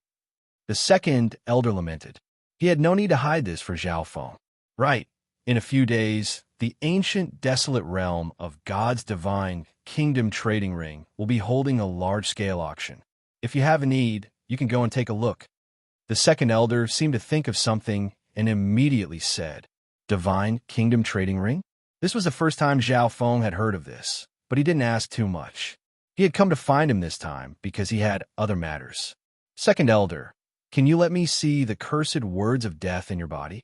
The second elder lamented. He had no need to hide this for Zhao Feng. Right. In a few days, the ancient desolate realm of God's divine kingdom trading ring will be holding a large-scale auction. If you have a need, You can go and take a look." The second elder seemed to think of something and immediately said, "Divine Kingdom Trading Ring?" This was the first time Zhao Feng had heard of this, but he didn't ask too much. He had come to find him this time because he had other matters. "Second elder, can you let me see the cursed words of death in your body?"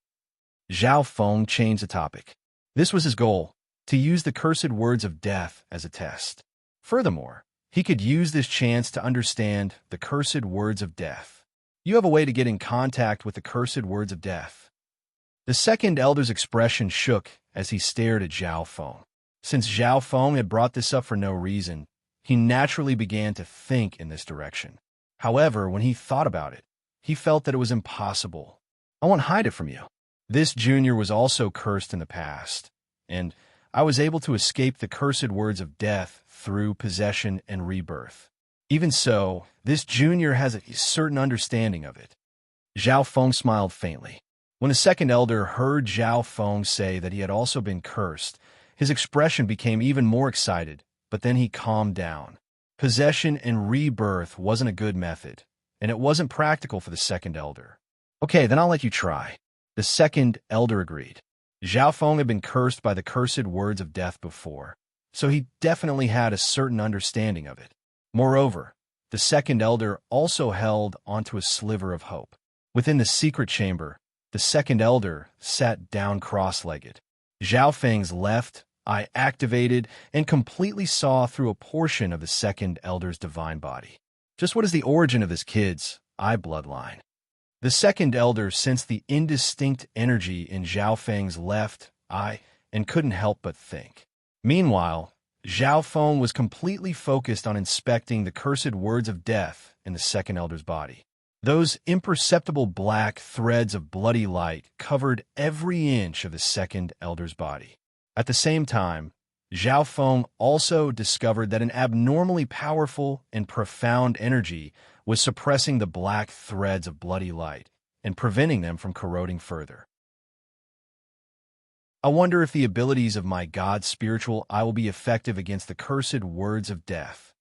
Zhao Feng changed the topic. This was his goal, to use the cursed words of death as a test. Furthermore, he could use this chance to understand the cursed words of death. "You have a way to get in contact with the cursed words of death." The second elder's expression shook as he stared at Zhao Feng. Since Zhao Feng had brought this up for no reason, he naturally began to think in this direction. However, when he thought about it, he felt that it was impossible. "I won't hide it from you. This junior was also cursed in the past, and I was able to escape the cursed words of death through possession and rebirth. Even so, this junior has a certain understanding of it." Zhao Feng smiled faintly. When the second elder heard Zhao Feng say that he had also been cursed, his expression became even more excited, but then he calmed down. Possession and rebirth wasn't a good method, and it wasn't practical for the second elder. "Okay, then I'll let you try." The second elder agreed. Zhao Feng had been cursed by the cursed words of death before, so he definitely had a certain understanding of it. Moreover, the second elder also held onto a sliver of hope. Within the secret chamber, the second elder sat down cross-legged. Zhao Feng's left eye activated and completely saw through a portion of the second elder's divine body. Just what is the origin of this kid's eye bloodline? The second elder sensed the indistinct energy in Zhao Feng's left eye and couldn't help but think. Meanwhile, Zhao Feng was completely focused on inspecting the cursed words of death in the second elder's body. Those imperceptible black threads of bloody light covered every inch of the second elder's body. At the same time, Zhao Feng also discovered that an abnormally powerful and profound energy was suppressing the black threads of bloody light and preventing them from corroding further. "I wonder if the abilities of my god spiritual eye will be effective against the cursed words of death."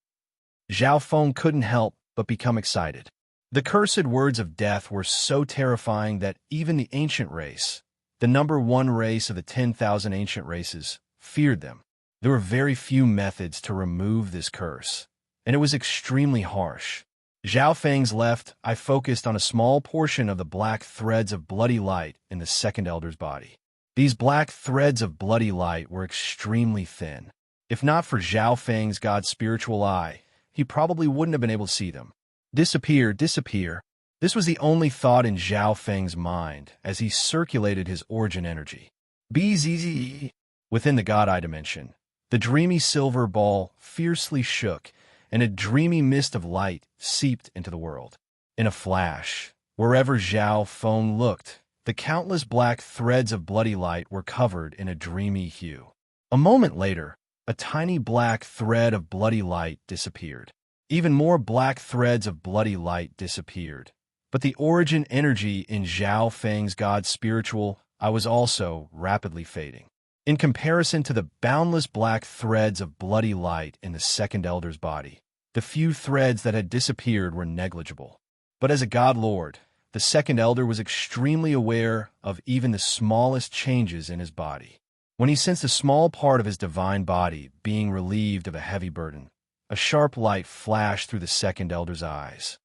Zhao Feng couldn't help but become excited. The cursed words of death were so terrifying that even the ancient race, the number one race of the 10,000 ancient races, feared them. There were very few methods to remove this curse, and it was extremely harsh. Zhao Feng's left eye focused on a small portion of the black threads of bloody light in the second elder's body. These black threads of bloody light were extremely thin. If not for Zhao Feng's god spiritual eye, he probably wouldn't have been able to see them. "Disappear, disappear." This was the only thought in Zhao Feng's mind as he circulated his origin energy. BZZ. Within the god eye dimension, the dreamy silver ball fiercely shook, and a dreamy mist of light seeped into the world. In a flash, wherever Zhao Feng looked, the countless black threads of bloody light were covered in a dreamy hue. A moment later, a tiny black thread of bloody light disappeared. Even more black threads of bloody light disappeared. But the origin energy in Zhao Feng's god spiritual eye was also rapidly fading. In comparison to the boundless black threads of bloody light in the second elder's body, the few threads that had disappeared were negligible. But as a god lord, the second elder was extremely aware of even the smallest changes in his body. When he sensed a small part of his divine body being relieved of a heavy burden, a sharp light flashed through the second elder's eyes.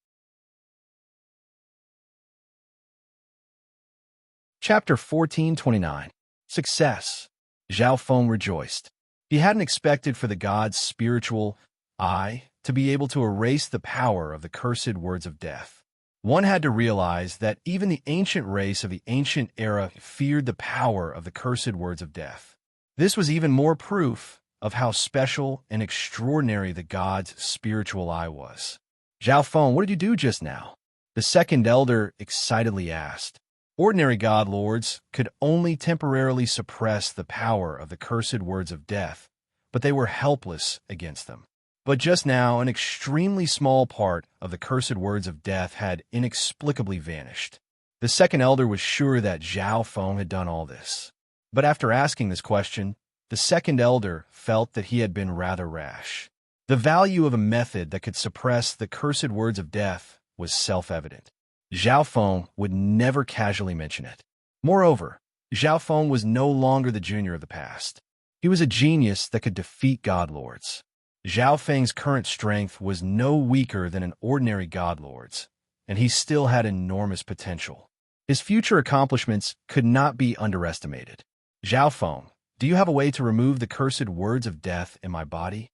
Chapter 1429. Success. Zhao Feng rejoiced. He hadn't expected for the god's spiritual eye to be able to erase the power of the cursed words of death. One had to realize that even the ancient race of the ancient era feared the power of the cursed words of death. This was even more proof of how special and extraordinary the god's spiritual eye was. "Zhao Feng, what did you do just now?" The second elder excitedly asked. Ordinary god lords could only temporarily suppress the power of the cursed words of death, but they were helpless against them. But just now, an extremely small part of the cursed words of death had inexplicably vanished. The second elder was sure that Zhao Feng had done all this. But after asking this question, the second elder felt that he had been rather rash. The value of a method that could suppress the cursed words of death was self-evident. Zhao Feng would never casually mention it. Moreover, Zhao Feng was no longer the junior of the past. He was a genius that could defeat godlords. Zhao Feng's current strength was no weaker than an ordinary godlord's, and he still had enormous potential. His future accomplishments could not be underestimated. Zhao Feng, do you have a way to remove the cursed words of death in my body?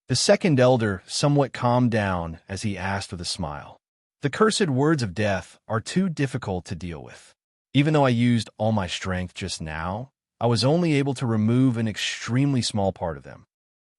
The second elder somewhat calmed down as he asked with a smile. The cursed words of death are too difficult to deal with. Even though I used all my strength just now, I was only able to remove an extremely small part of them.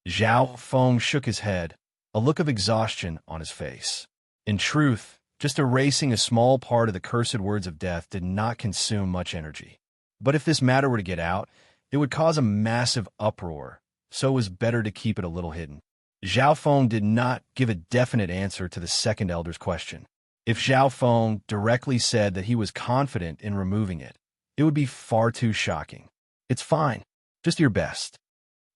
Zhao Feng shook his head, a look of exhaustion on his face. In truth, just erasing a small part of the cursed words of death did not consume much energy. But if this matter were to get out, it would cause a massive uproar, so it was better to keep it a little hidden. Zhao Feng did not give a definite answer to the second elder's question. If Zhao Feng directly said that he was confident in removing it, it would be far too shocking. It's fine. Just your best.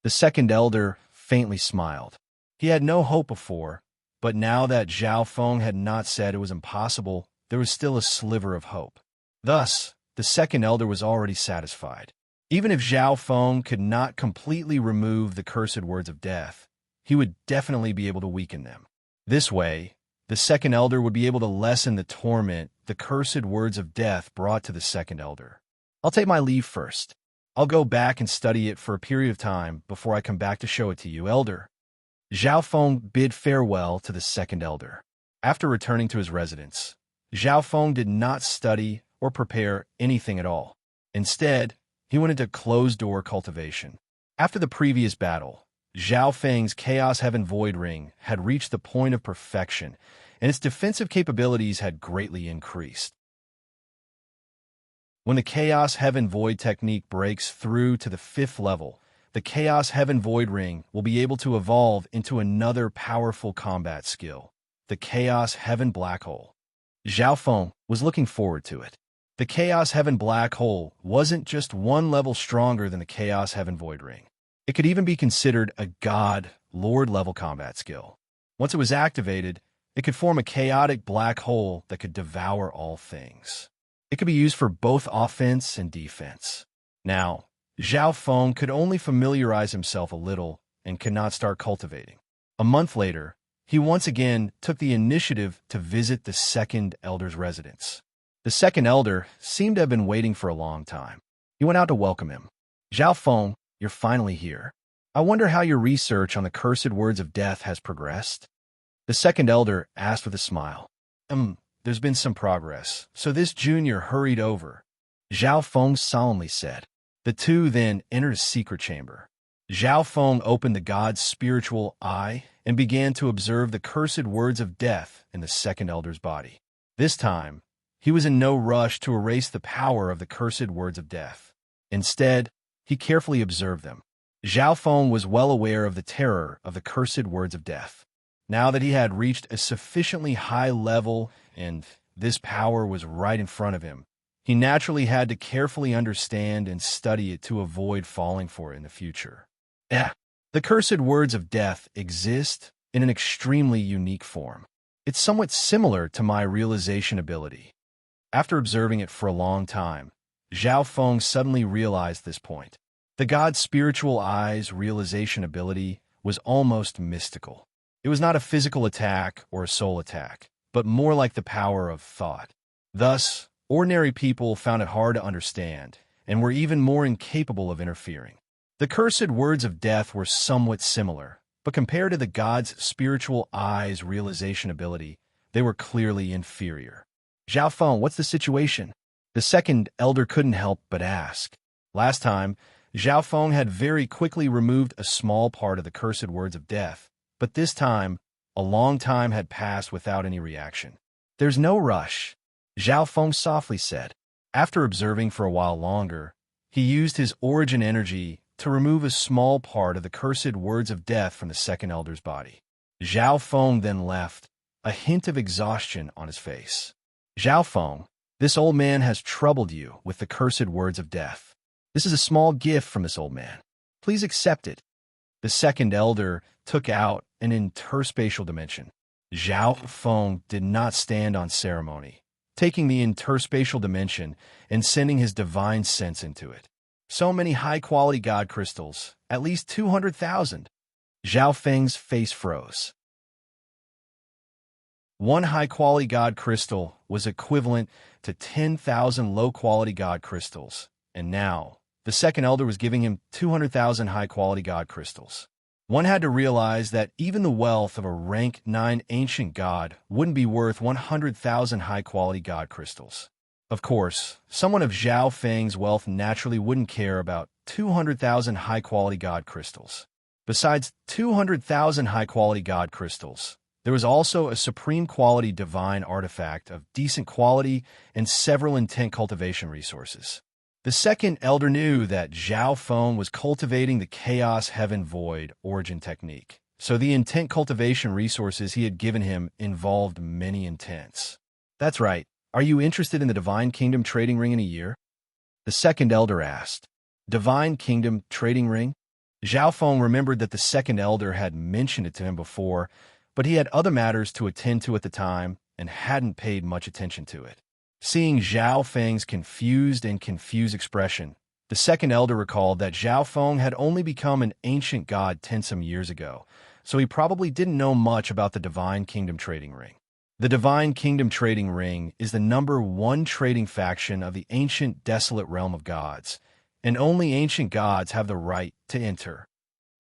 The second elder faintly smiled. He had no hope before, but now that Zhao Feng had not said it was impossible, there was still a sliver of hope. Thus, the second elder was already satisfied. Even if Zhao Feng could not completely remove the cursed words of death, he would definitely be able to weaken them. This way, the second elder would be able to lessen the torment the cursed words of death brought to the second elder. I'll take my leave first. I'll go back and study it for a period of time before I come back to show it to you, elder. Zhao Feng bid farewell to the second elder. After returning to his residence, Zhao Feng did not study or prepare anything at all. Instead, he went into closed-door cultivation. After the previous battle, Zhao Feng's Chaos Heaven Void Ring had reached the point of perfection, and its defensive capabilities had greatly increased. When the Chaos Heaven Void technique breaks through to the 5th level, the Chaos Heaven Void Ring will be able to evolve into another powerful combat skill, the Chaos Heaven Black Hole. Zhao Feng was looking forward to it. The Chaos Heaven Black Hole wasn't just one level stronger than the Chaos Heaven Void Ring. It could even be considered a God, Lord-level combat skill. Once it was activated, it could form a chaotic black hole that could devour all things. It could be used for both offense and defense. Now, Zhao Feng could only familiarize himself a little and could not start cultivating. A month later, he once again took the initiative to visit the second elder's residence. The second elder seemed to have been waiting for a long time. He went out to welcome him. Zhao Feng, you're finally here. I wonder how your research on the cursed words of death has progressed. The second elder asked with a smile. There's been some progress, so this junior hurried over. Zhao Feng solemnly said. The two then entered a secret chamber. Zhao Feng opened the god's spiritual eye and began to observe the cursed words of death in the second elder's body. This time, he was in no rush to erase the power of the cursed words of death. Instead, he carefully observed them. Zhao Feng was well aware of the terror of the cursed words of death. Now that he had reached a sufficiently high level and this power was right in front of him, he naturally had to carefully understand and study it to avoid falling for it in the future. The cursed words of death exist in an extremely unique form. It's somewhat similar to my realization ability. After observing it for a long time, Zhao Feng suddenly realized this point. The god's spiritual eye's realization ability was almost mystical. It was not a physical attack or a soul attack, but more like the power of thought. Thus, ordinary people found it hard to understand and were even more incapable of interfering. The cursed words of death were somewhat similar, but compared to the god's spiritual eye's realization ability, they were clearly inferior. Zhao Feng, what's the situation? The second elder couldn't help but ask. Last time, Zhao Feng had very quickly removed a small part of the cursed words of death, but this time, a long time had passed without any reaction. There's no rush, Zhao Feng softly said. After observing for a while longer, he used his origin energy to remove a small part of the cursed words of death from the second elder's body. Zhao Feng then left, a hint of exhaustion on his face. Zhao Feng, this old man has troubled you with the cursed words of death. This is a small gift from this old man. Please accept it. The second elder took out an interspatial dimension. Zhao Feng did not stand on ceremony, taking the interspatial dimension and sending his divine sense into it. So many high-quality god crystals, at least 200,000. Zhao Feng's face froze. One high-quality god crystal was equivalent to 10,000 low-quality god crystals, and now the second elder was giving him 200,000 high-quality god crystals. One had to realize that even the wealth of a rank 9 ancient god wouldn't be worth 100,000 high-quality god crystals. Of course, someone of Zhao Feng's wealth naturally wouldn't care about 200,000 high-quality god crystals. Besides 200,000 high-quality god crystals, there was also a supreme quality divine artifact of decent quality and several intent cultivation resources. The second elder knew that Zhao Feng was cultivating the Chaos Heaven Void origin technique, so the intent cultivation resources he had given him involved many intents. That's right. Are you interested in the Divine Kingdom trading ring in a year? The second elder asked. Divine Kingdom trading ring? Zhao Feng remembered that the second elder had mentioned it to him before, but he had other matters to attend to at the time and hadn't paid much attention to it. Seeing Zhao Feng's confused expression, the second elder recalled that Zhao Feng had only become an ancient god 10-some years ago, so he probably didn't know much about the Divine Kingdom trading ring. The Divine Kingdom trading ring is the #1 trading faction of the ancient desolate realm of gods, and only ancient gods have the right to enter.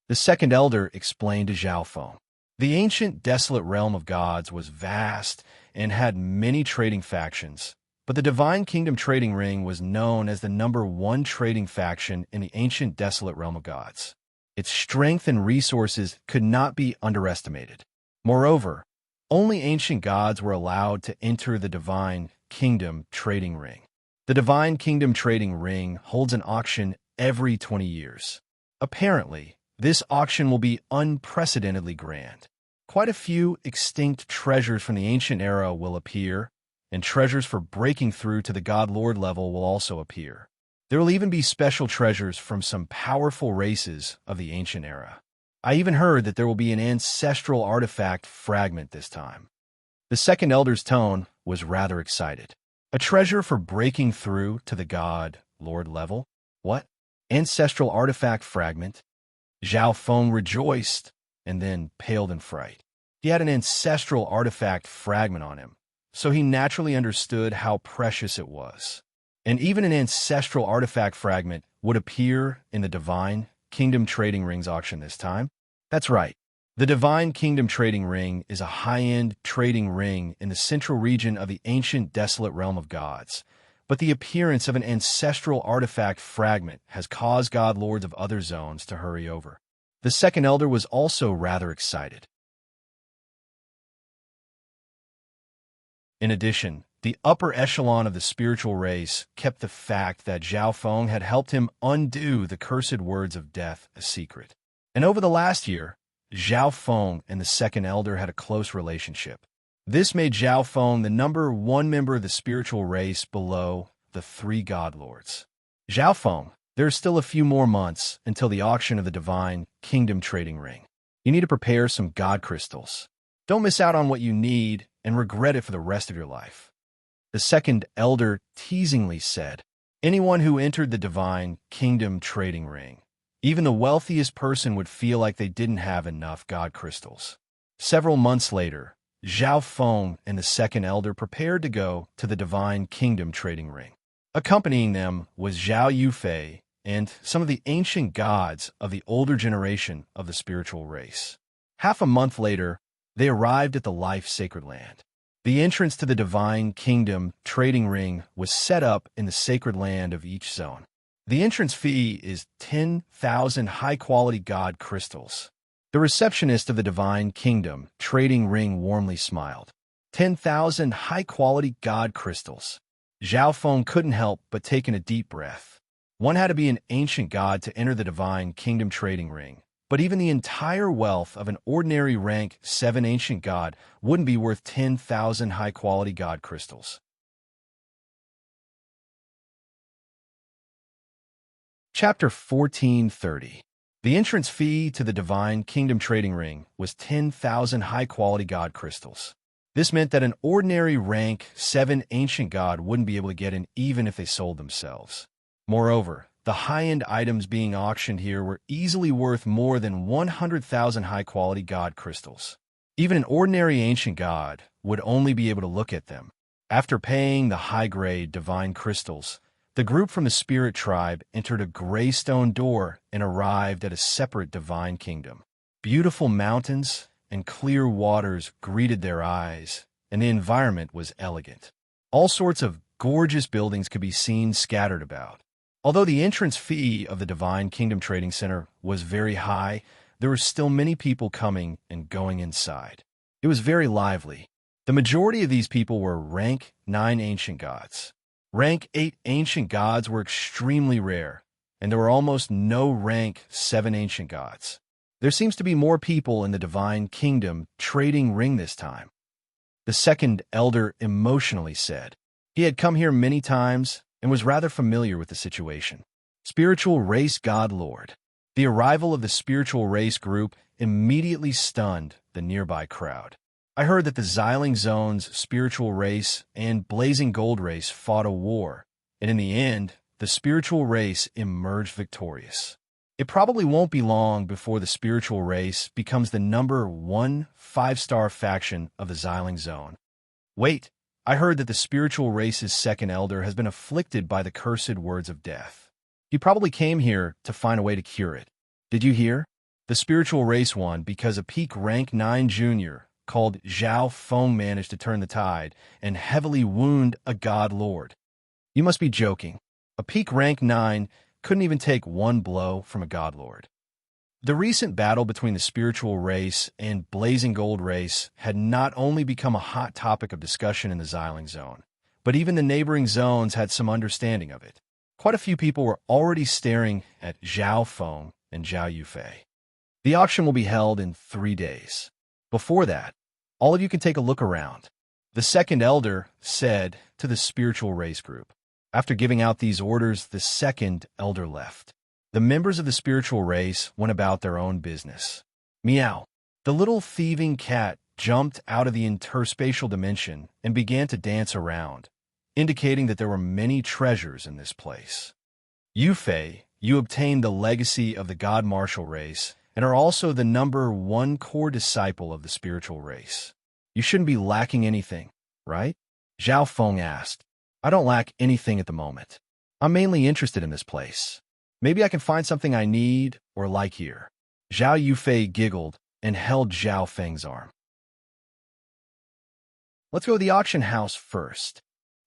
The second elder explained to Zhao Feng. The ancient desolate realm of gods was vast and had many trading factions, but the Divine Kingdom trading ring was known as the #1 trading faction in the ancient desolate realm of gods. Its strength and resources could not be underestimated. Moreover, only ancient gods were allowed to enter the Divine Kingdom trading ring. The Divine Kingdom trading ring holds an auction every 20 years. Apparently, this auction will be unprecedentedly grand. Quite a few extinct treasures from the ancient era will appear, and treasures for breaking through to the God-Lord level will also appear. There will even be special treasures from some powerful races of the ancient era. I even heard that there will be an ancestral artifact fragment this time. The second elder's tone was rather excited. A treasure for breaking through to the God-Lord level? What? Ancestral artifact fragment? Zhao Feng rejoiced and then paled in fright. He had an ancestral artifact fragment on him, so he naturally understood how precious it was. And even an ancestral artifact fragment would appear in the Divine Kingdom Trading Ring's auction this time. That's right. The Divine Kingdom Trading Ring is a high-end trading ring in the central region of the ancient desolate realm of gods, but the appearance of an ancestral artifact fragment has caused god-lords of other zones to hurry over. The second elder was also rather excited. In addition, the upper echelon of the spiritual race kept the fact that Zhao Feng had helped him undo the cursed words of death a secret. And over the last year, Zhao Feng and the second elder had a close relationship. This made Zhao Feng the #1 member of the spiritual race below the 3 god-lords. Zhao Feng, there are still a few more months until the auction of the Divine Kingdom Trading Ring. You need to prepare some god crystals. Don't miss out on what you need and regret it for the rest of your life. The second elder teasingly said, anyone who entered the Divine Kingdom Trading Ring, even the wealthiest person would feel like they didn't have enough god crystals. Several months later, Zhao Feng and the second elder prepared to go to the Divine Kingdom Trading Ring. Accompanying them was Zhao Yufei and some of the ancient gods of the older generation of the spiritual race. Half a month later, they arrived at the Life Sacred Land. The entrance to the Divine Kingdom Trading Ring was set up in the sacred land of each zone. The entrance fee is 10,000 high-quality god crystals. The receptionist of the Divine Kingdom Trading Ring warmly smiled. 10,000 high-quality god crystals. Zhao Feng couldn't help but take in a deep breath. One had to be an ancient god to enter the Divine Kingdom Trading Ring, but even the entire wealth of an ordinary rank 7 ancient god wouldn't be worth 10,000 high-quality god crystals. Chapter 1430. The entrance fee to the Divine Kingdom trading ring was 10,000 high-quality god crystals. This meant that an ordinary rank 7 ancient god wouldn't be able to get in even if they sold themselves. Moreover, the high-end items being auctioned here were easily worth more than 100,000 high-quality god crystals. Even an ordinary ancient god would only be able to look at them. After paying the high-grade divine crystals, the group from the spirit tribe entered a gray stone door and arrived at a separate divine kingdom. Beautiful mountains and clear waters greeted their eyes, and the environment was elegant. All sorts of gorgeous buildings could be seen scattered about. Although the entrance fee of the Divine Kingdom Trading Center was very high, there were still many people coming and going inside. It was very lively. The majority of these people were rank 9 ancient gods. Rank 8 ancient gods were extremely rare, and there were almost no rank 7 ancient gods. There seems to be more people in the Divine Kingdom trading ring this time. The second elder emotionally said. He had come here many times and was rather familiar with the situation. Spiritual Race God Lord. The arrival of the Spiritual Race group immediately stunned the nearby crowd. I heard that the Xiling Zone's Spiritual Race and Blazing Gold Race fought a war, and in the end, the Spiritual Race emerged victorious. It probably won't be long before the Spiritual Race becomes the number 1 5-star faction of the Xiling Zone. Wait, I heard that the Spiritual Race's second elder has been afflicted by the cursed words of death. He probably came here to find a way to cure it. Did you hear? The Spiritual Race won because a peak rank 9 junior called Zhao Feng managed to turn the tide and heavily wound a god lord. You must be joking. A peak rank 9 couldn't even take one blow from a god lord. The recent battle between the Spiritual Race and Blazing Gold Race had not only become a hot topic of discussion in the Xiling Zone, but even the neighboring zones had some understanding of it. Quite a few people were already staring at Zhao Feng and Zhao Yufei. The auction will be held in 3 days. Before that, all of you can take a look around, the second elder said to the Spiritual Race group. After giving out these orders, the second elder left. The members of the Spiritual Race went about their own business. Meow. The little thieving cat jumped out of the interspatial dimension and began to dance around, indicating that there were many treasures in this place. Yufei, you obtained the legacy of the God Martial Race and are also the number 1 core disciple of the Spiritual Race. You shouldn't be lacking anything, right? Zhao Feng asked. I don't lack anything at the moment. I'm mainly interested in this place. Maybe I can find something I need or like here. Zhao Yufei giggled and held Zhao Feng's arm. Let's go to the auction house first,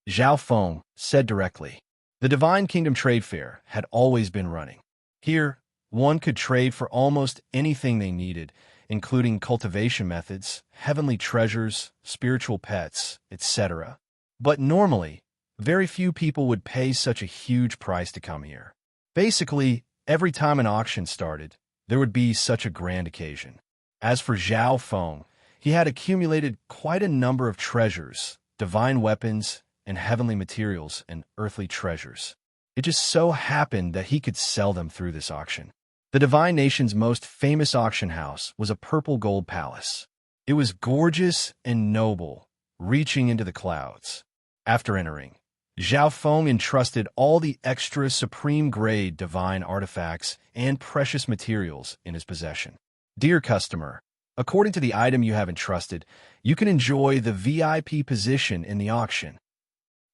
Zhao Feng said directly. The Divine Kingdom Trade Fair had always been running. Here, one could trade for almost anything they needed, including cultivation methods, heavenly treasures, spiritual pets, etc. But normally, very few people would pay such a huge price to come here. Basically, every time an auction started, there would be such a grand occasion. As for Zhao Feng, he had accumulated quite a number of treasures, divine weapons, and heavenly materials and earthly treasures. It just so happened that he could sell them through this auction. The Divine Nation's most famous auction house was a purple gold palace. It was gorgeous and noble, reaching into the clouds. After entering, Zhao Feng entrusted all the extra supreme-grade divine artifacts and precious materials in his possession. Dear customer, according to the item you have entrusted, you can enjoy the VIP position in the auction.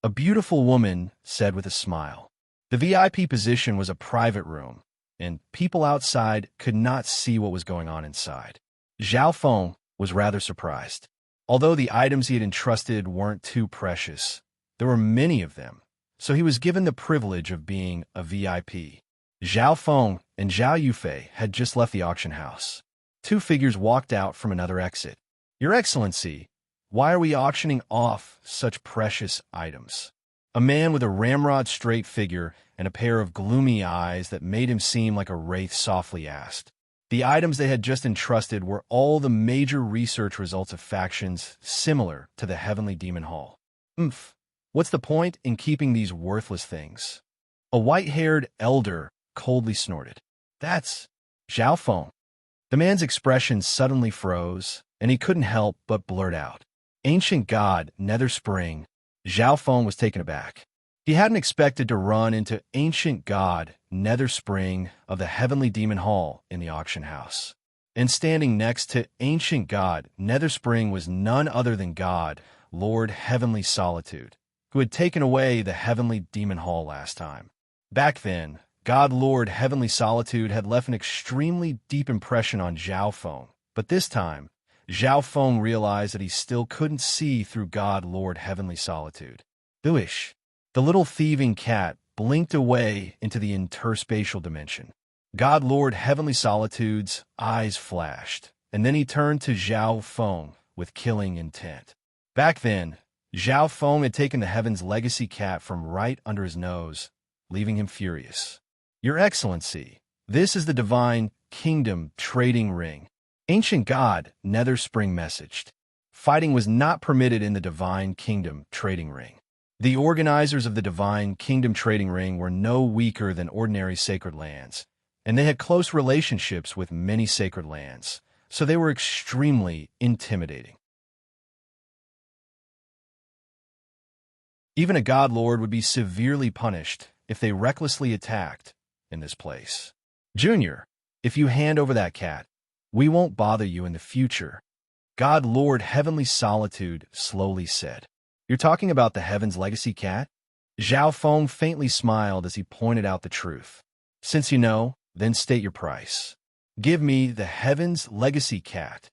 A beautiful woman said with a smile. The VIP position was a private room, and people outside could not see what was going on inside. Zhao Feng was rather surprised. Although the items he had entrusted weren't too precious, there were many of them, so he was given the privilege of being a VIP. Zhao Feng and Zhao Yufei had just left the auction house. 2 figures walked out from another exit. Your Excellency, why are we auctioning off such precious items? A man with a ramrod-straight figure and a pair of gloomy eyes that made him seem like a wraith softly asked. The items they had just entrusted were all the major research results of factions similar to the Heavenly Demon Hall. What's the point in keeping these worthless things? A white-haired elder coldly snorted. That's... Zhao Feng. The man's expression suddenly froze, and he couldn't help but blurt out, "Ancient God, Nether Spring." Zhao Feng was taken aback. He hadn't expected to run into Ancient God, Nether Spring of the Heavenly Demon Hall in the auction house. And standing next to Ancient God, Nether Spring was none other than God, Lord Heavenly Solitude, who had taken away the Heavenly Demon Hall last time. Back then, God Lord Heavenly Solitude had left an extremely deep impression on Zhao Feng, but this time, Zhao Feng realized that he still couldn't see through God Lord Heavenly Solitude. Booish! The little thieving cat blinked away into the interspatial dimension. God Lord Heavenly Solitude's eyes flashed, and then he turned to Zhao Feng with killing intent. Back then, Zhao Feng had taken the Heaven's Legacy cat from right under his nose, leaving him furious. "Your Excellency, this is the Divine Kingdom Trading Ring." Ancient God, Nether Spring messaged. Fighting was not permitted in the Divine Kingdom Trading Ring. The organizers of the Divine Kingdom Trading Ring were no weaker than ordinary sacred lands, and they had close relationships with many sacred lands, so they were extremely intimidating. Even a god lord would be severely punished if they recklessly attacked in this place. "Junior, if you hand over that cat, we won't bother you in the future," God Lord Heavenly Solitude slowly said. "You're talking about the Heaven's Legacy cat?" Zhao Feng faintly smiled as he pointed out the truth. "Since you know, then state your price." "Give me the Heaven's Legacy cat."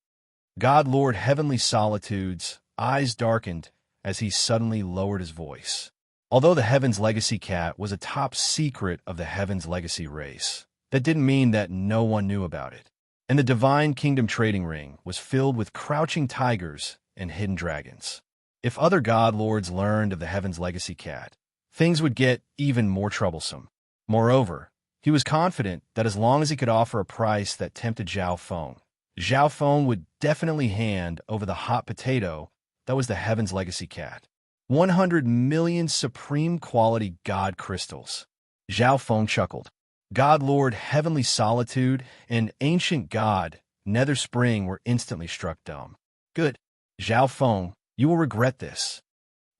God Lord Heavenly Solitude's eyes darkened as he suddenly lowered his voice. Although the Heaven's Legacy cat was a top secret of the Heaven's Legacy race, that didn't mean that no one knew about it. And the Divine Kingdom Trading Ring was filled with crouching tigers and hidden dragons. If other god lords learned of the Heaven's Legacy cat, things would get even more troublesome. Moreover, he was confident that as long as he could offer a price that tempted Zhao Feng would definitely hand over the hot potato that was the Heaven's Legacy cat. 100 million supreme quality god crystals. Zhao Feng chuckled. God Lord Heavenly Solitude and Ancient God Nether Spring were instantly struck dumb. "Good. Zhao Feng, you will regret this."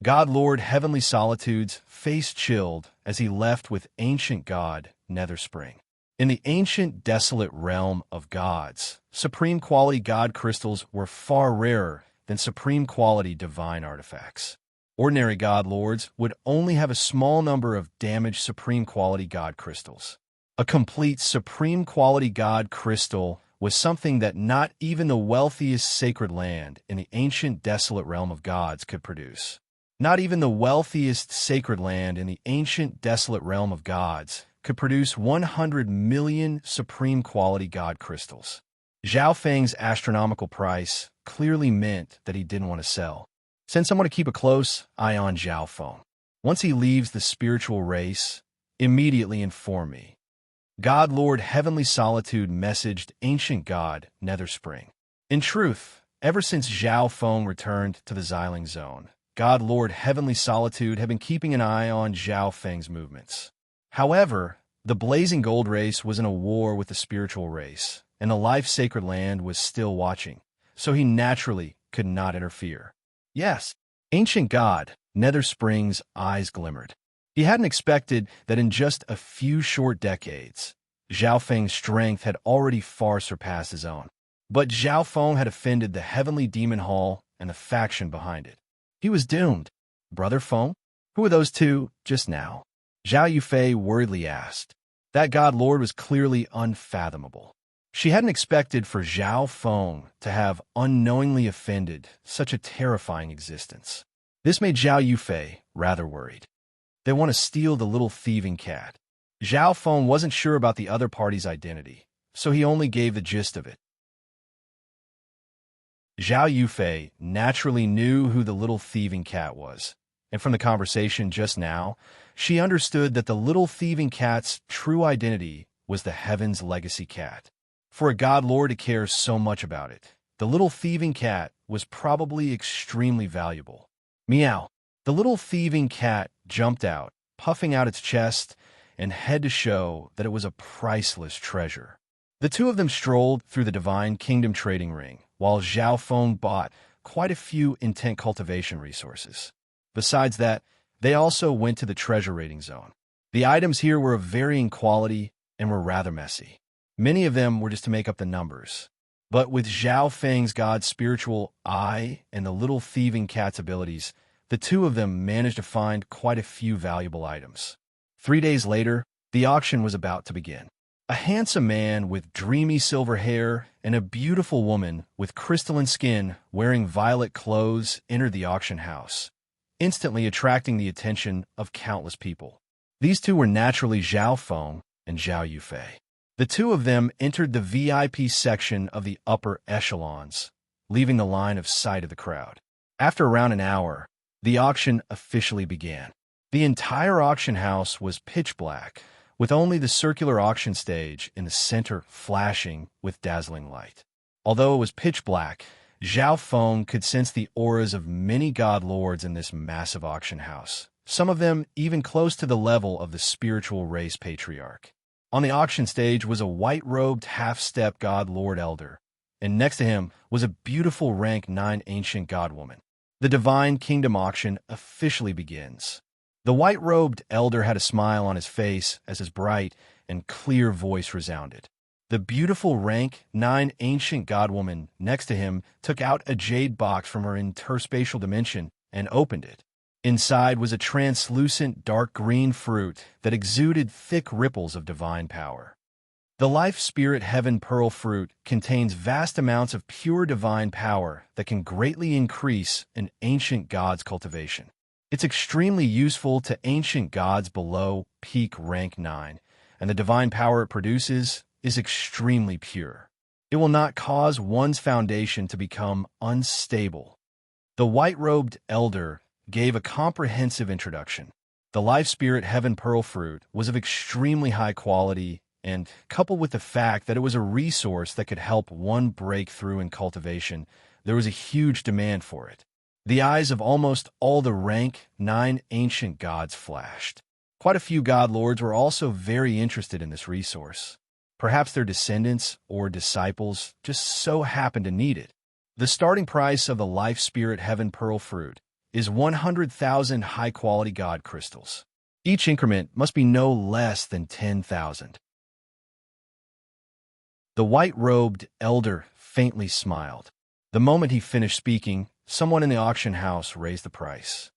God Lord Heavenly Solitude's face chilled as he left with Ancient God Nether Spring. In the ancient desolate realm of gods, supreme quality god crystals were far rarer than supreme quality divine artifacts. Ordinary god lords would only have a small number of damaged supreme quality god crystals. A complete supreme quality god crystal was something that not even the wealthiest sacred land in the ancient desolate realm of gods could produce. Not even the wealthiest sacred land in the ancient desolate realm of gods could produce 100 million supreme quality god crystals. Zhao Feng's astronomical price clearly meant that he didn't want to sell. "Send someone to keep a close eye on Zhao Feng. Once he leaves the spiritual race, immediately inform me." God Lord Heavenly Solitude messaged Ancient God Nether Spring. In truth, ever since Zhao Feng returned to the Xiling Zone, God Lord Heavenly Solitude had been keeping an eye on Zhao Feng's movements. However, the Blazing Gold race was in a war with the spiritual race, and the Life Sacred Land was still watching, so he naturally could not interfere. Yes, Ancient God Nether Spring's eyes glimmered. He hadn't expected that in just a few short decades, Zhao Feng's strength had already far surpassed his own. But Zhao Feng had offended the Heavenly Demon Hall and the faction behind it. He was doomed. Brother Feng? Who were those two just now? Zhao Yufei worriedly asked. That god lord was clearly unfathomable. She hadn't expected for Zhao Feng to have unknowingly offended such a terrifying existence. This made Zhao Yufei rather worried. They want to steal the little thieving cat. Zhao Feng wasn't sure about the other party's identity, so he only gave the gist of it. Zhao Yufei naturally knew who the little thieving cat was, and from the conversation just now, she understood that the little thieving cat's true identity was the Heaven's Legacy cat. For a god lord to care so much about it, the little thieving cat was probably extremely valuable. Meow. The little thieving cat jumped out, puffing out its chest and head to show that it was a priceless treasure. The two of them strolled through the Divine Kingdom trading ring, while Zhao Feng bought quite a few intent cultivation resources. Besides that, they also went to the treasure raiding zone. The items here were of varying quality and were rather messy. Many of them were just to make up the numbers. But with Zhao Feng's god's spiritual eye and the little thieving cat's abilities, the two of them managed to find quite a few valuable items. 3 days later, the auction was about to begin. A handsome man with dreamy silver hair and a beautiful woman with crystalline skin wearing violet clothes entered the auction house, instantly attracting the attention of countless people. These two were naturally Zhao Feng and Zhao Yufei. The two of them entered the VIP section of the upper echelons, leaving the line of sight of the crowd. After around an hour, the auction officially began. The entire auction house was pitch black, with only the circular auction stage in the center flashing with dazzling light. Although it was pitch black, Zhao Feng could sense the auras of many god lords in this massive auction house, some of them even close to the level of the spiritual race patriarch. On the auction stage was a white-robed half-step god lord elder, and next to him was a beautiful rank 9 ancient god woman. The Divine Kingdom auction officially begins. The white-robed elder had a smile on his face as his bright and clear voice resounded. The beautiful rank 9 ancient godwoman next to him took out a jade box from her interspatial dimension and opened it. Inside was a translucent dark green fruit that exuded thick ripples of divine power. The Life Spirit Heaven Pearl fruit contains vast amounts of pure divine power that can greatly increase an ancient god's cultivation. It's extremely useful to ancient gods below peak rank 9, and the divine power it produces is extremely pure. It will not cause one's foundation to become unstable. The white-robed elder gave a comprehensive introduction. The Life Spirit Heaven Pearl fruit was of extremely high quality, and coupled with the fact that it was a resource that could help one break through in cultivation, there was a huge demand for it. The eyes of almost all the rank 9 ancient gods flashed. Quite a few god lords were also very interested in this resource. Perhaps their descendants or disciples just so happened to need it. The starting price of the Life Spirit Heaven Pearl fruit is 100,000 high-quality god crystals. Each increment must be no less than 10,000. The white-robed elder faintly smiled. The moment he finished speaking, someone in the auction house raised the price.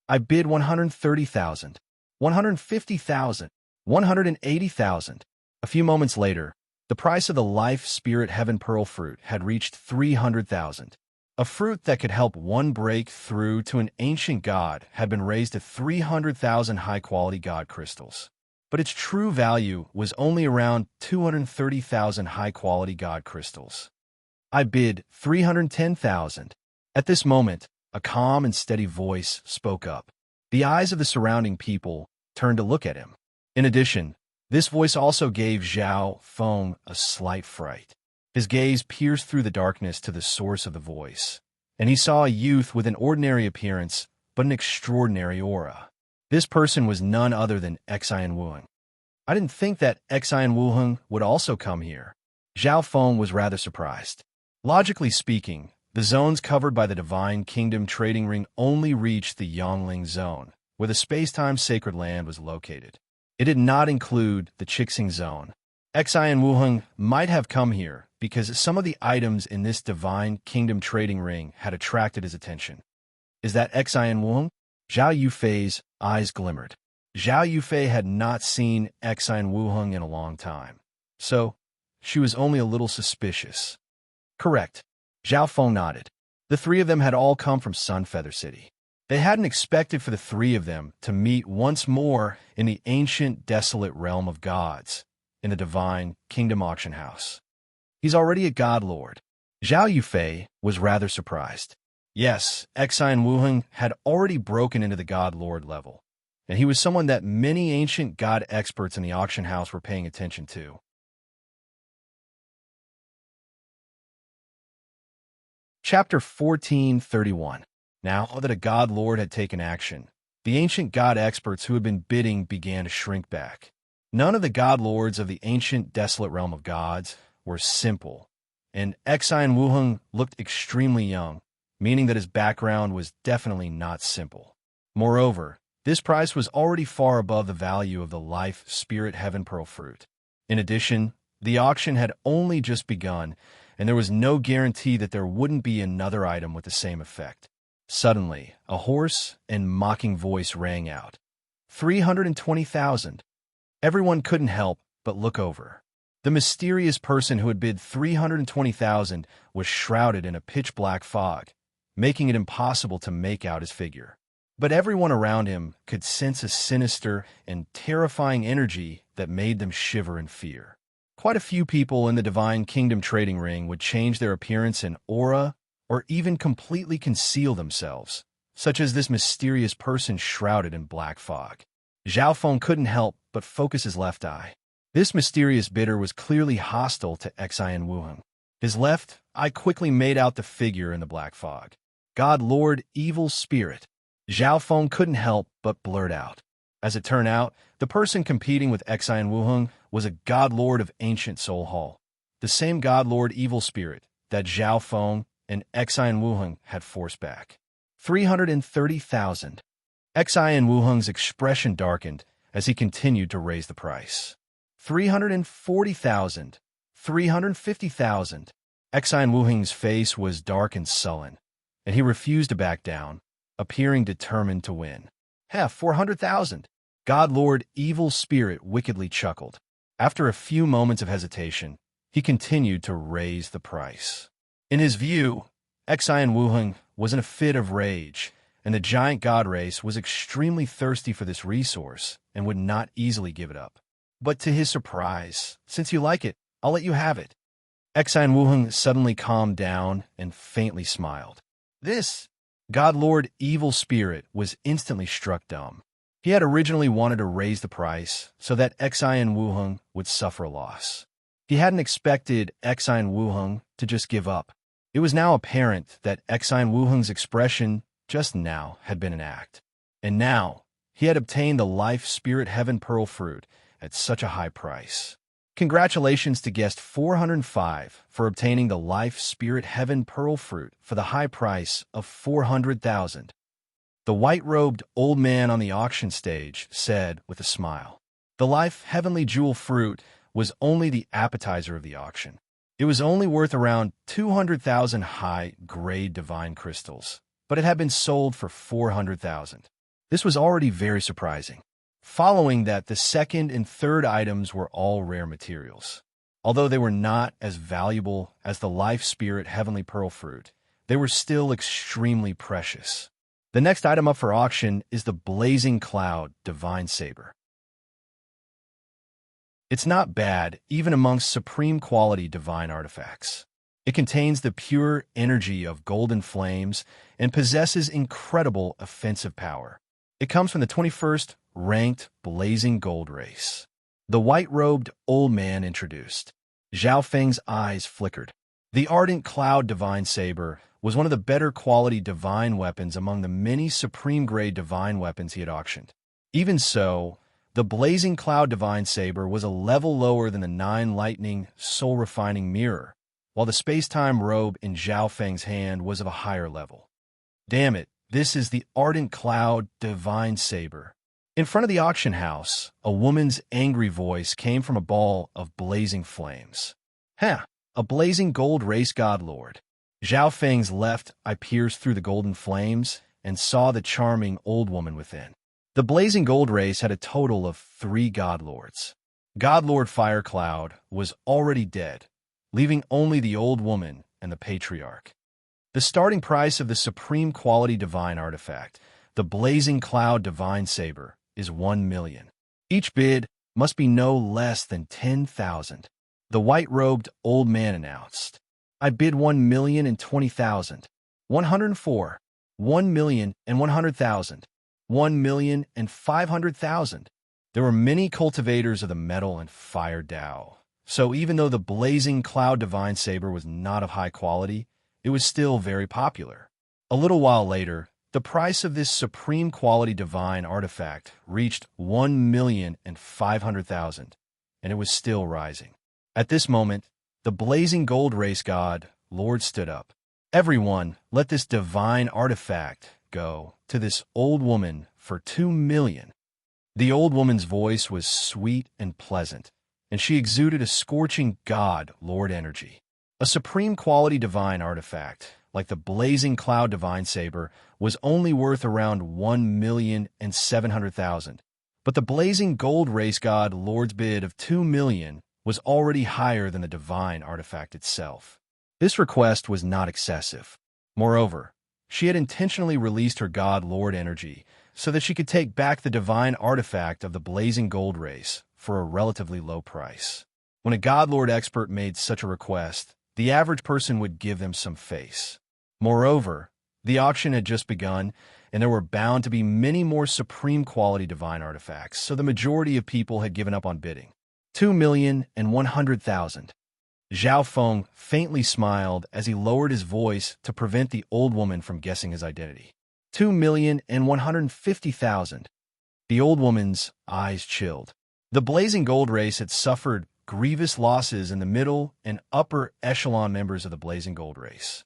I bid 130,000, 150,000, 180,000. A few moments later, the price of the Life Spirit Heaven Pearl fruit had reached 300,000. A fruit that could help one break through to an ancient god had been raised to 300,000 high-quality god crystals. But its true value was only around 230,000 high-quality god crystals. I bid 310,000. At this moment, a calm and steady voice spoke up. The eyes of the surrounding people turned to look at him. In addition, this voice also gave Zhao Feng a slight fright. His gaze pierced through the darkness to the source of the voice, and he saw a youth with an ordinary appearance but an extraordinary aura. This person was none other than Xian Wuheng. I didn't think that Xian Wuheng would also come here. Zhao Feng was rather surprised. Logically speaking, the zones covered by the Divine Kingdom trading ring only reached the Yongling zone, where the space-time sacred land was located. It did not include the Chixing zone. Xian Wuheng might have come here because some of the items in this Divine Kingdom trading ring had attracted his attention. Is that Xian Wuheng? Zhao Yufei's eyes glimmered. Zhao Yufei had not seen Xian Wuheng in a long time, so she was only a little suspicious. Correct. Zhao Feng nodded. The three of them had all come from Sunfeather City. They hadn't expected for the three of them to meet once more in the ancient, desolate realm of gods, in the Divine Kingdom auction house. He's already a god lord. Zhao Yufei was rather surprised. Yes, Xian Wuheng had already broken into the god lord level, and he was someone that many ancient god experts in the auction house were paying attention to. Chapter 1431. Now that a god lord had taken action, the ancient god experts who had been bidding began to shrink back. None of the god lords of the ancient desolate realm of gods were simple, and Xian Wuheng looked extremely young, meaning that his background was definitely not simple. Moreover, this price was already far above the value of the life spirit heaven pearl fruit. In addition, the auction had only just begun, and there was no guarantee that there wouldn't be another item with the same effect. Suddenly, a hoarse and mocking voice rang out. 320,000. Everyone couldn't help but look over. The mysterious person who had bid 320,000 was shrouded in a pitch-black fog, making it impossible to make out his figure. But everyone around him could sense a sinister and terrifying energy that made them shiver in fear. Quite a few people in the Divine Kingdom trading ring would change their appearance and aura, or even completely conceal themselves, such as this mysterious person shrouded in black fog. Zhao Feng couldn't help but focus his left eye. This mysterious bidder was clearly hostile to Xian Wuheng. His left eye quickly made out the figure in the black fog. God Lord Evil Spirit. Zhao Feng couldn't help but blurt out. As it turned out, the person competing with Xian Wuheng was a God Lord of Ancient Soul Hall, the same God Lord Evil Spirit that Zhao Feng and Xian Wuheng had forced back. 330,000. Xian Wuheng's expression darkened as he continued to raise the price. 340,000. 350,000. Xian Wuheng's face was dark and sullen, and he refused to back down, appearing determined to win. 400,000. God Lord Evil Spirit wickedly chuckled. After a few moments of hesitation, he continued to raise the price. In his view, Xian Wuheng was in a fit of rage, and the giant god race was extremely thirsty for this resource and would not easily give it up. But to his surprise, since you like it, I'll let you have it. Xian Wuheng suddenly calmed down and faintly smiled. This God Lord Evil Spirit was instantly struck dumb. He had originally wanted to raise the price so that Xian Wuheng would suffer a loss. He hadn't expected Xian Wuheng to just give up. It was now apparent that Xian Wuheng's expression just now had been an act. And now, he had obtained the Life Spirit Heaven Pearl Fruit at such a high price. Congratulations to guest 405 for obtaining the Life Spirit Heaven Pearl Fruit for the high price of 400,000. The white-robed old man on the auction stage said with a smile. The Life Heavenly Jewel Fruit was only the appetizer of the auction. It was only worth around 200,000 high-grade divine crystals, but it had been sold for 400,000. This was already very surprising. Following that, the second and third items were all rare materials. Although they were not as valuable as the Life Spirit Heavenly Pearl Fruit, they were still extremely precious. The next item up for auction is the Blazing Cloud Divine Saber. It's not bad, even amongst supreme quality divine artifacts. It contains the pure energy of golden flames and possesses incredible offensive power. It comes from the 21st ranked Blazing Gold race. The white-robed old man introduced. Zhao Feng's eyes flickered. The Ardent Cloud Divine Saber was one of the better quality divine weapons among the many supreme-grade divine weapons he had auctioned. Even so, the Blazing Cloud Divine Saber was a level lower than the 9 Lightning Soul-Refining Mirror, while the space-time robe in Zhao Feng's hand was of a higher level. Damn it, this is the Ardent Cloud Divine Saber. In front of the auction house, a woman's angry voice came from a ball of blazing flames. A blazing gold race god lord. Zhao Feng's left eye pierced through the golden flames and saw the charming old woman within. The blazing gold race had a total of 3 god lords. God Lord Fire Cloud was already dead, leaving only the old woman and the patriarch. The starting price of the supreme quality divine artifact, the Blazing Cloud Divine Saber, is 1 million. Each bid must be no less than 10,000. The white-robed old man announced. I bid 1,020,000. 104. 1,100,000. 1,500,000. There were many cultivators of the metal and fire Tao, so even though the Blazing Cloud Divine Saber was not of high quality, it was still very popular. A little while later, The price of this supreme quality divine artifact reached 1,500,000, and it was still rising. At this moment, the blazing gold race god, Lord, stood up. Everyone, let this divine artifact go to this old woman for 2 million. The old woman's voice was sweet and pleasant, and she exuded a scorching god, Lord energy. A supreme quality divine artifact, like the blazing cloud divine saber, was only worth around 1,700,000. But the blazing gold race god Lord's bid of 2 million was already higher than the divine artifact itself. This request was not excessive. Moreover, she had intentionally released her god Lord energy so that she could take back the divine artifact of the blazing gold race for a relatively low price. When a god Lord expert made such a request, the average person would give them some face. Moreover, the auction had just begun, and there were bound to be many more supreme quality divine artifacts, so the majority of people had given up on bidding. 2,100,000. Zhao Feng faintly smiled as he lowered his voice to prevent the old woman from guessing his identity. 2,150,000. The old woman's eyes chilled. The blazing gold race had suffered grievous losses in the middle and upper echelon members of the blazing gold race.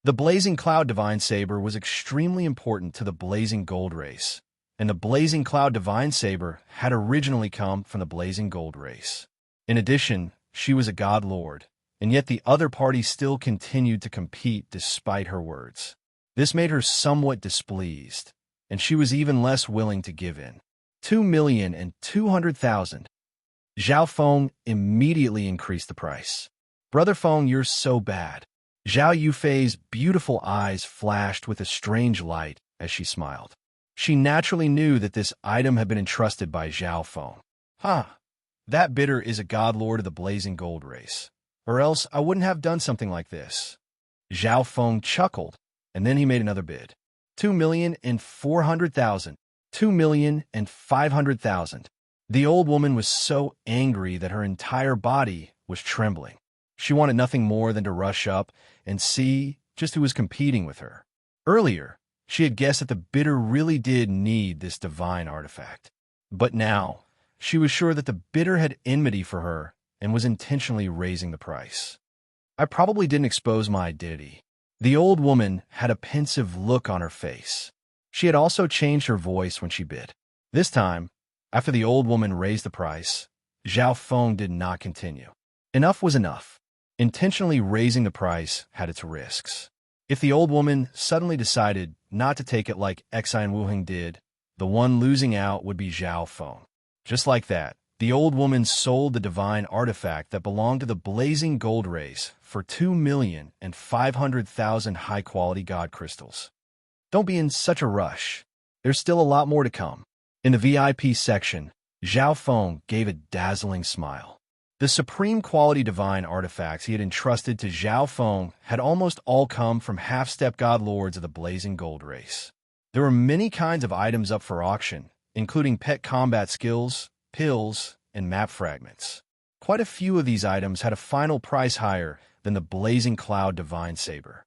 The blazing cloud divine saber was extremely important to the blazing gold race, and the blazing cloud divine saber had originally come from the blazing gold race. In addition, she was a god lord, and yet the other party still continued to compete despite her words. This made her somewhat displeased, and she was even less willing to give in. 2,200,000. Zhao Feng immediately increased the price. Brother Feng, you're so bad. Zhao Yufei's beautiful eyes flashed with a strange light as she smiled. She naturally knew that this item had been entrusted by Zhao Feng. That bidder is a god lord of the blazing gold race, or else I wouldn't have done something like this. Zhao Feng chuckled, and then he made another bid. 2,400,000. 2,500,000. The old woman was so angry that her entire body was trembling. She wanted nothing more than to rush up and see just who was competing with her. Earlier, she had guessed that the bidder really did need this divine artifact. But now, she was sure that the bidder had enmity for her and was intentionally raising the price. I probably didn't expose my identity. The old woman had a pensive look on her face. She had also changed her voice when she bid. This time, after the old woman raised the price, Zhao Feng did not continue. Enough was enough. Intentionally raising the price had its risks. If the old woman suddenly decided not to take it like Xi Wuheng did, the one losing out would be Zhao Feng. Just like that, the old woman sold the divine artifact that belonged to the blazing gold race for 2,500,000 high-quality god crystals. Don't be in such a rush. There's still a lot more to come. In the VIP section, Zhao Feng gave a dazzling smile. The supreme quality divine artifacts he had entrusted to Zhao Feng had almost all come from half-step god lords of the blazing gold race. There were many kinds of items up for auction, including pet combat skills, pills, and map fragments. Quite a few of these items had a final price higher than the blazing cloud divine saber.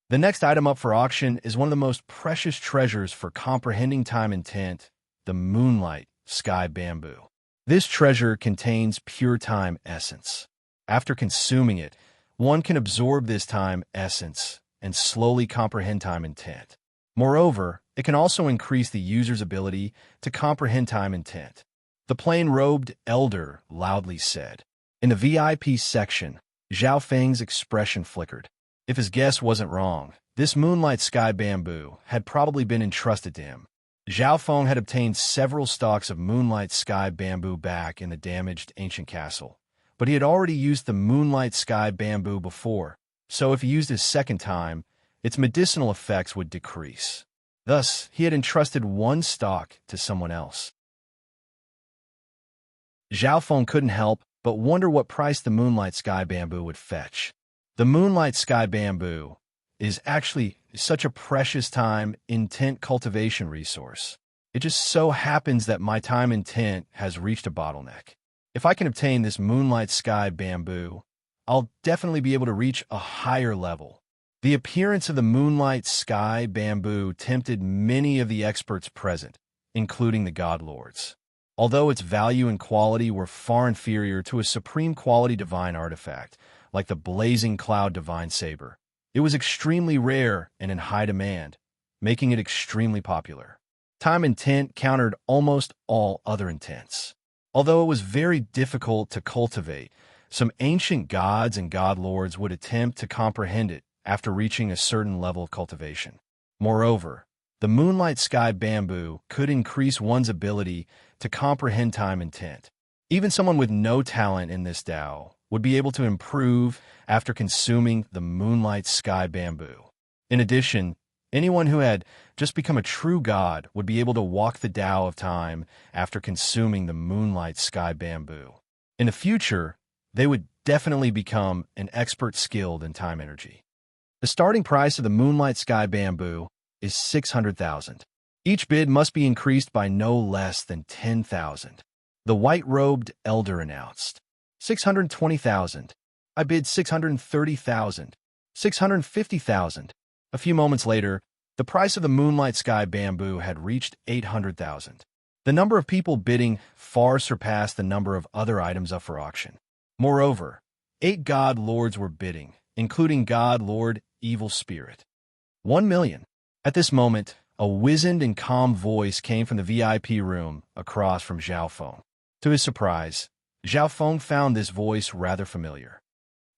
The next item up for auction is one of the most precious treasures for comprehending time intent, the Moonlight Sky Bamboo. This treasure contains pure time essence. After consuming it, one can absorb this time essence and slowly comprehend time intent. Moreover, it can also increase the user's ability to comprehend time intent. The plain-robed elder loudly said. In the VIP section, Zhao Feng's expression flickered. If his guess wasn't wrong, this Moonlight Sky Bamboo had probably been entrusted to him. Zhao Feng had obtained several stalks of Moonlight Sky Bamboo back in the damaged ancient castle, but he had already used the Moonlight Sky Bamboo before, so if he used it a second time, its medicinal effects would decrease. Thus, he had entrusted one stalk to someone else. Zhao Feng couldn't help but wonder what price the Moonlight Sky Bamboo would fetch. The Moonlight Sky Bamboo is actually such a precious time intent cultivation resource. It just so happens that my time intent has reached a bottleneck. If I can obtain this Moonlight Sky Bamboo, I'll definitely be able to reach a higher level. The appearance of the moonlight sky bamboo tempted many of the experts present, including the god lords. Although its value and quality were far inferior to a supreme quality divine artifact, like the blazing cloud divine saber, it was extremely rare and in high demand, making it extremely popular. Time intent countered almost all other intents. Although it was very difficult to cultivate, some ancient gods and god lords would attempt to comprehend it after reaching a certain level of cultivation. Moreover, the moonlight sky bamboo could increase one's ability to comprehend time intent. Even someone with no talent in this Tao would be able to improve after consuming the moonlight sky bamboo. In addition, anyone who had just become a true god would be able to walk the Tao of time after consuming the moonlight sky bamboo. In the future, they would definitely become an expert skilled in time energy. The starting price of the moonlight sky bamboo is 600,000. Each bid must be increased by no less than 10,000. The white-robed elder announced. 620,000. I bid 630,000. 650,000. A few moments later, the price of the moonlight sky bamboo had reached 800,000. The number of people bidding far surpassed the number of other items up for auction. Moreover, 8 god lords were bidding, including god lord Evil Spirit. 1 million. At this moment, a wizened and calm voice came from the VIP room across from Zhao Feng. To his surprise, Zhao Feng found this voice rather familiar.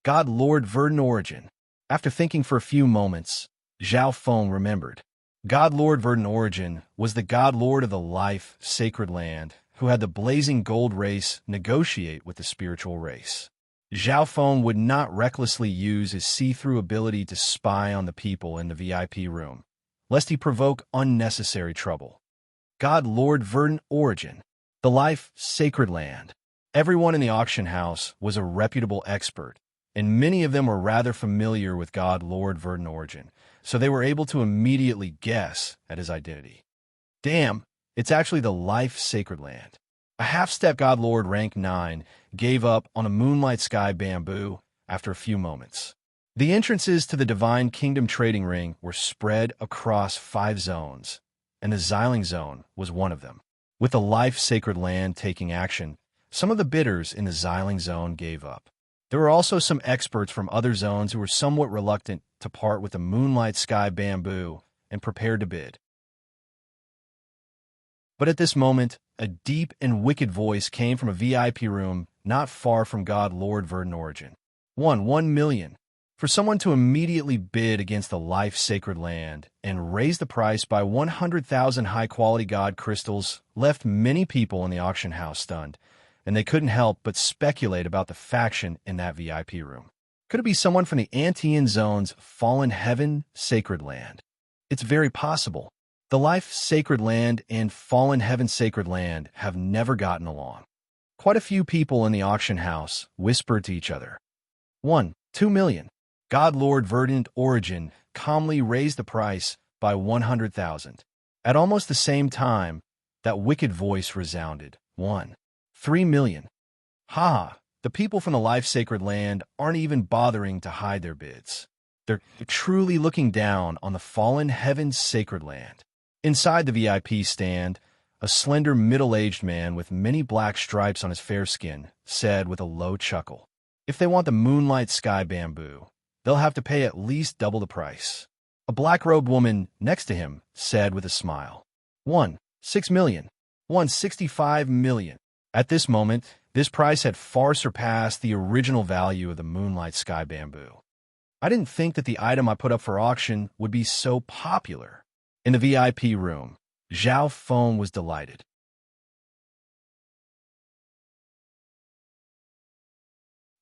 God Lord Verdant Origin. After thinking for a few moments, Zhao Feng remembered. God Lord Verdant Origin was the God Lord of the life, sacred land, who had the blazing gold race negotiate with the spiritual race. Zhao Feng would not recklessly use his see-through ability to spy on the people in the VIP room, lest he provoke unnecessary trouble. God Lord Verdant Origin, the life, sacred land. Everyone in the auction house was a reputable expert, and many of them were rather familiar with God Lord Verdant Origin, so they were able to immediately guess at his identity. Damn, it's actually the life, sacred land. A half-step God Lord rank 9 gave up on a moonlight sky bamboo after a few moments. The entrances to the Divine Kingdom trading ring were spread across 5 zones, and the Xiling zone was one of them. With the life sacred land taking action, some of the bidders in the Xiling zone gave up. There were also some experts from other zones who were somewhat reluctant to part with the moonlight sky bamboo and prepared to bid. But at this moment, a deep and wicked voice came from a VIP room not far from God Lord Verdant Origin. 1 million. For someone to immediately bid against the life sacred land and raise the price by 100,000 high-quality god crystals left many people in the auction house stunned, and they couldn't help but speculate about the faction in that VIP room. Could it be someone from the Antean Zone's Fallen Heaven Sacred Land? It's very possible. The Life Sacred Land and Fallen Heaven Sacred Land have never gotten along. Quite a few people in the auction house whispered to each other. 2 million. God Lord Verdant Origin calmly raised the price by 100,000. At almost the same time, that wicked voice resounded. 3 million. Ha! The people from the Life Sacred Land aren't even bothering to hide their bids. They're truly looking down on the Fallen Heaven Sacred Land. Inside the VIP stand, a slender middle-aged man with many black stripes on his fair skin said with a low chuckle, "If they want the moonlight sky bamboo, they'll have to pay at least double the price." A black-robed woman next to him said with a smile, 6 million. 65 million. At this moment, this price had far surpassed the original value of the moonlight sky bamboo. I didn't think that the item I put up for auction would be so popular. In the VIP room, Zhao Feng was delighted.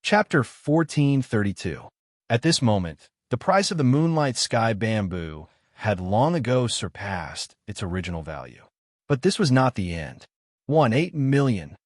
Chapter 1432. At this moment, the price of the moonlight sky bamboo had long ago surpassed its original value. But this was not the end. 8 million.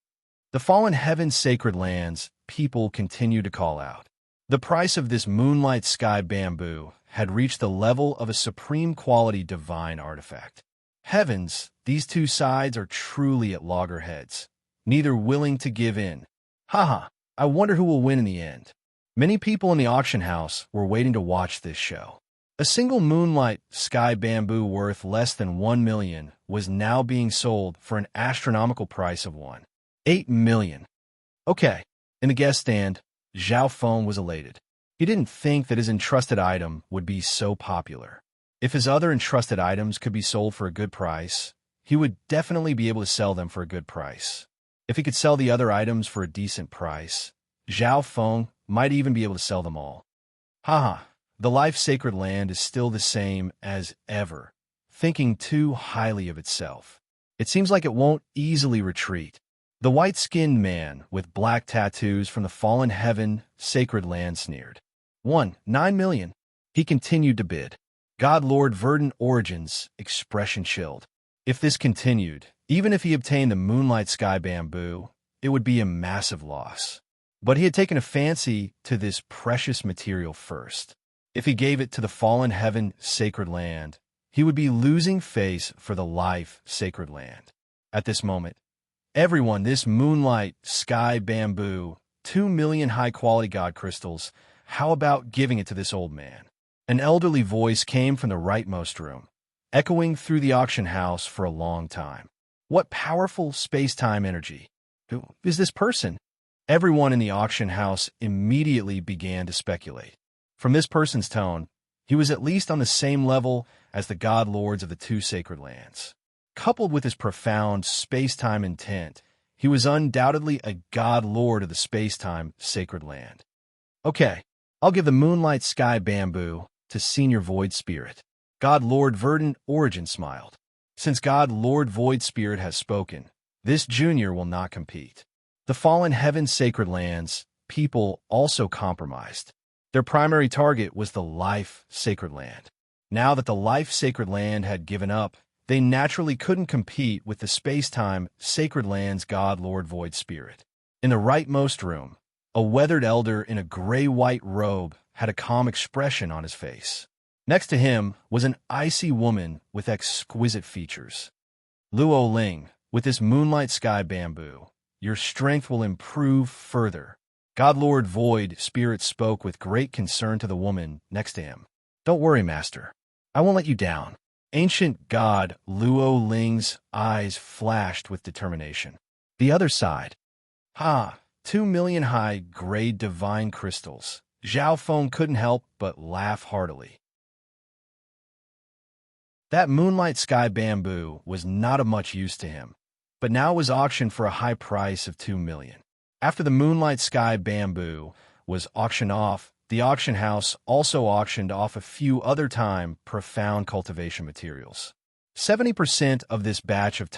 The Fallen Heaven Sacred Lands people continued to call out. The price of this moonlight sky bamboo had reached the level of a supreme quality divine artifact. Heavens, these two sides are truly at loggerheads, neither willing to give in. Haha, I wonder who will win in the end. Many people in the auction house were waiting to watch this show. A single moonlight sky bamboo worth less than 1 million was now being sold for an astronomical price of 1.8 million. Okay, in the guest stand, Zhao Feng was elated. He didn't think that his entrusted item would be so popular. If his other entrusted items could be sold for a good price, he would definitely be able to sell them for a good price. If he could sell the other items for a decent price, Zhao Feng might even be able to sell them all. Haha, the life-sacred land is still the same as ever, thinking too highly of itself. It seems like it won't easily retreat. The white-skinned man with black tattoos from the fallen heaven sacred land sneered. 1.9 million. He continued to bid. God Lord Verdant Origin's expression chilled. If this continued, even if he obtained the moonlight sky bamboo, it would be a massive loss. But he had taken a fancy to this precious material first. If he gave it to the fallen heaven sacred land, he would be losing face for the life sacred land. At this moment, everyone, this moonlight sky bamboo, 2 million high-quality god crystals, how about giving it to this old man? An elderly voice came from the rightmost room, echoing through the auction house for a long time. What powerful space-time energy! Who is this person? Everyone in the auction house immediately began to speculate. From this person's tone, he was at least on the same level as the god lords of the two sacred lands. Coupled with his profound space-time intent, he was undoubtedly a god lord of the space-time sacred land. Okay, I'll give the moonlight sky bamboo to Senior Void Spirit. God Lord Verdant Origin smiled. Since God Lord Void Spirit has spoken, this junior will not compete. The fallen heaven sacred lands people also compromised. Their primary target was the life sacred land. Now that the life sacred land had given up, they naturally couldn't compete with the space-time sacred land's God Lord Void Spirit. In the rightmost room, a weathered elder in a gray-white robe had a calm expression on his face. Next to him was an icy woman with exquisite features. Luo Ling, with this moonlight sky bamboo, your strength will improve further. God Lord Void Spirit spoke with great concern to the woman next to him. Don't worry, Master. I won't let you down. Ancient God Luo Ling's eyes flashed with determination. The other side. 2 million high-grade divine crystals. Zhao Feng couldn't help but laugh heartily. That moonlight sky bamboo was not of much use to him, but now it was auctioned for a high price of 2 million. After the moonlight sky bamboo was auctioned off, the auction house also auctioned off a few other profound cultivation materials. 70% of this batch of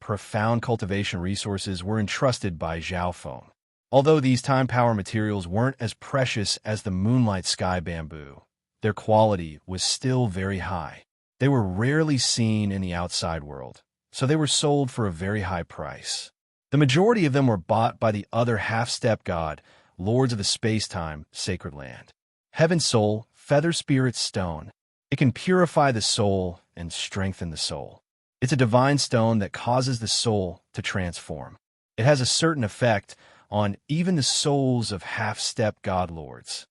profound cultivation resources were entrusted by Zhao Feng. Although these time power materials weren't as precious as the moonlight sky bamboo, their quality was still very high. They were rarely seen in the outside world, so they were sold for a very high price. The majority of them were bought by the other half-step god, lords of the space-time sacred land. Heaven Soul, Feather Spirit Stone. It can purify the soul and strengthen the soul. It's a divine stone that causes the soul to transform. It has a certain effect on even the souls of half-step god lords.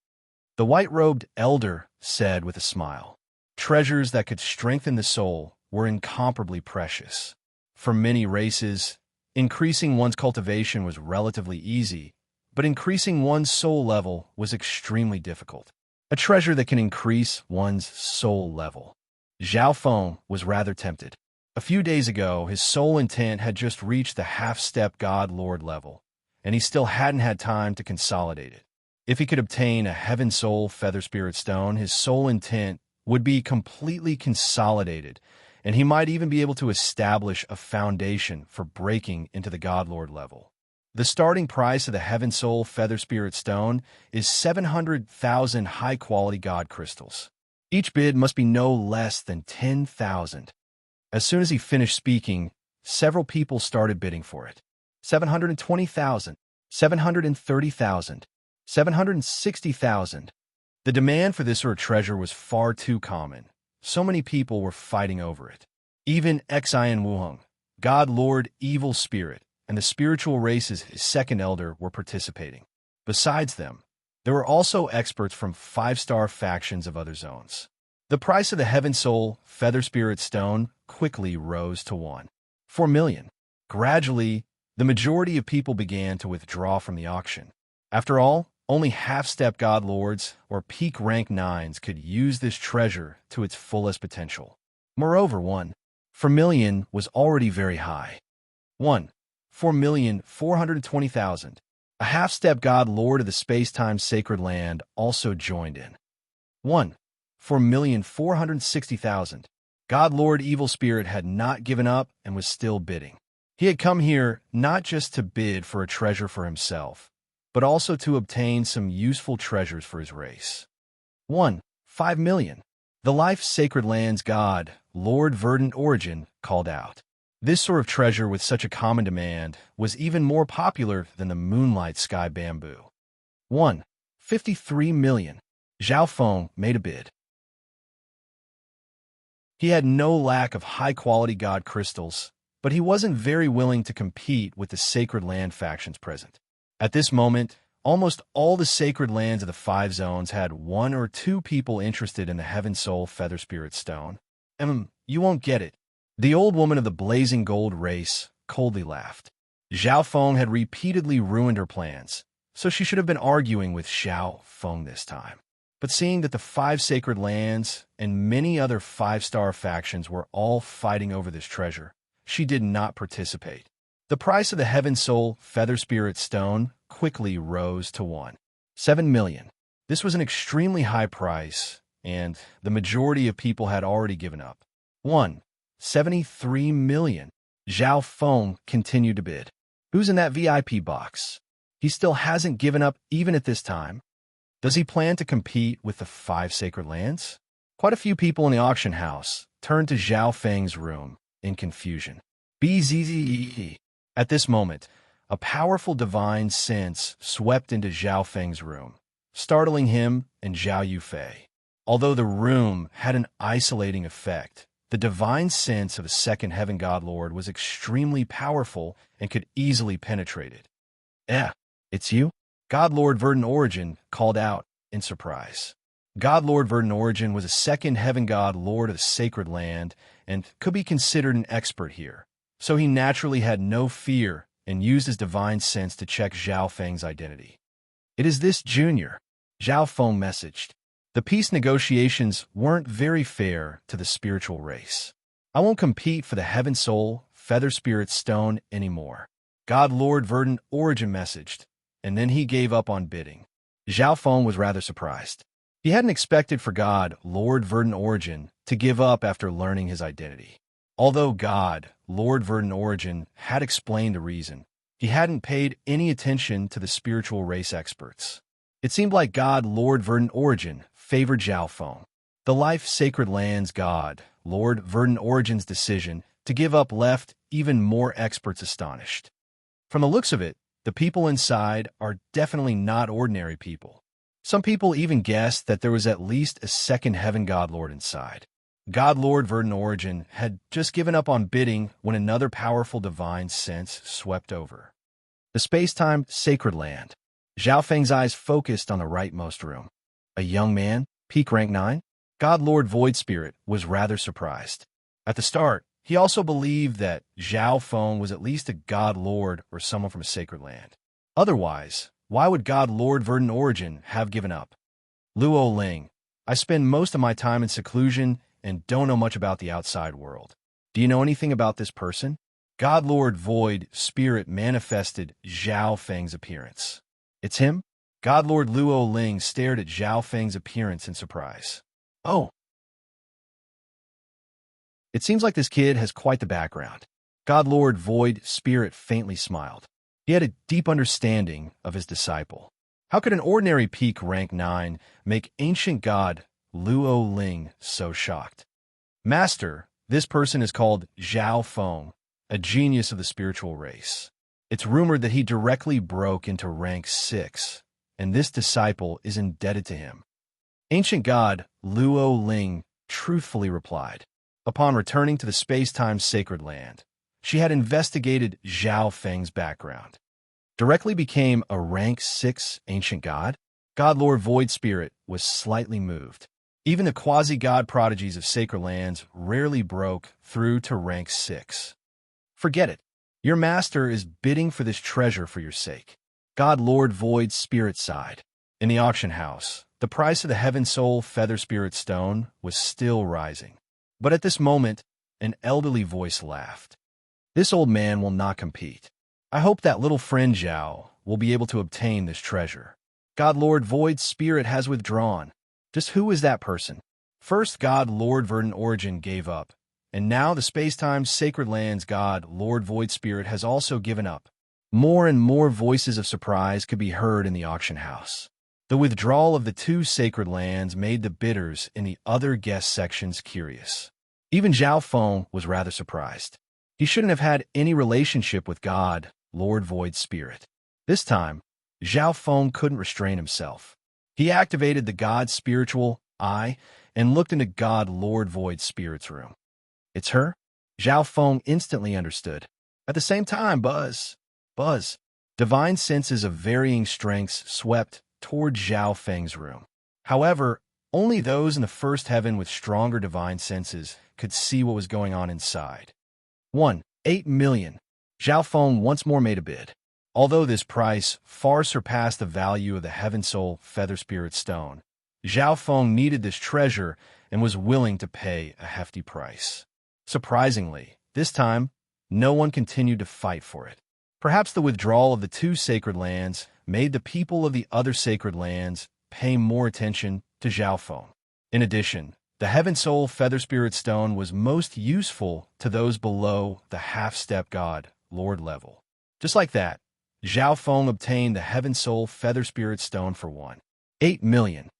The white-robed elder said with a smile. Treasures that could strengthen the soul were incomparably precious. For many races, increasing one's cultivation was relatively easy, but increasing one's soul level was extremely difficult. A treasure that can increase one's soul level. Zhao Feng was rather tempted. A few days ago, his soul intent had just reached the half-step god lord level, and he still hadn't had time to consolidate it. If he could obtain a Heaven Soul Feather Spirit Stone, his soul intent would be completely consolidated, and he might even be able to establish a foundation for breaking into the God Lord level. The starting price of the Heaven Soul Feather Spirit Stone is 700,000 high-quality God crystals. Each bid must be no less than 10,000. As soon as he finished speaking, several people started bidding for it. 720,000, 730,000, 760,000. The demand for this treasure was far too common. So many people were fighting over it. Even Xian Wuheng, God Lord Evil Spirit, and the spiritual race's second elder were participating. Besides them, there were also experts from 5-star factions of other zones. The price of the Heaven Soul Feather Spirit Stone quickly rose to 1.4 million. Gradually, the majority of people began to withdraw from the auction. After all, only half-step God Lords or peak rank 9s could use this treasure to its fullest potential. Moreover, 1.4 million was already very high. 1.420,000. A half-step God Lord of the space-time sacred land also joined in. 1.460,000. God Lord Evil Spirit had not given up and was still bidding. He had come here not just to bid for a treasure for himself, but also to obtain some useful treasures for his race. 1.5 million. The life-sacred land's god, Lord Verdant Origin, called out. This sort of treasure with such a common demand was even more popular than the moonlight sky bamboo. 1.53 million. Zhao Feng made a bid. He had no lack of high-quality god crystals, but he wasn't very willing to compete with the sacred land factions present. At this moment, almost all the sacred lands of the 5 zones had 1 or 2 people interested in the Heaven Soul Feather Spirit Stone. You won't get it. The old woman of the blazing gold race coldly laughed. Zhao Feng had repeatedly ruined her plans, so she should have been arguing with Zhao Feng this time. But seeing that the 5 sacred lands and many other 5-star factions were all fighting over this treasure, she did not participate. The price of the Heaven Soul Feather Spirit Stone quickly rose to 1.7 million. This was an extremely high price, and the majority of people had already given up. 1.73 million. Zhao Feng continued to bid. Who's in that VIP box? He still hasn't given up even at this time. Does he plan to compete with the 5 sacred lands? Quite a few people in the auction house turned to Zhao Feng's room in confusion. Bzzz. At this moment, a powerful divine sense swept into Zhao Feng's room, startling him and Zhao Yufei. Although the room had an isolating effect, the divine sense of a second heaven god lord was extremely powerful and could easily penetrate it. It's you? God Lord Verdant Origin called out in surprise. God Lord Verdant Origin was a second heaven god lord of the sacred land and could be considered an expert here, so he naturally had no fear and used his divine sense to check Zhao Feng's identity. It is this junior, Zhao Feng messaged. The peace negotiations weren't very fair to the spiritual race. I won't compete for the Heaven Soul Feather Spirit Stone anymore. God Lord Verdant Origin messaged, and then he gave up on bidding. Zhao Feng was rather surprised. He hadn't expected for God Lord Verdant Origin to give up after learning his identity. Although God Lord Verdant Origin had explained the reason, he hadn't paid any attention to the spiritual race experts. It seemed like God Lord Verdant Origin favored Zhao Feng. The life-sacred land's God Lord Verdant Origin's decision to give up left even more experts astonished. From the looks of it, the people inside are definitely not ordinary people. Some people even guessed that there was at least a second heaven god lord inside. God Lord Verdant Origin had just given up on bidding when another powerful divine sense swept over. The space-time sacred land. Zhao Feng's eyes focused on the rightmost room. A young man, peak rank 9? God Lord Void Spirit was rather surprised. At the start, he also believed that Zhao Feng was at least a god lord or someone from a sacred land. Otherwise, why would God Lord Verdant Origin have given up? Luo Ling, I spend most of my time in seclusion and don't know much about the outside world. Do you know anything about this person? God Lord Void Spirit manifested Zhao Feng's appearance. It's him? God Lord Luo Ling stared at Zhao Feng's appearance in surprise. Oh. It seems like this kid has quite the background. God Lord Void Spirit faintly smiled. He had a deep understanding of his disciple. How could an ordinary peak rank 9 make ancient god Luo Ling so shocked? Master, this person is called Zhao Feng, a genius of the spiritual race. It's rumored that he directly broke into rank 6, and this disciple is indebted to him. Ancient god Luo Ling truthfully replied. Upon returning to the space-time sacred land, she had investigated Zhao Feng's background. Directly became a rank 6 ancient god? God Lord Void Spirit was slightly moved. Even the quasi-god prodigies of sacred lands rarely broke through to rank 6. Forget it. Your master is bidding for this treasure for your sake. God Lord Void Spirit sighed. In the auction house, the price of the Heaven Soul Feather Spirit Stone was still rising. But at this moment, an elderly voice laughed. This old man will not compete. I hope that little friend Zhao will be able to obtain this treasure. God Lord Void Spirit has withdrawn. Just who is that person? First, God Lord Verdant Origin gave up, and now the space-time Sacred Lands God Lord Void Spirit has also given up. More and more voices of surprise could be heard in the auction house. The withdrawal of the 2 sacred lands made the bidders in the other guest sections curious. Even Zhao Feng was rather surprised. He shouldn't have had any relationship with God, Lord Void Spirit. This time, Zhao Feng couldn't restrain himself. He activated the God's spiritual eye and looked into God Lord Void Spirit's room. It's her? Zhao Feng instantly understood. At the same time, Buzz. Divine senses of varying strengths swept toward Zhao Feng's room. However, only those in the first heaven with stronger divine senses could see what was going on inside. 8 million. Zhao Feng once more made a bid. Although this price far surpassed the value of the Heaven Soul Feather Spirit Stone, Zhao Feng needed this treasure and was willing to pay a hefty price. Surprisingly, this time, no one continued to fight for it. Perhaps the withdrawal of the 2 sacred lands made the people of the other sacred lands pay more attention to Zhao Feng. In addition, the Heaven Soul Feather Spirit Stone was most useful to those below the half-step God Lord level. Just like that, Zhao Feng obtained the Heaven Soul Feather Spirit Stone for 8 million.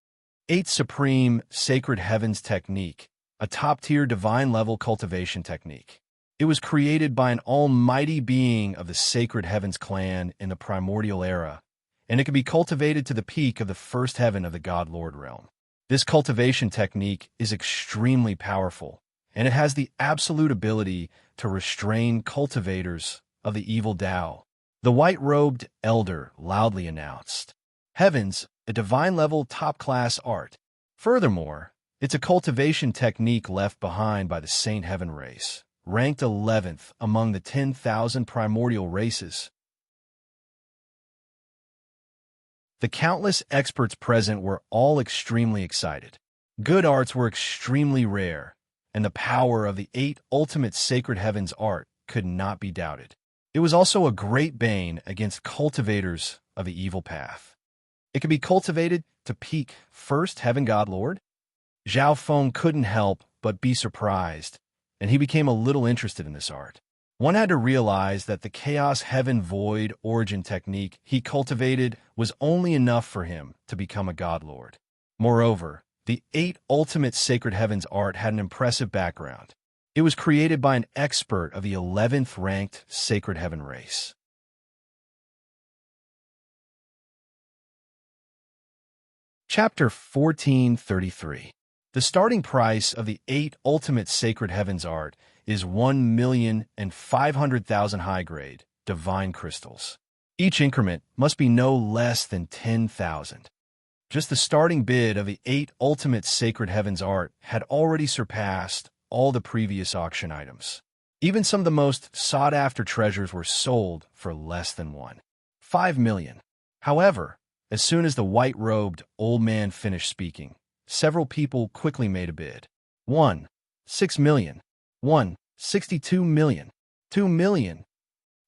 8 Supreme Sacred Heavens Technique, a top-tier divine-level cultivation technique. It was created by an almighty being of the Sacred Heavens clan in the primordial era, and it can be cultivated to the peak of the first heaven of the God Lord realm. This cultivation technique is extremely powerful, and it has the absolute ability to restrain cultivators of the evil Tao. The white-robed elder loudly announced, Heavens, a divine-level top-class art. Furthermore, it's a cultivation technique left behind by the Saint Heaven race, ranked 11th among the 10,000 primordial races. The countless experts present were all extremely excited. Good arts were extremely rare, and the power of the 8 ultimate sacred heavens art could not be doubted. It was also a great bane against cultivators of the evil path. It could be cultivated to peak first heaven God Lord. Zhao Feng couldn't help but be surprised, and he became a little interested in this art. One had to realize that the Chaos Heaven Void origin technique he cultivated was only enough for him to become a God Lord. Moreover, the 8 ultimate sacred heavens art had an impressive background. It was created by an expert of the 11th ranked sacred heaven race. Chapter 1433. The starting price of the 8 ultimate sacred heavens art is 1,500,000 high-grade divine crystals. Each increment must be no less than 10,000. Just the starting bid of the 8 ultimate sacred heavens art had already surpassed all the previous auction items. Even some of the most sought-after treasures were sold for less than 5 million. However, as soon as the white-robed old man finished speaking, several people quickly made a bid. 6 million. 62 million. 2 million.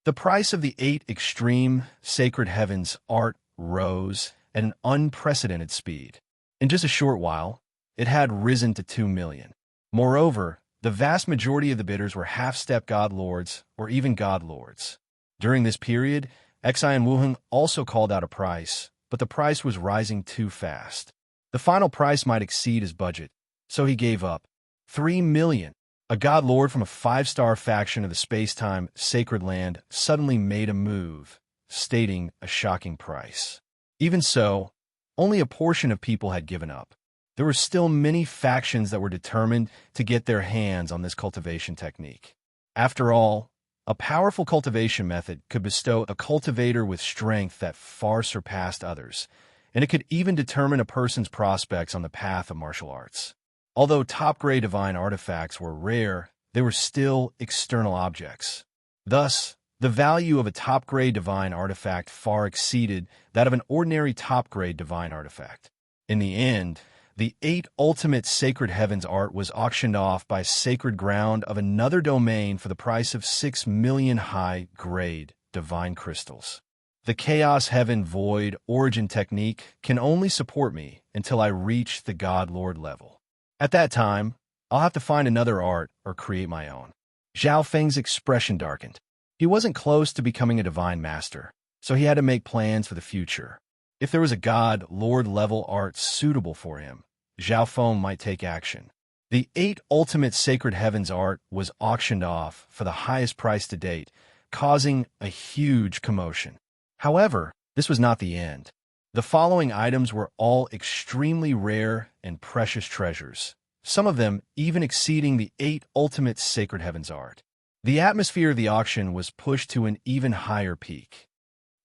The price of the 8 extreme sacred heavens art rose at an unprecedented speed. In just a short while, it had risen to 2 million. Moreover, the vast majority of the bidders were half-step God Lords or even God Lords. During this period, Xi and Wuheng also called out a price, but the price was rising too fast. The final price might exceed his budget, so he gave up. 3 million. A God Lord from a 5-star faction of the space-time Sacred Land suddenly made a move, stating a shocking price. Even so, only a portion of people had given up. There were still many factions that were determined to get their hands on this cultivation technique. After all, a powerful cultivation method could bestow a cultivator with strength that far surpassed others, and it could even determine a person's prospects on the path of martial arts. Although top-grade divine artifacts were rare, they were still external objects. Thus, the value of a top-grade divine artifact far exceeded that of an ordinary top-grade divine artifact. In the end, the 8 ultimate Sacred Heavens art was auctioned off by Sacred Ground of another domain for the price of 6 million high-grade divine crystals. The Chaos Heaven Void origin technique can only support me until I reach the God Lord level. At that time, I'll have to find another art or create my own. Zhao Feng's expression darkened. He wasn't close to becoming a divine master, so he had to make plans for the future. If there was a God Lord level art suitable for him, Zhao Feng might take action. The 8 ultimate Sacred Heavens art was auctioned off for the highest price to date, causing a huge commotion. However, this was not the end. The following items were all extremely rare and precious treasures, some of them even exceeding the 8 ultimate Sacred Heavens art. The atmosphere of the auction was pushed to an even higher peak.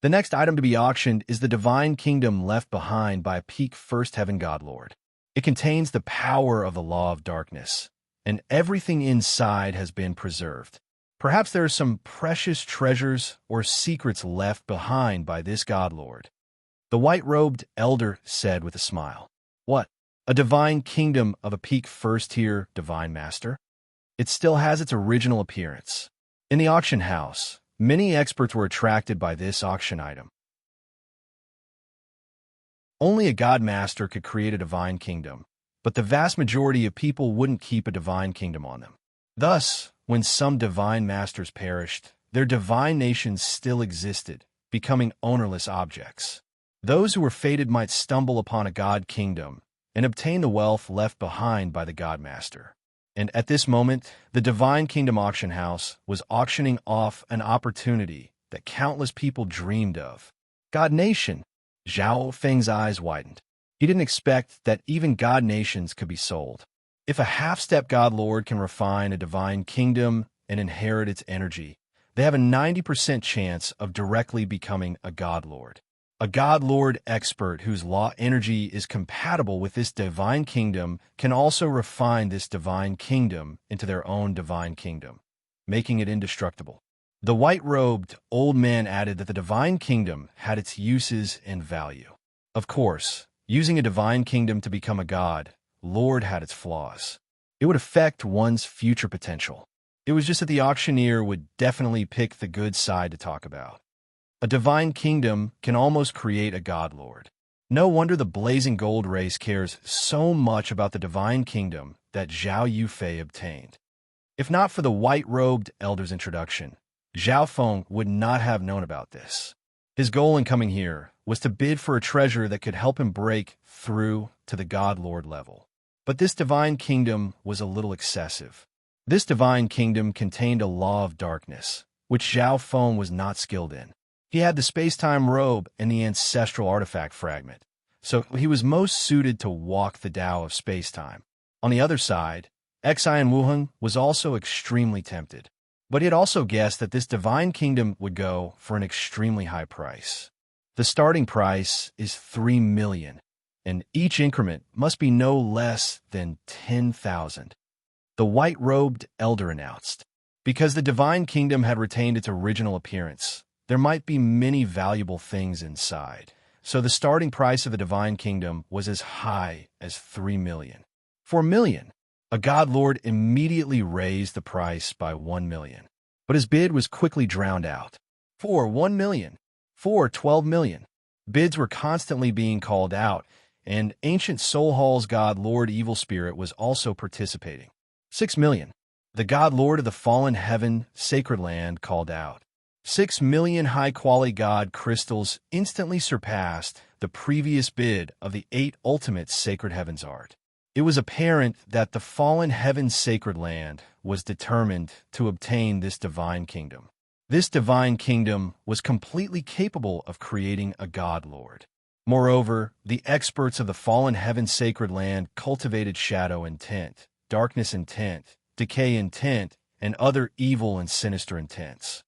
The next item to be auctioned is the Divine Kingdom left behind by a peak First Heaven God Lord. It contains the power of the Law of Darkness, and everything inside has been preserved. Perhaps there are some precious treasures or secrets left behind by this God Lord. The white-robed elder said with a smile. What? A divine kingdom of a peak first-tier divine master? It still has its original appearance. In the auction house, many experts were attracted by this auction item. Only a god master could create a divine kingdom, but the vast majority of people wouldn't keep a divine kingdom on them. Thus, when some divine masters perished, their divine nations still existed, becoming ownerless objects. Those who were fated might stumble upon a god kingdom and obtain the wealth left behind by the god master. And at this moment, the Divine Kingdom Auction House was auctioning off an opportunity that countless people dreamed of. God Nation! Zhao Feng's eyes widened. He didn't expect that even God Nations could be sold. If a half-step God Lord can refine a divine kingdom and inherit its energy, they have a 90% chance of directly becoming a God Lord. A God Lord expert whose law energy is compatible with this divine kingdom can also refine this divine kingdom into their own divine kingdom, making it indestructible. The white-robed old man added that the divine kingdom had its uses and value. Of course, using a divine kingdom to become a god Lord had its flaws. It would affect one's future potential. It was just that the auctioneer would definitely pick the good side to talk about. A divine kingdom can almost create a god lord. No wonder the blazing gold race cares so much about the divine kingdom that Zhao Yufei obtained. If not for the white-robed elder's introduction, Zhao Feng would not have known about this. His goal in coming here was to bid for a treasure that could help him break through to the god lord level. But this divine kingdom was a little excessive. This divine kingdom contained a law of darkness, which Zhao Feng was not skilled in. He had the space-time robe and the ancestral artifact fragment, so he was most suited to walk the Tao of space-time. On the other side, Xian Wuheng was also extremely tempted, but he had also guessed that this divine kingdom would go for an extremely high price. The starting price is 3 million, and each increment must be no less than 10,000. The white-robed elder announced. Because the divine kingdom had retained its original appearance, there might be many valuable things inside, so the starting price of the divine kingdom was as high as 3 million. 4 million! A god lord immediately raised the price by 1 million, but his bid was quickly drowned out. 4 1 million! 4 12 million! Bids were constantly being called out, and Ancient Soul Hall's god lord Evil Spirit was also participating. 6 million! The god lord of the fallen heaven, Sacred Land, called out. 6 million high-quality god crystals instantly surpassed the previous bid of the 8 ultimate Sacred Heavens art. It was apparent that the fallen heaven's Sacred Land was determined to obtain this divine kingdom. This divine kingdom was completely capable of creating a god lord. Moreover, the experts of the fallen heaven's Sacred Land cultivated shadow intent, darkness intent, decay intent, and other evil and sinister intents.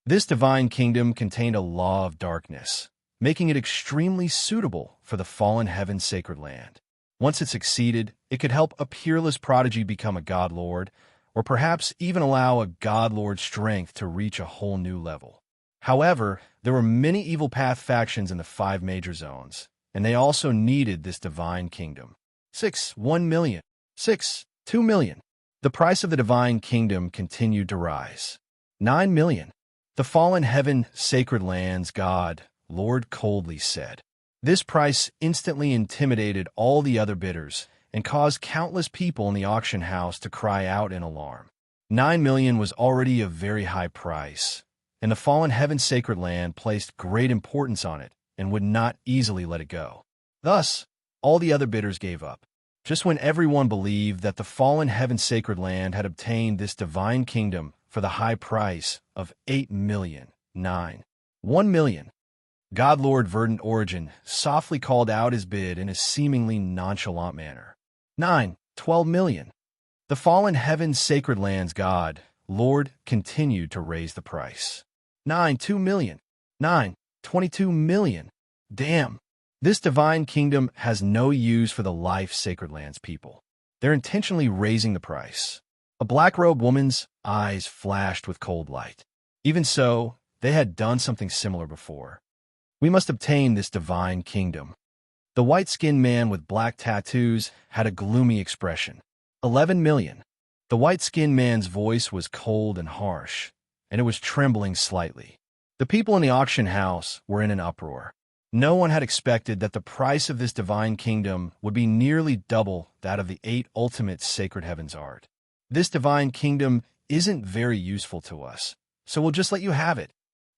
This divine kingdom contained a law of darkness, making it extremely suitable for the fallen heaven's sacred land. Once it succeeded, it could help a peerless prodigy become a god lord, or perhaps even allow a god lord's strength to reach a whole new level. However, there were many evil path factions in the 5 major zones, and they also needed this divine kingdom. 6. 1 million. 6. 2 million. The price of the divine kingdom continued to rise. 9 million. The fallen heaven sacred land's god, Lord coldly said. This price instantly intimidated all the other bidders and caused countless people in the auction house to cry out in alarm. 9 million was already a very high price, and the fallen heaven sacred land placed great importance on it and would not easily let it go. Thus, all the other bidders gave up. Just when everyone believed that the fallen heaven sacred land had obtained this divine kingdom for the high price of 8 million, 9, 1 million. God Lord Verdant Origin softly called out his bid in a seemingly nonchalant manner. 9, 12 million. The fallen heaven's sacred land's God, Lord, continued to raise the price. 9, 2 million. 9, 22 million. Damn. This divine kingdom has no use for the life sacred land's people. They're intentionally raising the price. A black-robed woman's eyes flashed with cold light. Even so, they had done something similar before. We must obtain this divine kingdom. The white-skinned man with black tattoos had a gloomy expression. 11 million. The white-skinned man's voice was cold and harsh, and it was trembling slightly. The people in the auction house were in an uproar. No one had expected that the price of this divine kingdom would be nearly double that of the 8 ultimate sacred heavens art. This divine kingdom isn't very useful to us, so we'll just let you have it,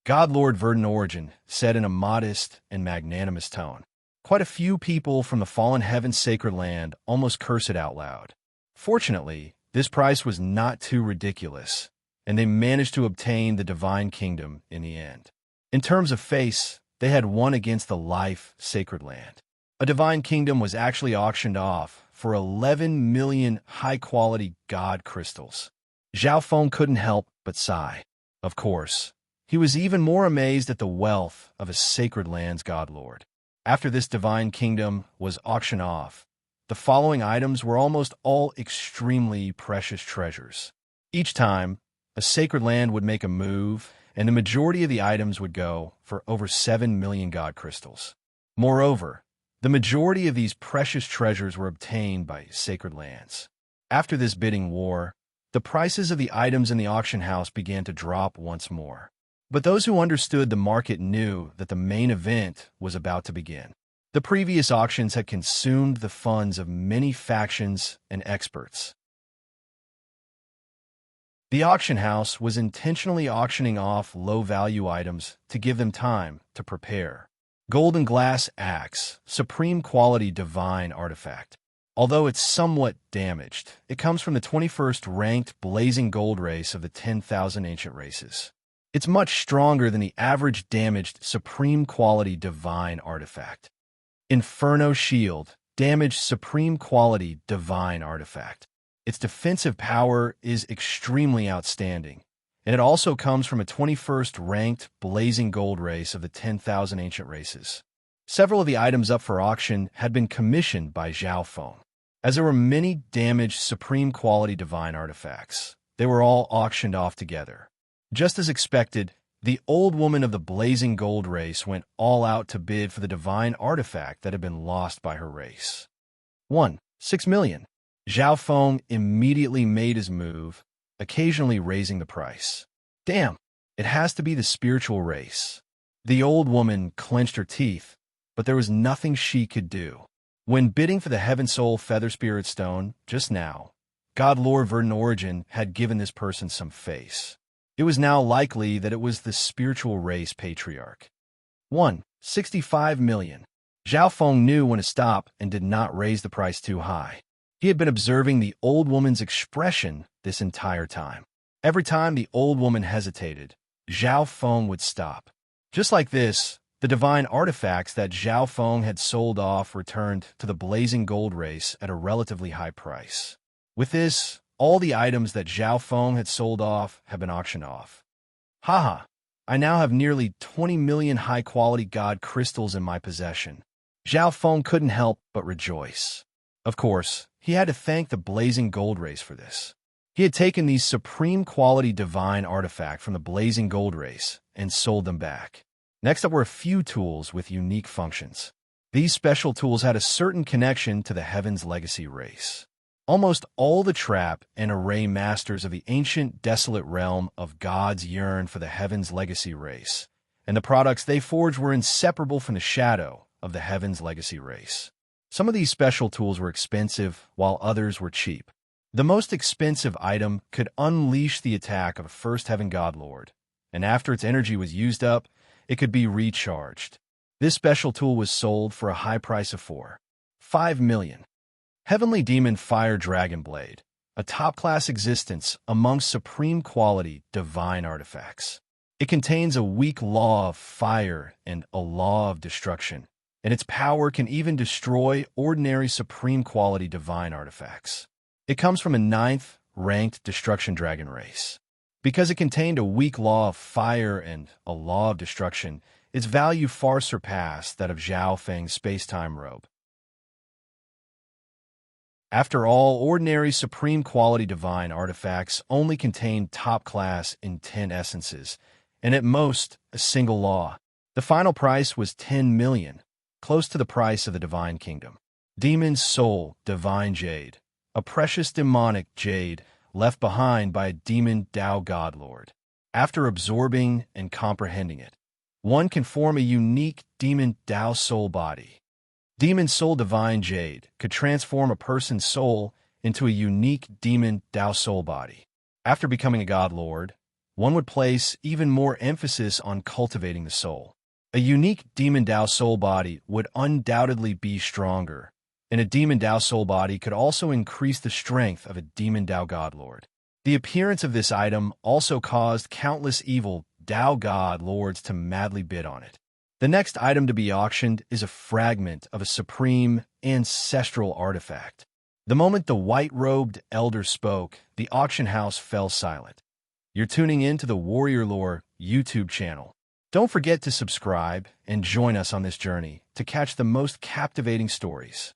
God Lord Verdant Origin said in a modest and magnanimous tone. Quite a few people from the fallen heaven's sacred land almost cursed it out loud. Fortunately, this price was not too ridiculous, and they managed to obtain the divine kingdom in the end. In terms of face, they had won against the life sacred land. A divine kingdom was actually auctioned off for 11 million high-quality god crystals. Zhao Feng couldn't help but sigh. Of course, he was even more amazed at the wealth of his sacred land's god lord. After this divine kingdom was auctioned off, the following items were almost all extremely precious treasures. Each time, a sacred land would make a move, and the majority of the items would go for over 7 million god crystals. Moreover, the majority of these precious treasures were obtained by sacred lands. After this bidding war, the prices of the items in the auction house began to drop once more. But those who understood the market knew that the main event was about to begin. The previous auctions had consumed the funds of many factions and experts. The auction house was intentionally auctioning off low-value items to give them time to prepare. Golden glass axe, supreme quality divine artifact. Although it's somewhat damaged, it comes from the 21st ranked blazing gold race of the 10,000 ancient races. It's much stronger than the average damaged supreme quality divine artifact. Inferno shield, damaged supreme quality divine artifact. Its defensive power is extremely outstanding, and it also comes from a 21st ranked blazing gold race of the 10,000 ancient races. Several of the items up for auction had been commissioned by Zhao Feng. As there were many damaged supreme quality divine artifacts, they were all auctioned off together. Just as expected, the old woman of the blazing gold race went all out to bid for the divine artifact that had been lost by her race. 1. 6 million. Zhao Feng immediately made his move, occasionally raising the price. Damn, it has to be the spiritual race. The old woman clenched her teeth, but there was nothing she could do. When bidding for the Heaven Soul Feather Spirit Stone, just now, God Lord Verdant Origin had given this person some face. It was now likely that it was the spiritual race patriarch. 1. 65 million. Zhao Feng knew when to stop and did not raise the price too high. He had been observing the old woman's expression this entire time. Every time the old woman hesitated, Zhao Feng would stop. Just like this, the divine artifacts that Zhao Feng had sold off returned to the blazing gold race at a relatively high price. With this, all the items that Zhao Feng had sold off have been auctioned off. Haha, I now have nearly 20 million high-quality god crystals in my possession. Zhao Feng couldn't help but rejoice. Of course, he had to thank the blazing gold race for this. He had taken these supreme quality divine artifacts from the blazing gold race and sold them back. Next up were a few tools with unique functions. These special tools had a certain connection to the Heaven's Legacy race. Almost all the trap and array masters of the ancient desolate realm of gods yearned for the Heaven's Legacy race, and the products they forged were inseparable from the shadow of the Heaven's Legacy race. Some of these special tools were expensive, while others were cheap. The most expensive item could unleash the attack of a First Heaven God Lord, and after its energy was used up, it could be recharged. This special tool was sold for a high price of 5 million. Heavenly Demon Fire Dragon Blade, a top-class existence amongst supreme quality divine artifacts. It contains a weak law of fire and a law of destruction, and its power can even destroy ordinary supreme quality divine artifacts. It comes from a 9th ranked destruction dragon race. Because it contained a weak law of fire and a law of destruction, its value far surpassed that of Zhao Feng's space-time robe. After all, ordinary supreme quality divine artifacts only contain top-class intent essences, and at most, a single law. The final price was 10 million, close to the price of the Divine Kingdom. Demon's Soul Divine Jade, a precious demonic jade left behind by a demon Tao God Lord. After absorbing and comprehending it, one can form a unique demon Tao soul body. Demon Soul Divine Jade could transform a person's soul into a unique demon Tao soul body. After becoming a God Lord, one would place even more emphasis on cultivating the soul. A unique demon Tao soul body would undoubtedly be stronger, and a demon Tao soul body could also increase the strength of a demon Tao God Lord. The appearance of this item also caused countless evil Tao God Lords to madly bid on it. The next item to be auctioned is a fragment of a supreme ancestral artifact. The moment the white-robed elder spoke, the auction house fell silent. You're tuning in to the Warrior Lore YouTube channel. Don't forget to subscribe and join us on this journey to catch the most captivating stories.